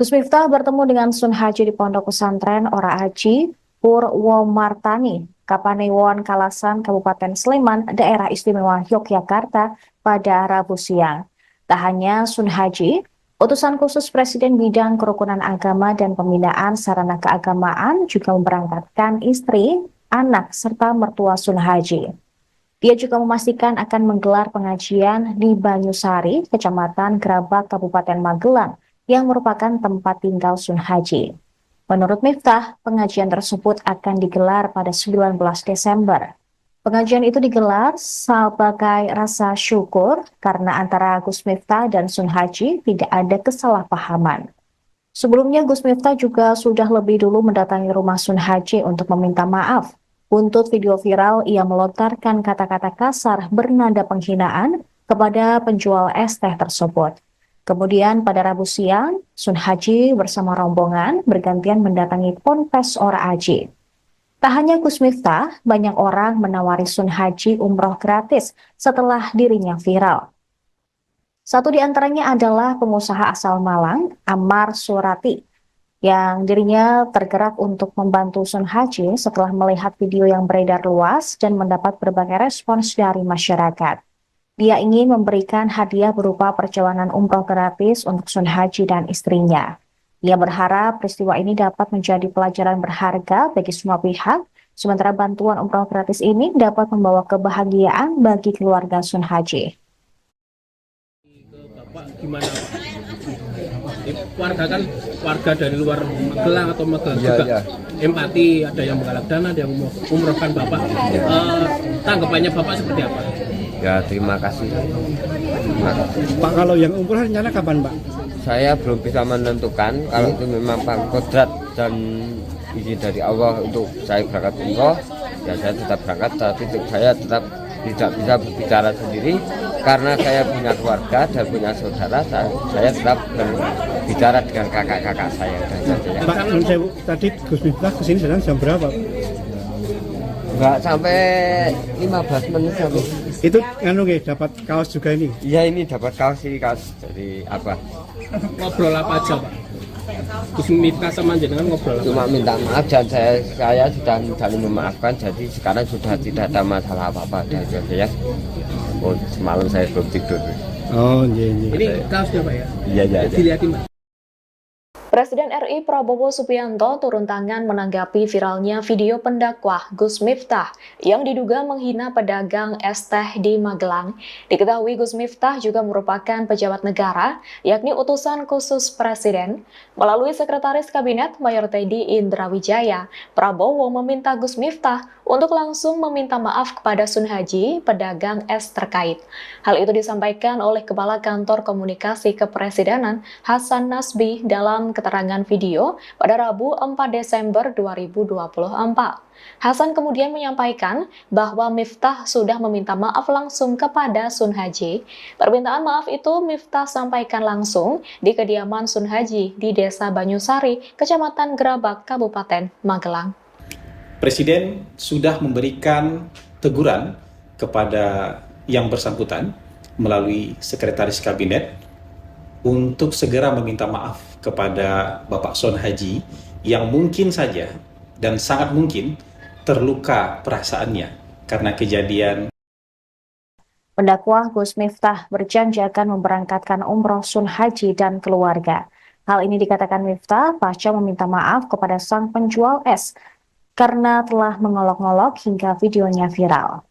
Gus Miftah bertemu dengan Sun Haji di pondok pesantren Ora Aji, Purwomartani, Kapanewon Kalasan, Kabupaten Sleman, Daerah Istimewa Yogyakarta pada Rabu siang. Tak hanya Sun Haji, utusan khusus Presiden Bidang Kerukunan Agama dan Pembinaan Sarana Keagamaan juga memberangkatkan istri, anak, serta mertua Sun Haji. Dia juga memastikan akan menggelar pengajian di Banyusari, Kecamatan Grabak, Kabupaten Magelang, yang merupakan tempat tinggal Sun Haji. Menurut Miftah, pengajian tersebut akan digelar pada 19 Desember. Pengajian itu digelar sebagai rasa syukur karena antara Gus Miftah dan Sun Haji tidak ada kesalahpahaman. Sebelumnya Gus Miftah juga sudah lebih dulu mendatangi rumah Sun Haji untuk meminta maaf. Untuk video viral, ia melontarkan kata-kata kasar bernada penghinaan kepada penjual es teh tersebut. Kemudian pada Rabu siang, Sun Haji bersama rombongan bergantian mendatangi Ponpes Ora Aji. Tak hanya Gus Miftah, banyak orang menawari Sun Haji umroh gratis setelah dirinya viral. Satu di antaranya adalah pengusaha asal Malang, Ammar Surati, yang dirinya tergerak untuk membantu Sun Haji setelah melihat video yang beredar luas dan mendapat berbagai respons dari masyarakat. Dia ingin memberikan hadiah berupa perjalanan umroh gratis untuk Sun Haji dan istrinya. Ia berharap peristiwa ini dapat menjadi pelajaran berharga bagi semua pihak, sementara bantuan umroh gratis ini dapat membawa kebahagiaan bagi keluarga Sun Haji.
Bapak gimana Pak? Warga kan warga dari luar Magelang atau Magelang juga empati, ada yang menggalak dana, ada yang umrohkan Bapak. Tanggapannya Bapak seperti apa?
Ya terima kasih.
Pak, kalau yang umroh rencana kapan Pak?
Saya belum bisa menentukan, kalau itu memang kodrat dan izin dari Allah untuk saya berangkat umroh, ya saya tetap berangkat, tapi saya tetap tidak bisa berbicara sendiri karena saya punya keluarga dan punya saudara. Saya tetap berbicara dengan kakak-kakak saya dan saja.
Pak, tadi Gus Miftah kesini sedang jam berapa?
Enggak sampai 15 menit sampai.
Itu dapat kaos juga ini?
Iya, ini dapat kaos dari apa?
Ngobrol apa aja Pak? Gus Miftah sama jenengan ngobrol apa?
Cuma minta maaf dan saya sudah saling memaafkan, jadi sekarang sudah tidak ada masalah apa-apa dan saya. Oh, semalam saya belum tidur.
Oh, iya.
Ini kaosnya Pak ya?
Iya.
Dilihatin Pak.
Presiden RI Prabowo Subianto turun tangan menanggapi viralnya video pendakwah Gus Miftah yang diduga menghina pedagang es teh di Magelang. Diketahui Gus Miftah juga merupakan pejabat negara, yakni utusan khusus Presiden. Melalui Sekretaris Kabinet Mayor Teddy Indrawijaya, Prabowo meminta Gus Miftah untuk langsung meminta maaf kepada Sun Haji, pedagang es terkait. Hal itu disampaikan oleh Kepala Kantor Komunikasi Kepresidenan Hasan Nasbi dalam keterangan video pada Rabu 4 Desember 2024. Hasan kemudian menyampaikan bahwa Miftah sudah meminta maaf langsung kepada Sun Haji. Permintaan maaf itu Miftah sampaikan langsung di kediaman Sun Haji di Desa Banyusari, Kecamatan Gerabak, Kabupaten Magelang.
Presiden sudah memberikan teguran kepada yang bersangkutan melalui Sekretaris Kabinet untuk segera meminta maaf kepada Bapak Sun Haji yang mungkin saja dan sangat mungkin terluka perasaannya karena kejadian.
Pendakwah Gus Miftah berjanji akan memberangkatkan umroh Sun Haji dan keluarga. Hal ini dikatakan Miftah pasca meminta maaf kepada sang penjual es karena telah mengolok-ngolok hingga videonya viral.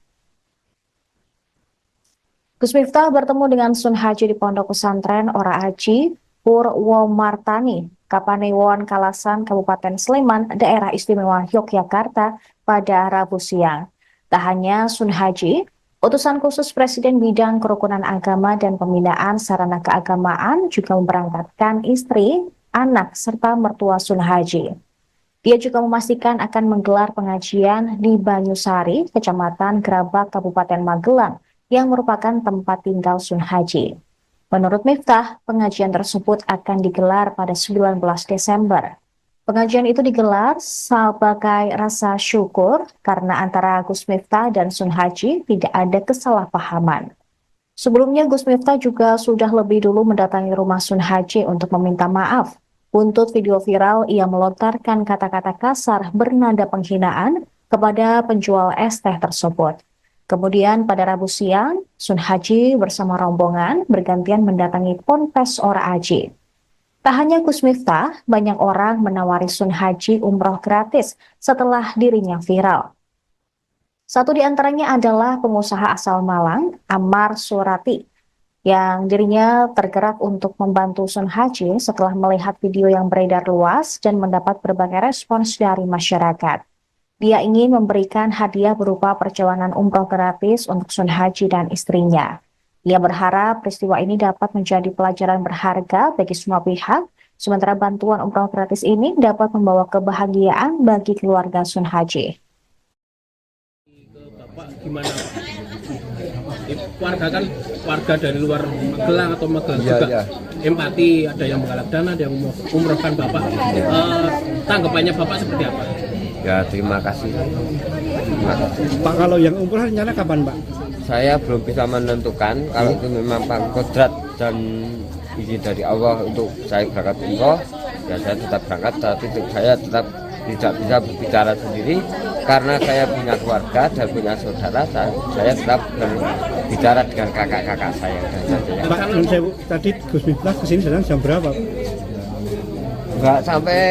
Gus Miftah bertemu dengan Sun Haji di Pondok Pesantren Ora Aji, Purwomartani, Kapanewon Kalasan, Kabupaten Sleman, Daerah Istimewa Yogyakarta pada Rabu siang. Tak hanya Sun Haji, utusan khusus Presiden Bidang Kerukunan Agama dan Pembinaan Sarana Keagamaan juga memberangkatkan istri, anak, serta mertua Sun Haji. Dia juga memastikan akan menggelar pengajian di Banyusari, Kecamatan Gerabak, Kabupaten Magelang, yang merupakan tempat tinggal Sun Haji. Menurut Miftah, pengajian tersebut akan digelar pada 19 Desember. Pengajian itu digelar sebagai rasa syukur karena antara Gus Miftah dan Sun Haji tidak ada kesalahpahaman. Sebelumnya Gus Miftah juga sudah lebih dulu mendatangi rumah Sun Haji untuk meminta maaf. Buntut video viral, ia melontarkan kata-kata kasar bernada penghinaan kepada penjual es teh tersebut. Kemudian pada Rabu siang, Sun Haji bersama rombongan bergantian mendatangi Ponpes Ora Aji. Tak hanya Gus Miftah, banyak orang menawari Sun Haji umroh gratis setelah dirinya viral. Satu di antaranya adalah pengusaha asal Malang, Ammar Surati, yang dirinya tergerak untuk membantu Sun Haji setelah melihat video yang beredar luas dan mendapat berbagai respons dari masyarakat. Dia ingin memberikan hadiah berupa perjalanan umroh gratis untuk Sun Haji dan istrinya. Ia berharap peristiwa ini dapat menjadi pelajaran berharga bagi semua pihak, sementara bantuan umroh gratis ini dapat membawa kebahagiaan bagi keluarga Sun Haji.
Bapak gimana Pak? Warga kan warga dari luar Magelang atau Magelang juga. Empati, ada yang menggalak dana, ada yang umrohkan Bapak. Tanggapannya Bapak seperti apa?
Ya terima kasih.
Pak, kalau yang umroh rencana kapan Pak?
Saya belum bisa menentukan. Kalau itu memang Pak kodrat dan izin dari Allah untuk saya berangkat umroh, ya saya tetap berangkat. Tapi saya tetap tidak bisa berbicara sendiri karena saya punya keluarga dan punya saudara. Saya tetap berbicara dengan kakak-kakak saya.
Pak, tadi Gus Miftah kesini datang jam berapa?
Enggak sampai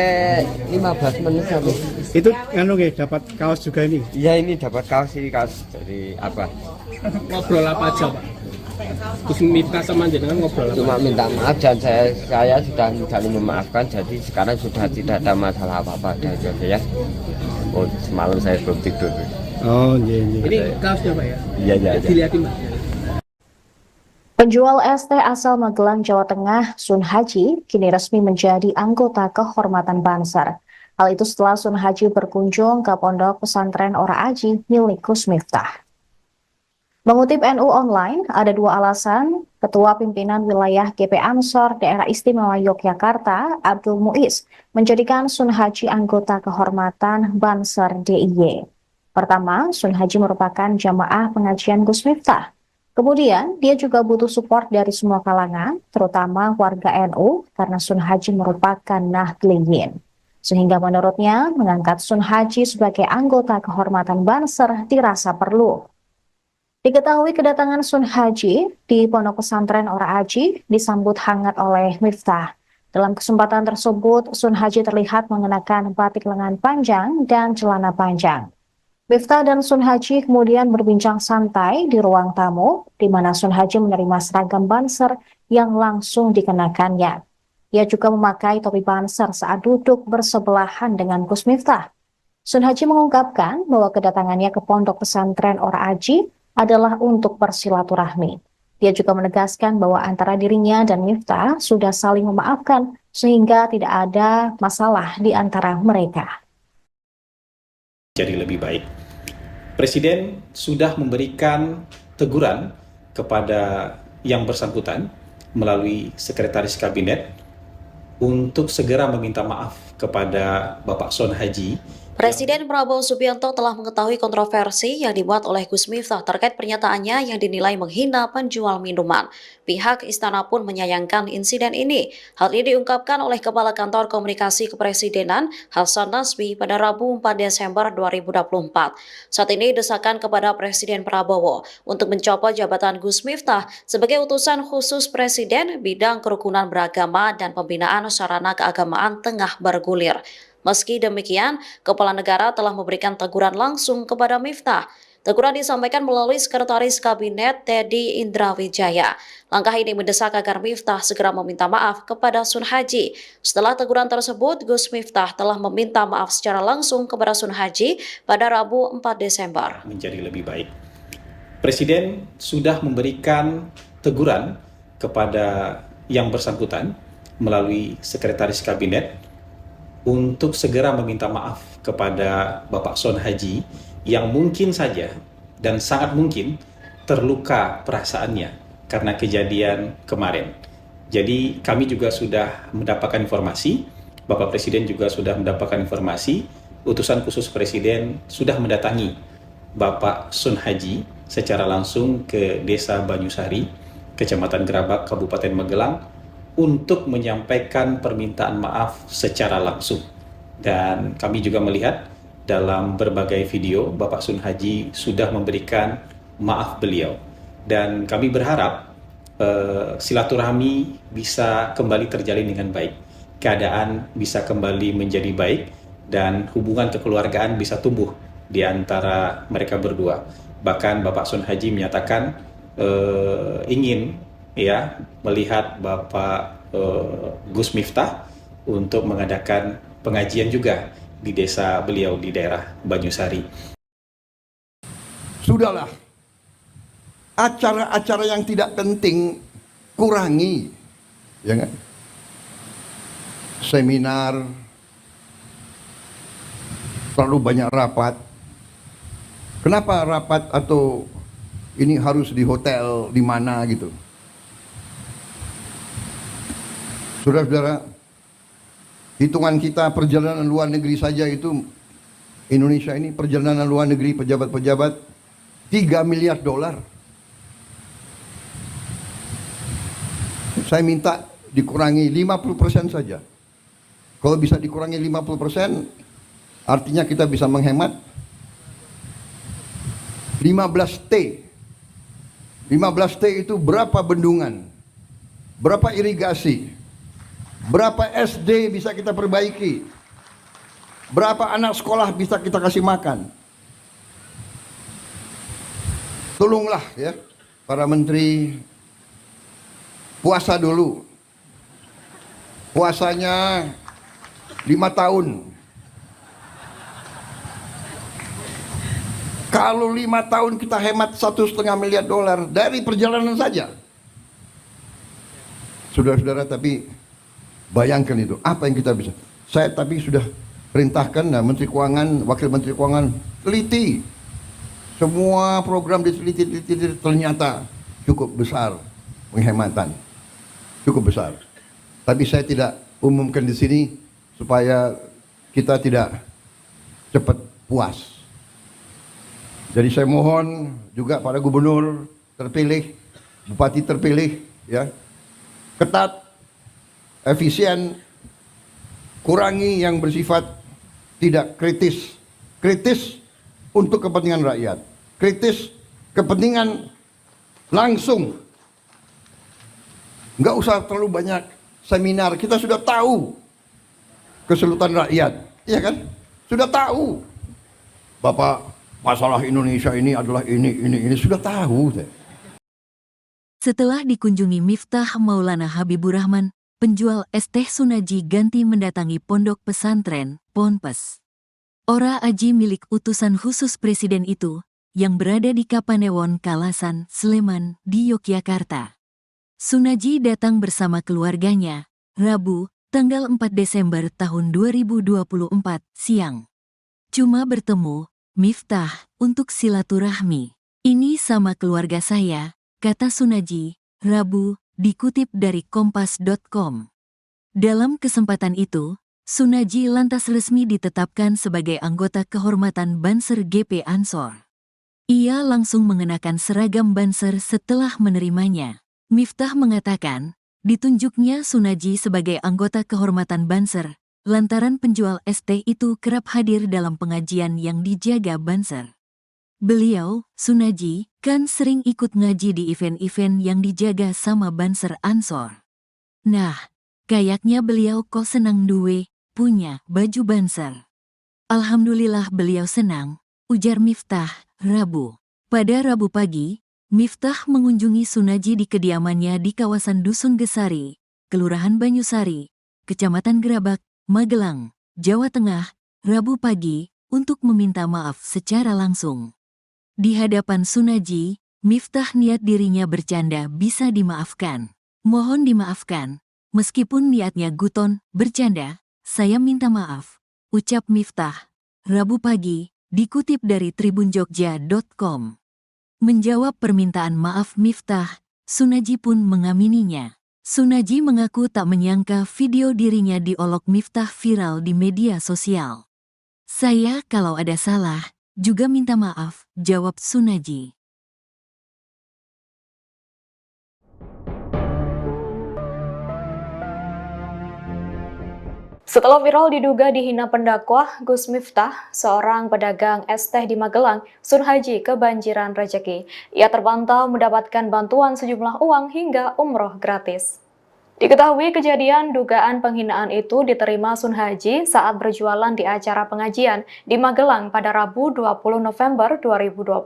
15 menit sampai.
Itu dapat kaos juga ini?
Iya, ini dapat kaos, ini kaos dari apa?
Ngobrol apa aja Pak? Gus Miftah sama jenengan ngobrol apa?
Cuma minta maaf dan saya sudah saling memaafkan, jadi sekarang sudah tidak ada masalah apa-apa ya. Oh, semalam saya belum tidur.
Oh iya.
Ini kaosnya Pak ya?
Iya.
Dilihatin Pak.
Penjual es teh asal Magelang, Jawa Tengah, Sun Haji, kini resmi menjadi anggota kehormatan Banser. Hal itu setelah Sun Haji berkunjung ke Pondok Pesantren Ora Aji milik Gus Miftah. Mengutip NU Online, ada dua alasan Ketua Pimpinan Wilayah GP Ansor Daerah Istimewa Yogyakarta, Abdul Muiz, menjadikan Sun Haji anggota kehormatan Banser DIY. Pertama, Sun Haji merupakan jamaah pengajian Gus Miftah. Kemudian, dia juga butuh support dari semua kalangan, terutama warga NU, karena Sun Haji merupakan Nahdliyin. Sehingga menurutnya, mengangkat Sun Haji sebagai anggota kehormatan Banser dirasa perlu. Diketahui kedatangan Sun Haji di Pondok Pesantren Ora Aji disambut hangat oleh Miftah. Dalam kesempatan tersebut, Sun Haji terlihat mengenakan batik lengan panjang dan celana panjang. Miftah dan Sun Haji kemudian berbincang santai di ruang tamu, di mana Sun Haji menerima seragam Banser yang langsung dikenakannya. Ia juga memakai topi Banser saat duduk bersebelahan dengan Gus Miftah. Sun Haji mengungkapkan bahwa kedatangannya ke pondok pesantren Ora Aji adalah untuk bersilaturahmi. Dia juga menegaskan bahwa antara dirinya dan Miftah sudah saling memaafkan sehingga tidak ada masalah di antara mereka.
Jadi lebih baik. Presiden sudah memberikan teguran kepada yang bersangkutan melalui Sekretaris Kabinet untuk segera meminta maaf kepada Bapak Sun Haji.
Presiden Prabowo Subianto telah mengetahui kontroversi yang dibuat oleh Gus Miftah terkait pernyataannya yang dinilai menghina penjual minuman. Pihak istana pun menyayangkan insiden ini. Hal ini diungkapkan oleh Kepala Kantor Komunikasi Kepresidenan Hasan Nasbi pada Rabu 4 Desember 2024. Saat ini desakan kepada Presiden Prabowo untuk mencopot jabatan Gus Miftah sebagai utusan khusus Presiden bidang kerukunan beragama dan pembinaan sarana keagamaan tengah bergulir. Meski demikian, Kepala Negara telah memberikan teguran langsung kepada Miftah. Teguran disampaikan melalui Sekretaris Kabinet Teddy Indrawijaya. Langkah ini mendesak agar Miftah segera meminta maaf kepada Sun Haji. Setelah teguran tersebut, Gus Miftah telah meminta maaf secara langsung kepada Sun Haji pada Rabu 4 Desember.
Menjadi lebih baik. Presiden sudah memberikan teguran kepada yang bersangkutan melalui Sekretaris Kabinet untuk segera meminta maaf kepada Bapak Sun Haji yang mungkin saja dan sangat mungkin terluka perasaannya karena kejadian kemarin. Jadi kami juga sudah mendapatkan informasi, Bapak Presiden juga sudah mendapatkan informasi, utusan khusus Presiden sudah mendatangi Bapak Sun Haji secara langsung ke Desa Banyusari, Kecamatan Gerabak, Kabupaten Magelang, untuk menyampaikan permintaan maaf secara langsung. Dan kami juga melihat dalam berbagai video Bapak Sun Haji sudah memberikan maaf beliau. Dan kami berharap silaturahmi bisa kembali terjalin dengan baik. Keadaan bisa kembali menjadi baik dan hubungan kekeluargaan bisa tumbuh di antara mereka berdua. Bahkan Bapak Sun Haji menyatakan ingin melihat Bapak Gus Miftah untuk mengadakan pengajian juga di desa beliau di daerah Banyusari.
Sudahlah, acara-acara yang tidak penting kurangi, ya kan? Seminar, terlalu banyak rapat. Kenapa rapat atau ini harus di hotel di mana gitu? Saudara-saudara, hitungan kita perjalanan luar negeri saja itu Indonesia ini perjalanan luar negeri pejabat-pejabat $3 miliar. Saya minta dikurangi 50% saja. Kalau bisa dikurangi 50%, artinya kita bisa menghemat 15T. 15T itu berapa bendungan, berapa irigasi, berapa SD bisa kita perbaiki, berapa anak sekolah bisa kita kasih makan. Tolonglah ya para menteri, puasa dulu. Puasanya 5 tahun. Kalau 5 tahun kita hemat $1,5 miliar dari perjalanan saja. Saudara-saudara, tapi bayangkan itu, apa yang kita bisa. Saya tapi sudah perintahkan Menteri Keuangan, Wakil Menteri Keuangan, teliti. Semua program diteliti, ternyata cukup besar penghematan. Cukup besar. Tapi saya tidak umumkan di sini supaya kita tidak cepat puas. Jadi saya mohon juga para gubernur terpilih, bupati terpilih, ya, ketat, efisien, kurangi yang bersifat tidak kritis. Kritis untuk kepentingan rakyat. Kritis kepentingan langsung. Nggak usah terlalu banyak seminar, kita sudah tahu kesulitan rakyat, iya kan? Sudah tahu. Bapak, masalah Indonesia ini adalah ini sudah tahu.
Setelah dikunjungi Miftah Maulana Habibur Rahman, penjual es teh Sunaji ganti mendatangi pondok pesantren, Ponpes. Ora Aji milik utusan khusus presiden itu, yang berada di Kapanewon Kalasan, Sleman, di Yogyakarta. Sunaji datang bersama keluarganya, Rabu, tanggal 4 Desember tahun 2024, siang. Cuma bertemu, Miftah, untuk silaturahmi. Ini sama keluarga saya, kata Sunaji, Rabu, dikutip dari kompas.com. Dalam kesempatan itu, Sunaji lantas resmi ditetapkan sebagai anggota kehormatan Banser GP Ansor. Ia langsung mengenakan seragam Banser setelah menerimanya. Miftah mengatakan, ditunjuknya Sunaji sebagai anggota kehormatan Banser, lantaran penjual es teh itu kerap hadir dalam pengajian yang dijaga Banser. Beliau, Sunaji, kan sering ikut ngaji di event-event yang dijaga sama Banser Ansor. Nah, kayaknya beliau kok senang duwe, punya baju Banser. Alhamdulillah beliau senang, ujar Miftah, Rabu. Pada Rabu pagi, Miftah mengunjungi Sunaji di kediamannya di kawasan Dusun Gesari, Kelurahan Banyusari, Kecamatan Gerabak, Magelang, Jawa Tengah, Rabu pagi, untuk meminta maaf secara langsung. Di hadapan Sunaji, Miftah niat dirinya bercanda bisa dimaafkan. Mohon dimaafkan, meskipun niatnya guton, bercanda, saya minta maaf, ucap Miftah, Rabu pagi, dikutip dari tribunjogja.com. Menjawab permintaan maaf Miftah, Sunaji pun mengamininya. Sunaji mengaku tak menyangka video dirinya diolok Miftah viral di media sosial. Saya kalau ada salah, juga minta maaf, jawab Sunaji.
Setelah viral diduga dihina pendakwah, Gus Miftah, seorang pedagang es teh di Magelang, Sunhaji kebanjiran rezeki. Ia terbantah mendapatkan bantuan sejumlah uang hingga umroh gratis. Diketahui kejadian dugaan penghinaan itu diterima Sunhaji saat berjualan di acara pengajian di Magelang pada Rabu 20 November 2024.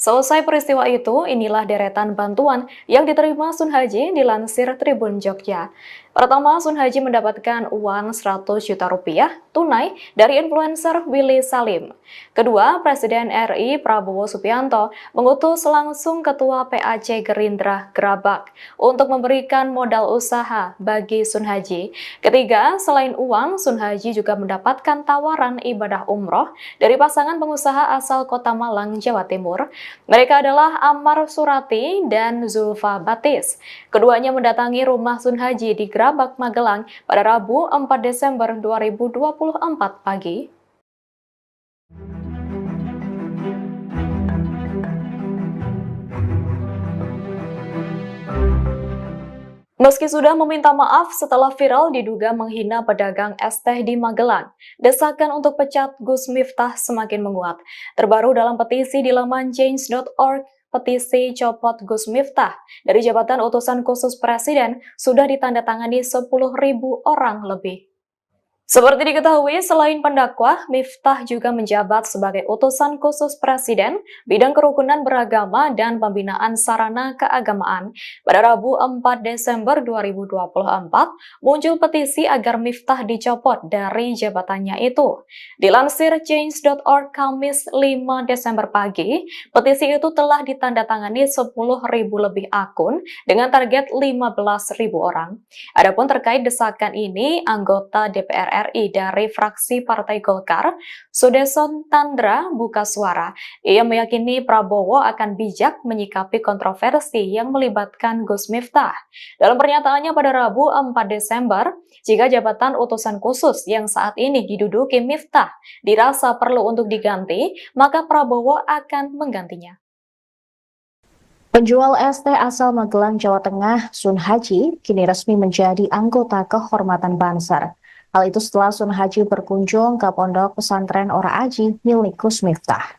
Selesai peristiwa itu, inilah deretan bantuan yang diterima Sunhaji dilansir Tribun Jogja. Pertama, Sunhaji mendapatkan uang 100 juta rupiah tunai dari influencer Willy Salim. Kedua, Presiden RI Prabowo Subianto mengutus langsung Ketua PAC Gerindra Gerabak untuk memberikan modal usaha bagi Sunhaji. Ketiga, selain uang, Sunhaji juga mendapatkan tawaran ibadah umroh dari pasangan pengusaha asal Kota Malang, Jawa Timur. Mereka adalah Ammar Surati dan Zulfa Batis. Keduanya mendatangi rumah Sunhaji di Gerabak, Magelang pada Rabu 4 Desember 2024 pagi. Meski sudah meminta maaf setelah viral diduga menghina pedagang es teh di Magelang, desakan untuk pecat Gus Miftah semakin menguat. Terbaru dalam petisi di laman change.org, petisi copot Gus Miftah dari jabatan utusan khusus presiden sudah ditandatangani 10.000 orang lebih. Seperti diketahui, selain pendakwah, Miftah juga menjabat sebagai utusan khusus Presiden, bidang kerukunan beragama dan pembinaan sarana keagamaan. Pada Rabu 4 Desember 2024, muncul petisi agar Miftah dicopot dari jabatannya itu. Dilansir change.org Kamis 5 Desember pagi, petisi itu telah ditandatangani 10.000 lebih akun dengan target 15.000 orang. Adapun terkait desakan ini, anggota DPR RI dari fraksi Partai Golkar, Sudeson Tandra buka suara. Ia meyakini Prabowo akan bijak menyikapi kontroversi yang melibatkan Gus Miftah. Dalam pernyataannya pada Rabu 4 Desember, jika jabatan utusan khusus yang saat ini diduduki Miftah dirasa perlu untuk diganti, maka Prabowo akan menggantinya.
Penjual es teh asal Magelang, Jawa Tengah, Sunhaji, kini resmi menjadi anggota kehormatan Banser. Hal itu setelah Sunhaji berkunjung ke pondok pesantren Ora Aji milik Gus Miftah.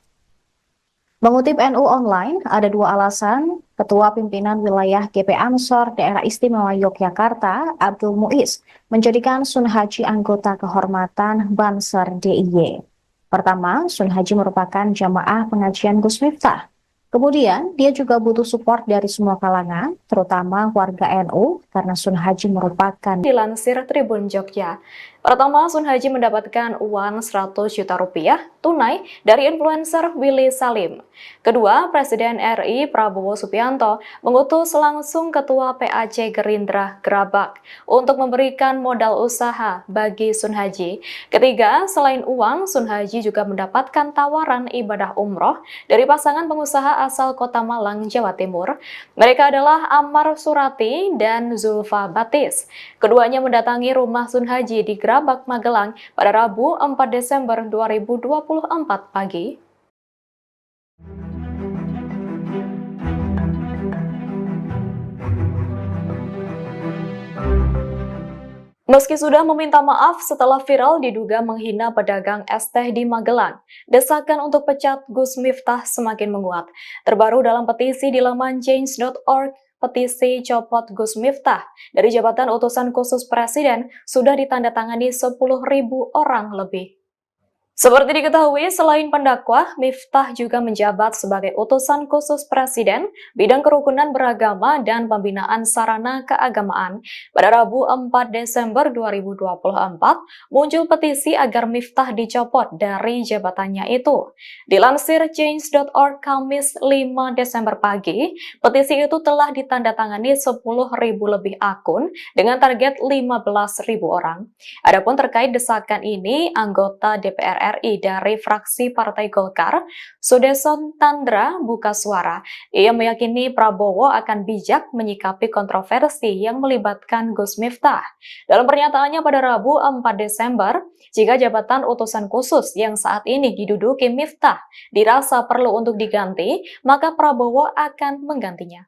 Mengutip NU Online, ada dua alasan Ketua Pimpinan Wilayah GP Ansor Daerah Istimewa Yogyakarta, Abdul Muiz, menjadikan Sun Haji anggota kehormatan Banser DIY. Pertama, Sun Haji merupakan jamaah pengajian Gus Miftah. Kemudian, dia juga butuh support dari semua kalangan, terutama warga NU, karena Sun Haji merupakan...
Dilansir Tribun Jogja, pertama Sun Haji mendapatkan uang 100 juta rupiah tunai dari influencer Willy Salim. Kedua, Presiden RI Prabowo Subianto mengutus langsung Ketua PAC Gerindra Grabak untuk memberikan modal usaha bagi Sun Haji. Ketiga, selain uang, Sun Haji juga mendapatkan tawaran ibadah umroh dari pasangan pengusaha asal Kota Malang, Jawa Timur. Mereka adalah Ammar Surati dan Zulfa Batis. Keduanya mendatangi rumah Sun Haji di Grabak, Magelang pada Rabu 4 Desember 2024 pagi. Meski sudah meminta maaf setelah viral diduga menghina pedagang es teh di Magelang, desakan untuk pecat Gus Miftah semakin menguat. Terbaru dalam petisi di laman change.org, petisi copot Gus Miftah dari jabatan utusan khusus Presiden sudah ditandatangani 10.000 orang lebih. Seperti diketahui, selain pendakwa, Miftah juga menjabat sebagai utusan khusus Presiden bidang kerukunan beragama dan pembinaan sarana keagamaan. Pada Rabu 4 Desember 2024, muncul petisi agar Miftah dicopot dari jabatannya itu. Dilansir change.org Kamis 5 Desember pagi, petisi itu telah ditandatangani 10.000 lebih akun dengan target 15.000 orang. Adapun terkait desakan ini, anggota DPR RI dari fraksi Partai Golkar, Sudeson Tandra buka suara. Ia meyakini Prabowo akan bijak menyikapi kontroversi yang melibatkan Gus Miftah. Dalam pernyataannya pada Rabu 4 Desember, jika jabatan utusan khusus yang saat ini diduduki Miftah dirasa perlu untuk diganti, maka Prabowo akan menggantinya.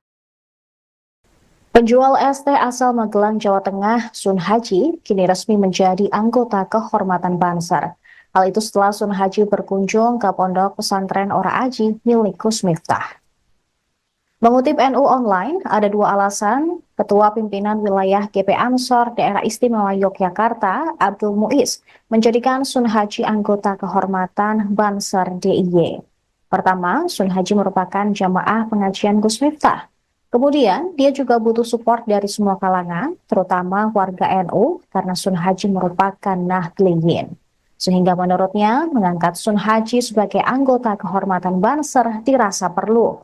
Penjual es teh asal Magelang, Jawa Tengah, Sun Haji, kini resmi menjadi anggota kehormatan Banser. Hal itu setelah Sun Haji berkunjung ke pondok pesantren Ora Aji milik Gus Miftah. Mengutip NU Online, ada dua alasan Ketua Pimpinan Wilayah GP Ansor Daerah Istimewa Yogyakarta, Abdul Muiz, menjadikan Sun Haji anggota kehormatan Banser DIY. Pertama, Sun Haji merupakan jamaah pengajian Gus Miftah. Kemudian, dia juga butuh support dari semua kalangan, terutama warga NU, karena Sun Haji merupakan Nahdliyin. Sehingga menurutnya, mengangkat Sun Haji sebagai anggota kehormatan Banser dirasa perlu.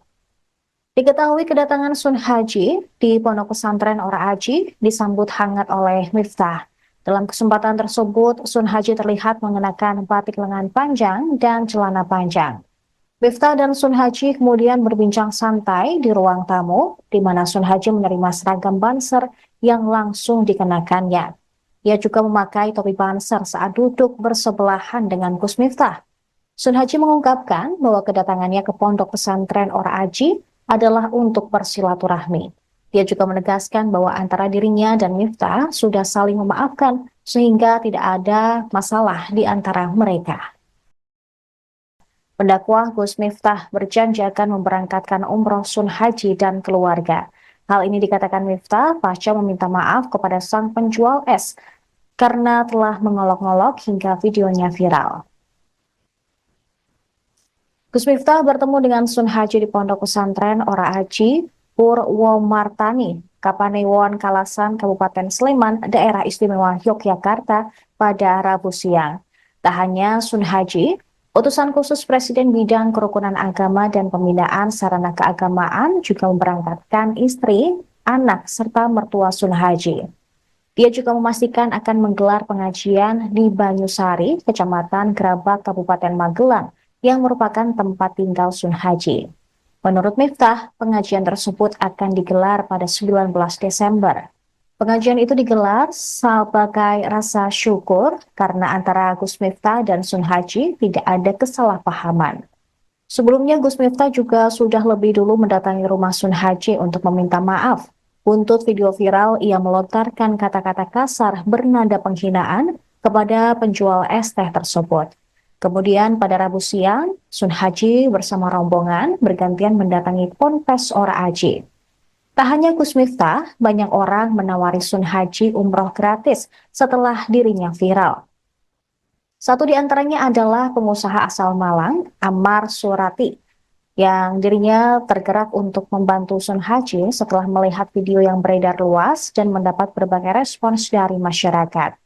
Diketahui kedatangan Sun Haji di Pondok Pesantren Ora Aji disambut hangat oleh Miftah. Dalam kesempatan tersebut, Sun Haji terlihat mengenakan batik lengan panjang dan celana panjang. Miftah dan Sun Haji kemudian berbincang santai di ruang tamu, di mana Sun Haji menerima seragam Banser yang langsung dikenakannya. Ia juga memakai topi Banser saat duduk bersebelahan dengan Gus Miftah. Sun Haji mengungkapkan bahwa kedatangannya ke Pondok Pesantren Ora Aji adalah untuk bersilaturahmi. Dia juga menegaskan bahwa antara dirinya dan Miftah sudah saling memaafkan sehingga tidak ada masalah di antara mereka. Pendakwa Gus Miftah berjanji akan memberangkatkan umroh Sun Haji dan keluarga. Hal ini dikatakan Miftah pasca meminta maaf kepada sang penjual es karena telah mengolok-ngolok hingga videonya viral. Gus Miftah bertemu dengan Sun Haji di Pondok Pesantren Ora Aji, Purwomartani, Kapanewon Kalasan, Kabupaten Sleman, Daerah Istimewa Yogyakarta pada Rabu siang. Tak hanya Sun Haji, utusan khusus Presiden bidang kerukunan agama dan pembinaan sarana keagamaan juga memberangkatkan istri, anak, serta mertua Sun Haji. Dia juga memastikan akan menggelar pengajian di Banyusari, Kecamatan Grabak, Kabupaten Magelang, yang merupakan tempat tinggal Sun Haji. Menurut Miftah, pengajian tersebut akan digelar pada 19 Desember. Pengajian itu digelar sebagai rasa syukur karena antara Gus Miftah dan Sun Haji tidak ada kesalahpahaman. Sebelumnya Gus Miftah juga sudah lebih dulu mendatangi rumah Sun Haji untuk meminta maaf. Buntut video viral, ia melontarkan kata-kata kasar bernada penghinaan kepada penjual es teh tersebut. Kemudian pada Rabu siang, Sun Haji bersama rombongan bergantian mendatangi Ponpes Ora Aji. Tak hanya Gus Miftah, banyak orang menawari Sun Haji umroh gratis setelah dirinya viral. Satu di antaranya adalah pengusaha asal Malang, Ammar Surati, yang dirinya tergerak untuk membantu Sun Haji setelah melihat video yang beredar luas dan mendapat berbagai respons dari masyarakat.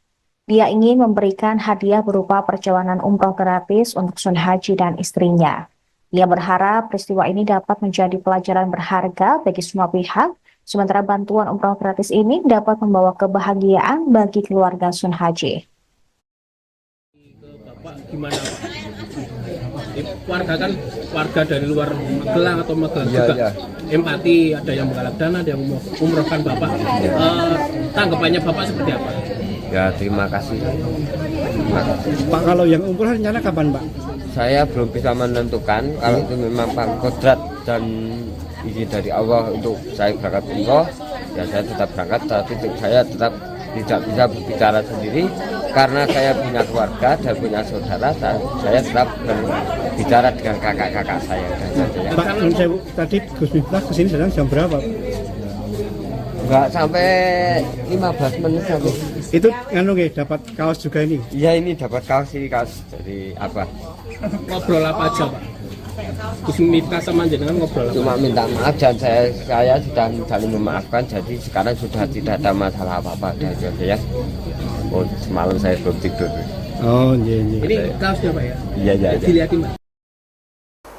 Dia ingin memberikan hadiah berupa perjalanan umroh gratis untuk Sun Haji dan istrinya. Ia berharap peristiwa ini dapat menjadi pelajaran berharga bagi semua pihak, sementara bantuan umroh gratis ini dapat membawa kebahagiaan bagi keluarga Sun Haji.
Bapak gimana Pak? Warga kan warga dari luar Magelang atau Magelang juga. Empati, ada yang menggalak dana, ada yang umrohkan Bapak. Tanggapannya Bapak seperti apa?
Ya terima kasih.
Pak, kalau yang umroh rencana kapan Pak?
Saya belum bisa menentukan. Kalau itu memang Pak kodrat dan izin dari Allah untuk saya berangkat umroh, ya saya tetap berangkat. Tapi saya tetap tidak bisa berbicara sendiri karena saya punya keluarga dan punya saudara. Saya tetap berbicara dengan kakak-kakak saya.
Pak, tadi Gus Miftah kesini sedang jam berapa?
Enggak sampai 15 menit sampai.
Itu dapat kaos juga ini?
Iya, ini dapat kaos, ini kaos dari apa?
Ngobrol apa aja Pak? Gus Miftah sama jenengan ngobrol apa?
Cuma minta maaf dan saya sudah saling memaafkan, jadi sekarang sudah tidak ada masalah apa-apa ya. Oh, semalam saya belum tidur.
Oh iya.
Ini kaosnya Pak ya?
Iya.
Dilihatin Pak.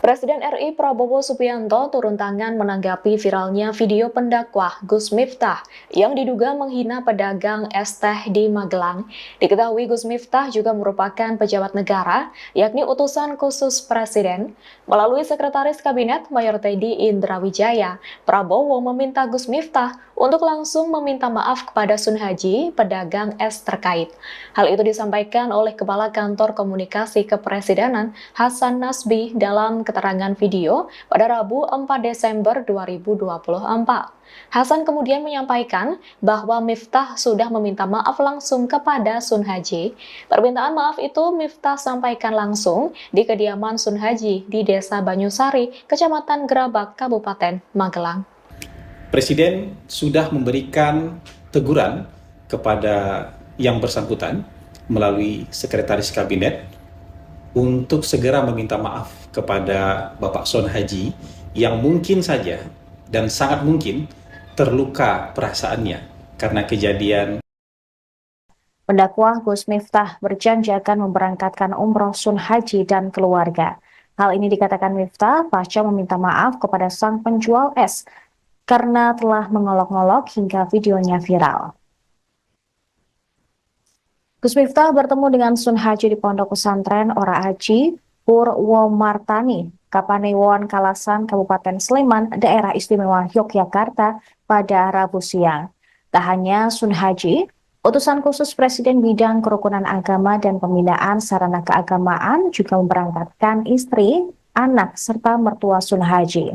Presiden RI Prabowo Subianto turun tangan menanggapi viralnya video pendakwah Gus Miftah yang diduga menghina pedagang es teh di Magelang. Diketahui Gus Miftah juga merupakan pejabat negara, yakni utusan khusus Presiden. Melalui Sekretaris Kabinet Mayor Teddy Indrawijaya, Prabowo meminta Gus Miftah untuk langsung meminta maaf kepada Sun Haji, pedagang es terkait. Hal itu disampaikan oleh Kepala Kantor Komunikasi Kepresidenan Hasan Nasbi dalam keterangan video pada Rabu 4 Desember 2024. Hasan kemudian menyampaikan bahwa Miftah sudah meminta maaf langsung kepada Sun Haji. Permintaan maaf itu Miftah sampaikan langsung di kediaman Sun Haji di Desa Banyusari, Kecamatan Gerabak, Kabupaten Magelang.
Presiden sudah memberikan teguran kepada yang bersangkutan melalui Sekretaris Kabinet untuk segera meminta maaf kepada Bapak Sun Haji yang mungkin saja dan sangat mungkin terluka perasaannya karena kejadian.
Pendakwah Gus Miftah berjanji akan memberangkatkan umroh Sun Haji dan keluarga. Hal ini dikatakan Miftah pasca meminta maaf kepada sang penjual es karena telah mengolok-ngolok hingga videonya viral. Gus Miftah bertemu dengan Sun Haji di Pondok Pesantren Ora Aji, Purwomartani, Kapanewon Kalasan, Kabupaten Sleman, Daerah Istimewa Yogyakarta pada Rabu siang. Tak hanya Sun Haji, utusan khusus Presiden bidang kerukunan agama dan pembinaan sarana keagamaan juga memberangkatkan istri, anak, serta mertua Sun Haji.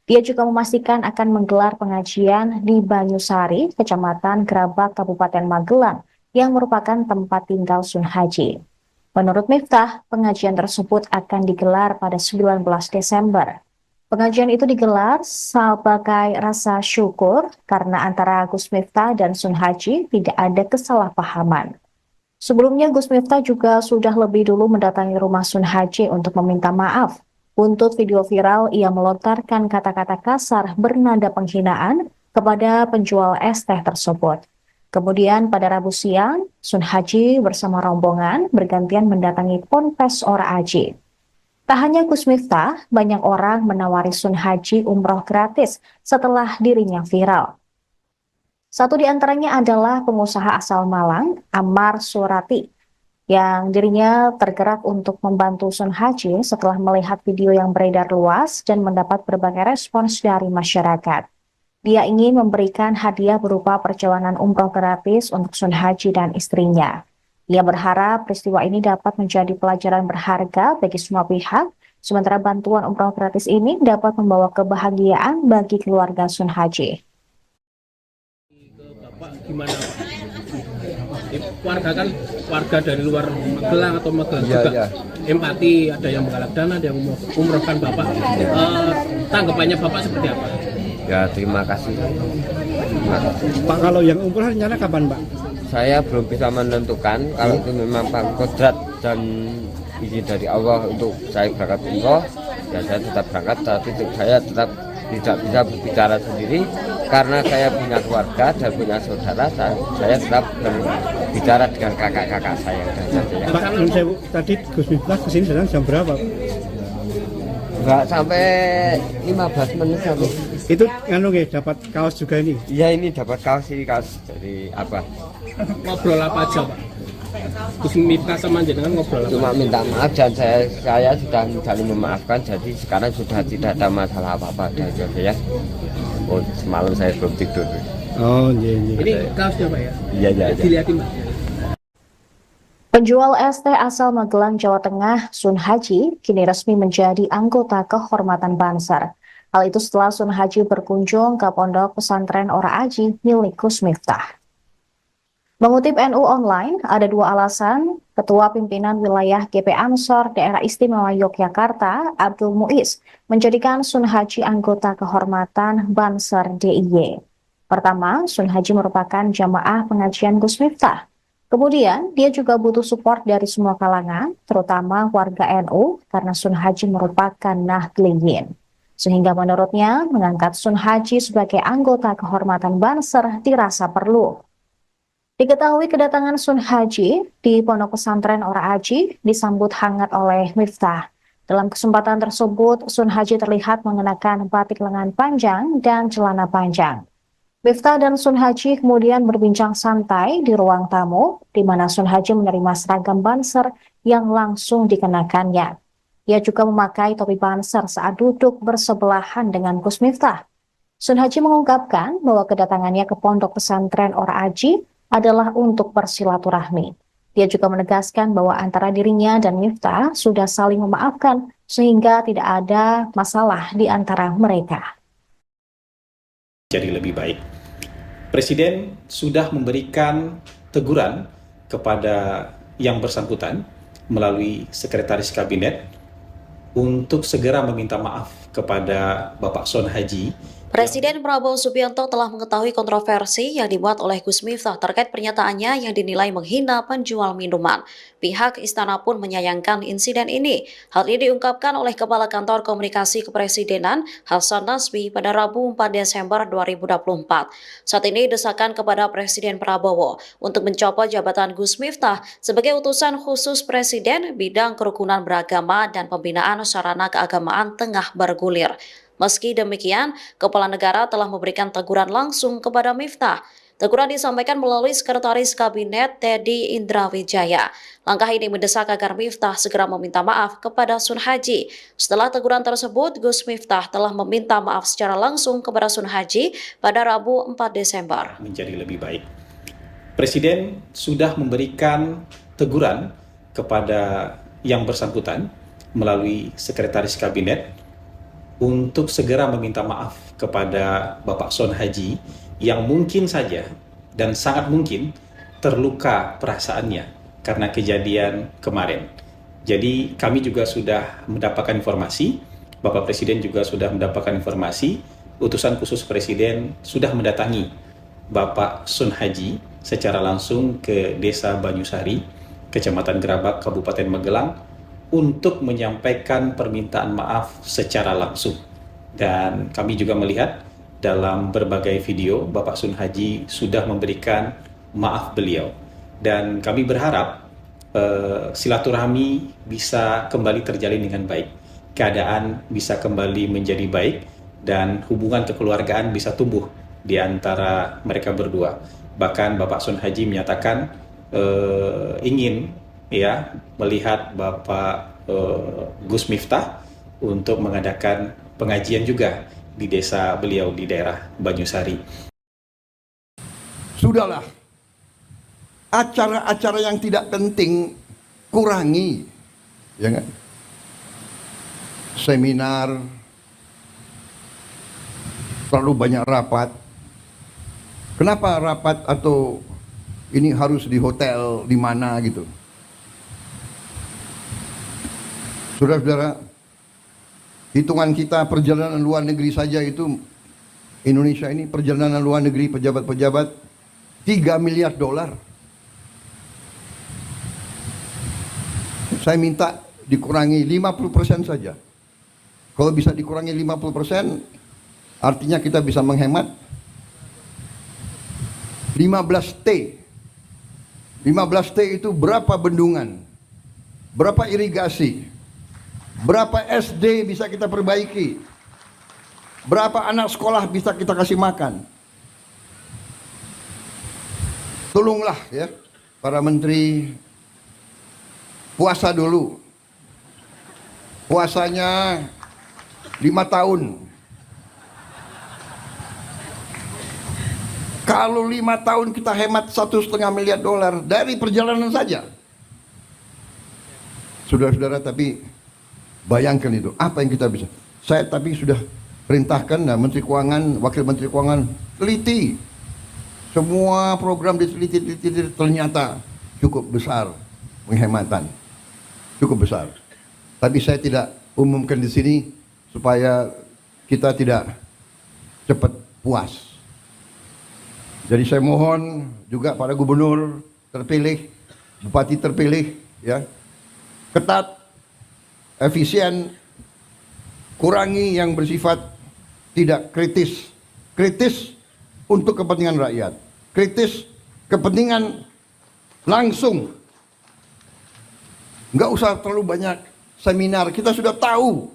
Dia juga memastikan akan menggelar pengajian di Banyusari, Kecamatan Gerabak, Kabupaten Magelang, yang merupakan tempat tinggal Sun Haji. Menurut Miftah, pengajian tersebut akan digelar pada 19 Desember. Pengajian itu digelar sebagai rasa syukur karena antara Gus Miftah dan Sun Haji tidak ada kesalahpahaman. Sebelumnya Gus Miftah juga sudah lebih dulu mendatangi rumah Sun Haji untuk meminta maaf. Untuk video viral, ia melontarkan kata-kata kasar bernada penghinaan kepada penjual es teh tersebut. Kemudian pada Rabu siang, Sun Haji bersama rombongan bergantian mendatangi Ponpes Ora Aji. Tak hanya Gus Miftah, banyak orang menawari Sun Haji umroh gratis setelah dirinya viral. Satu di antaranya adalah pengusaha asal Malang, Ammar Surati, yang dirinya tergerak untuk membantu Sun Haji setelah melihat video yang beredar luas dan mendapat berbagai respons dari masyarakat. Dia ingin memberikan hadiah berupa perjalanan umroh gratis untuk Sun Haji dan istrinya. Ia berharap peristiwa ini dapat menjadi pelajaran berharga bagi semua pihak, sementara bantuan umroh gratis ini dapat membawa kebahagiaan bagi keluarga Sun Haji.
Bapak gimana Pak? warga kan warga dari luar Magelang atau Magelang juga empati, ada yang menggalang dana, ada yang umrohkan bapak. Tanggapannya bapak seperti apa?
Ya terima kasih.
Pak, kalau yang umroh rencana kapan, Pak?
Saya belum bisa menentukan. Kalau itu memang Pak kodrat dan izin dari Allah untuk saya berangkat umroh, ya saya tetap berangkat. Tapi saya tetap tidak bisa berbicara sendiri karena saya punya keluarga dan punya saudara. Saya tetap berbicara dengan kakak-kakak saya.
Pak, tadi Gus Miftah kesini datang jam berapa?
Enggak sampai 15 menit sampai.
Itu dapat kaos juga ini?
Iya, ini dapat kaos dari apa?
Ngobrol apa aja, Pak? Gus Miftah sama jenengan ngobrol apa?
Cuma minta maaf dan saya sudah saling memaafkan, jadi sekarang sudah tidak ada masalah apa-apa ya. Oh, semalam saya belum tidur.
Oh, iya.
Ini kaosnya, Pak ya?
Iya.
Dilihatin, Pak.
Penjual es teh asal Magelang, Jawa Tengah, Sun Haji, kini resmi menjadi anggota kehormatan Banser. Hal itu setelah Sun Haji berkunjung ke pondok pesantren Ora Aji milik Gus Miftah. Mengutip NU Online, ada dua alasan Ketua Pimpinan Wilayah GP Ansor Daerah Istimewa Yogyakarta, Abdul Muiz, menjadikan Sun Haji anggota kehormatan Banser DIY. Pertama, Sun Haji merupakan jamaah pengajian Gus Miftah. Kemudian, dia juga butuh support dari semua kalangan, terutama warga NU, karena Sun Haji merupakan Nahdliyin. Sehingga menurutnya, mengangkat Sun Haji sebagai anggota kehormatan Banser dirasa perlu. Diketahui kedatangan Sun Haji di pondok pesantren Ora Aji disambut hangat oleh Miftah. Dalam kesempatan tersebut, Sun Haji terlihat mengenakan batik lengan panjang dan celana panjang. Miftah dan Sun Haji kemudian berbincang santai di ruang tamu, di mana Sun Haji menerima seragam Banser yang langsung dikenakannya. Ia juga memakai topi Banser saat duduk bersebelahan dengan Gus Miftah. Sun Haji mengungkapkan bahwa kedatangannya ke pondok pesantren Ora Aji adalah untuk bersilaturahmi. Dia juga menegaskan bahwa antara dirinya dan Miftah sudah saling memaafkan sehingga tidak ada masalah di antara mereka.
Jadi lebih baik. Presiden sudah memberikan teguran kepada yang bersangkutan melalui Sekretaris Kabinet untuk segera meminta maaf kepada Bapak Sun Haji.
Presiden Prabowo Subianto telah mengetahui kontroversi yang dibuat oleh Gus Miftah terkait pernyataannya yang dinilai menghina penjual minuman. Pihak istana pun menyayangkan insiden ini. Hal ini diungkapkan oleh Kepala Kantor Komunikasi Kepresidenan Hasan Nasbi pada Rabu 4 Desember 2024. Saat ini desakan kepada Presiden Prabowo untuk mencopot jabatan Gus Miftah sebagai utusan khusus Presiden bidang kerukunan beragama dan pembinaan sarana keagamaan tengah bergulir. Meski demikian, Kepala Negara telah memberikan teguran langsung kepada Miftah. Teguran disampaikan melalui Sekretaris Kabinet Teddy Indrawijaya. Langkah ini mendesak agar Miftah segera meminta maaf kepada Sun Haji. Setelah teguran tersebut, Gus Miftah telah meminta maaf secara langsung kepada Sun Haji pada Rabu 4 Desember.
Menjadi lebih baik. Presiden sudah memberikan teguran kepada yang bersangkutan melalui Sekretaris Kabinet untuk segera meminta maaf kepada Bapak Sun Haji yang mungkin saja dan sangat mungkin terluka perasaannya karena kejadian kemarin. Jadi kami juga sudah mendapatkan informasi, Bapak Presiden juga sudah mendapatkan informasi, utusan khusus Presiden sudah mendatangi Bapak Sun Haji secara langsung ke Desa Banyusari, Kecamatan Gerabak, Kabupaten Magelang, untuk menyampaikan permintaan maaf secara langsung. Dan kami juga melihat dalam berbagai video Bapak Sun Haji sudah memberikan maaf beliau. Dan kami berharap silaturahmi bisa kembali terjalin dengan baik. Keadaan bisa kembali menjadi baik dan hubungan kekeluargaan bisa tumbuh di antara mereka berdua. Bahkan Bapak Sun Haji menyatakan ingin melihat Bapak Gus Miftah untuk mengadakan pengajian juga di desa beliau di daerah Banyusari.
Sudahlah, acara-acara yang tidak penting kurangi, ya kan? Seminar, terlalu banyak rapat. Kenapa rapat atau ini harus di hotel di mana gitu. Saudara-saudara, hitungan kita perjalanan luar negeri saja itu Indonesia ini perjalanan luar negeri pejabat-pejabat 3 miliar dolar. Saya minta dikurangi 50% saja. Kalau bisa dikurangi 50%, artinya kita bisa menghemat 15T. 15T itu berapa bendungan, berapa irigasi, berapa SD bisa kita perbaiki, berapa anak sekolah bisa kita kasih makan. Tolonglah ya para menteri, puasa dulu. Puasanya 5 tahun. Kalau 5 tahun kita hemat 1,5 miliar dolar dari perjalanan saja. Saudara-saudara, tapi bayangkan itu, apa yang kita bisa. Saya tapi sudah perintahkan Menteri Keuangan, Wakil Menteri Keuangan, teliti. Semua program diteliti, ternyata cukup besar penghematan. Cukup besar. Tapi saya tidak umumkan di sini supaya kita tidak cepat puas. Jadi saya mohon juga para gubernur terpilih, bupati terpilih, ya, ketat, efisien, kurangi yang bersifat tidak kritis. Kritis untuk kepentingan rakyat. Kritis kepentingan langsung. Nggak usah terlalu banyak seminar. Kita sudah tahu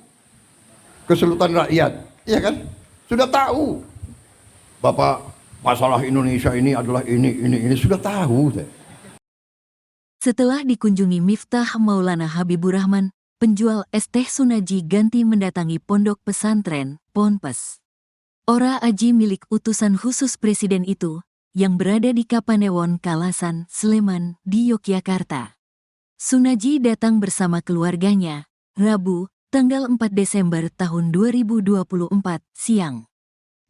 kesulitan rakyat, iya kan? Sudah tahu. Bapak, masalah Indonesia ini adalah ini sudah tahu.
Setelah dikunjungi Miftah Maulana Habibur Rahman, penjual es teh Sunaji ganti mendatangi pondok pesantren Ponpes. Ora Aji milik utusan khusus presiden itu, yang berada di Kapanewon Kalasan, Sleman, di Yogyakarta. Sunaji datang bersama keluarganya, Rabu, tanggal 4 Desember tahun 2024, siang.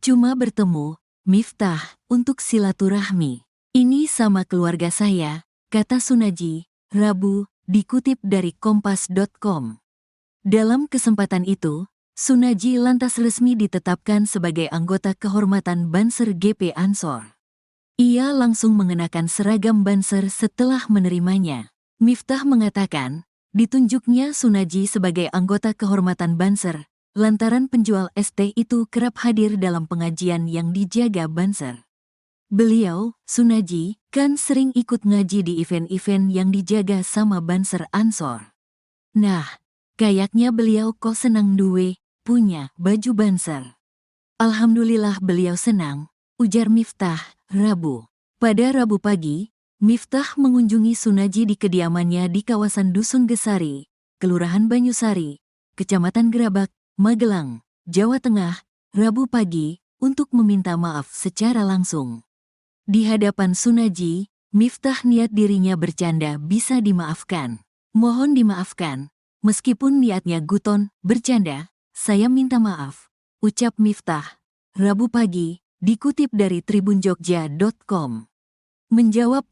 Cuma bertemu Miftah untuk silaturahmi. Ini sama keluarga saya, kata Sunaji, Rabu, dikutip dari kompas.com. Dalam kesempatan itu, Sunaji lantas resmi ditetapkan sebagai anggota kehormatan Banser GP Ansor. Ia langsung mengenakan seragam Banser setelah menerimanya. Miftah mengatakan, ditunjuknya Sunaji sebagai anggota kehormatan Banser, lantaran penjual es teh itu kerap hadir dalam pengajian yang dijaga Banser. Beliau, Sunaji, kan sering ikut ngaji di event-event yang dijaga sama Banser Ansor. Nah, kayaknya beliau kok senang duwe, punya baju Banser. Alhamdulillah beliau senang, ujar Miftah, Rabu. Pada Rabu pagi, Miftah mengunjungi Sunaji di kediamannya di kawasan Dusun Gesari, Kelurahan Banyusari, Kecamatan Gerabak, Magelang, Jawa Tengah, Rabu pagi, untuk meminta maaf secara langsung. Di hadapan Sunaji, Miftah niat dirinya bercanda bisa dimaafkan. Mohon dimaafkan, meskipun niatnya guton, bercanda, saya minta maaf, ucap Miftah. Rabu pagi, dikutip dari tribunjogja.com. Menjawab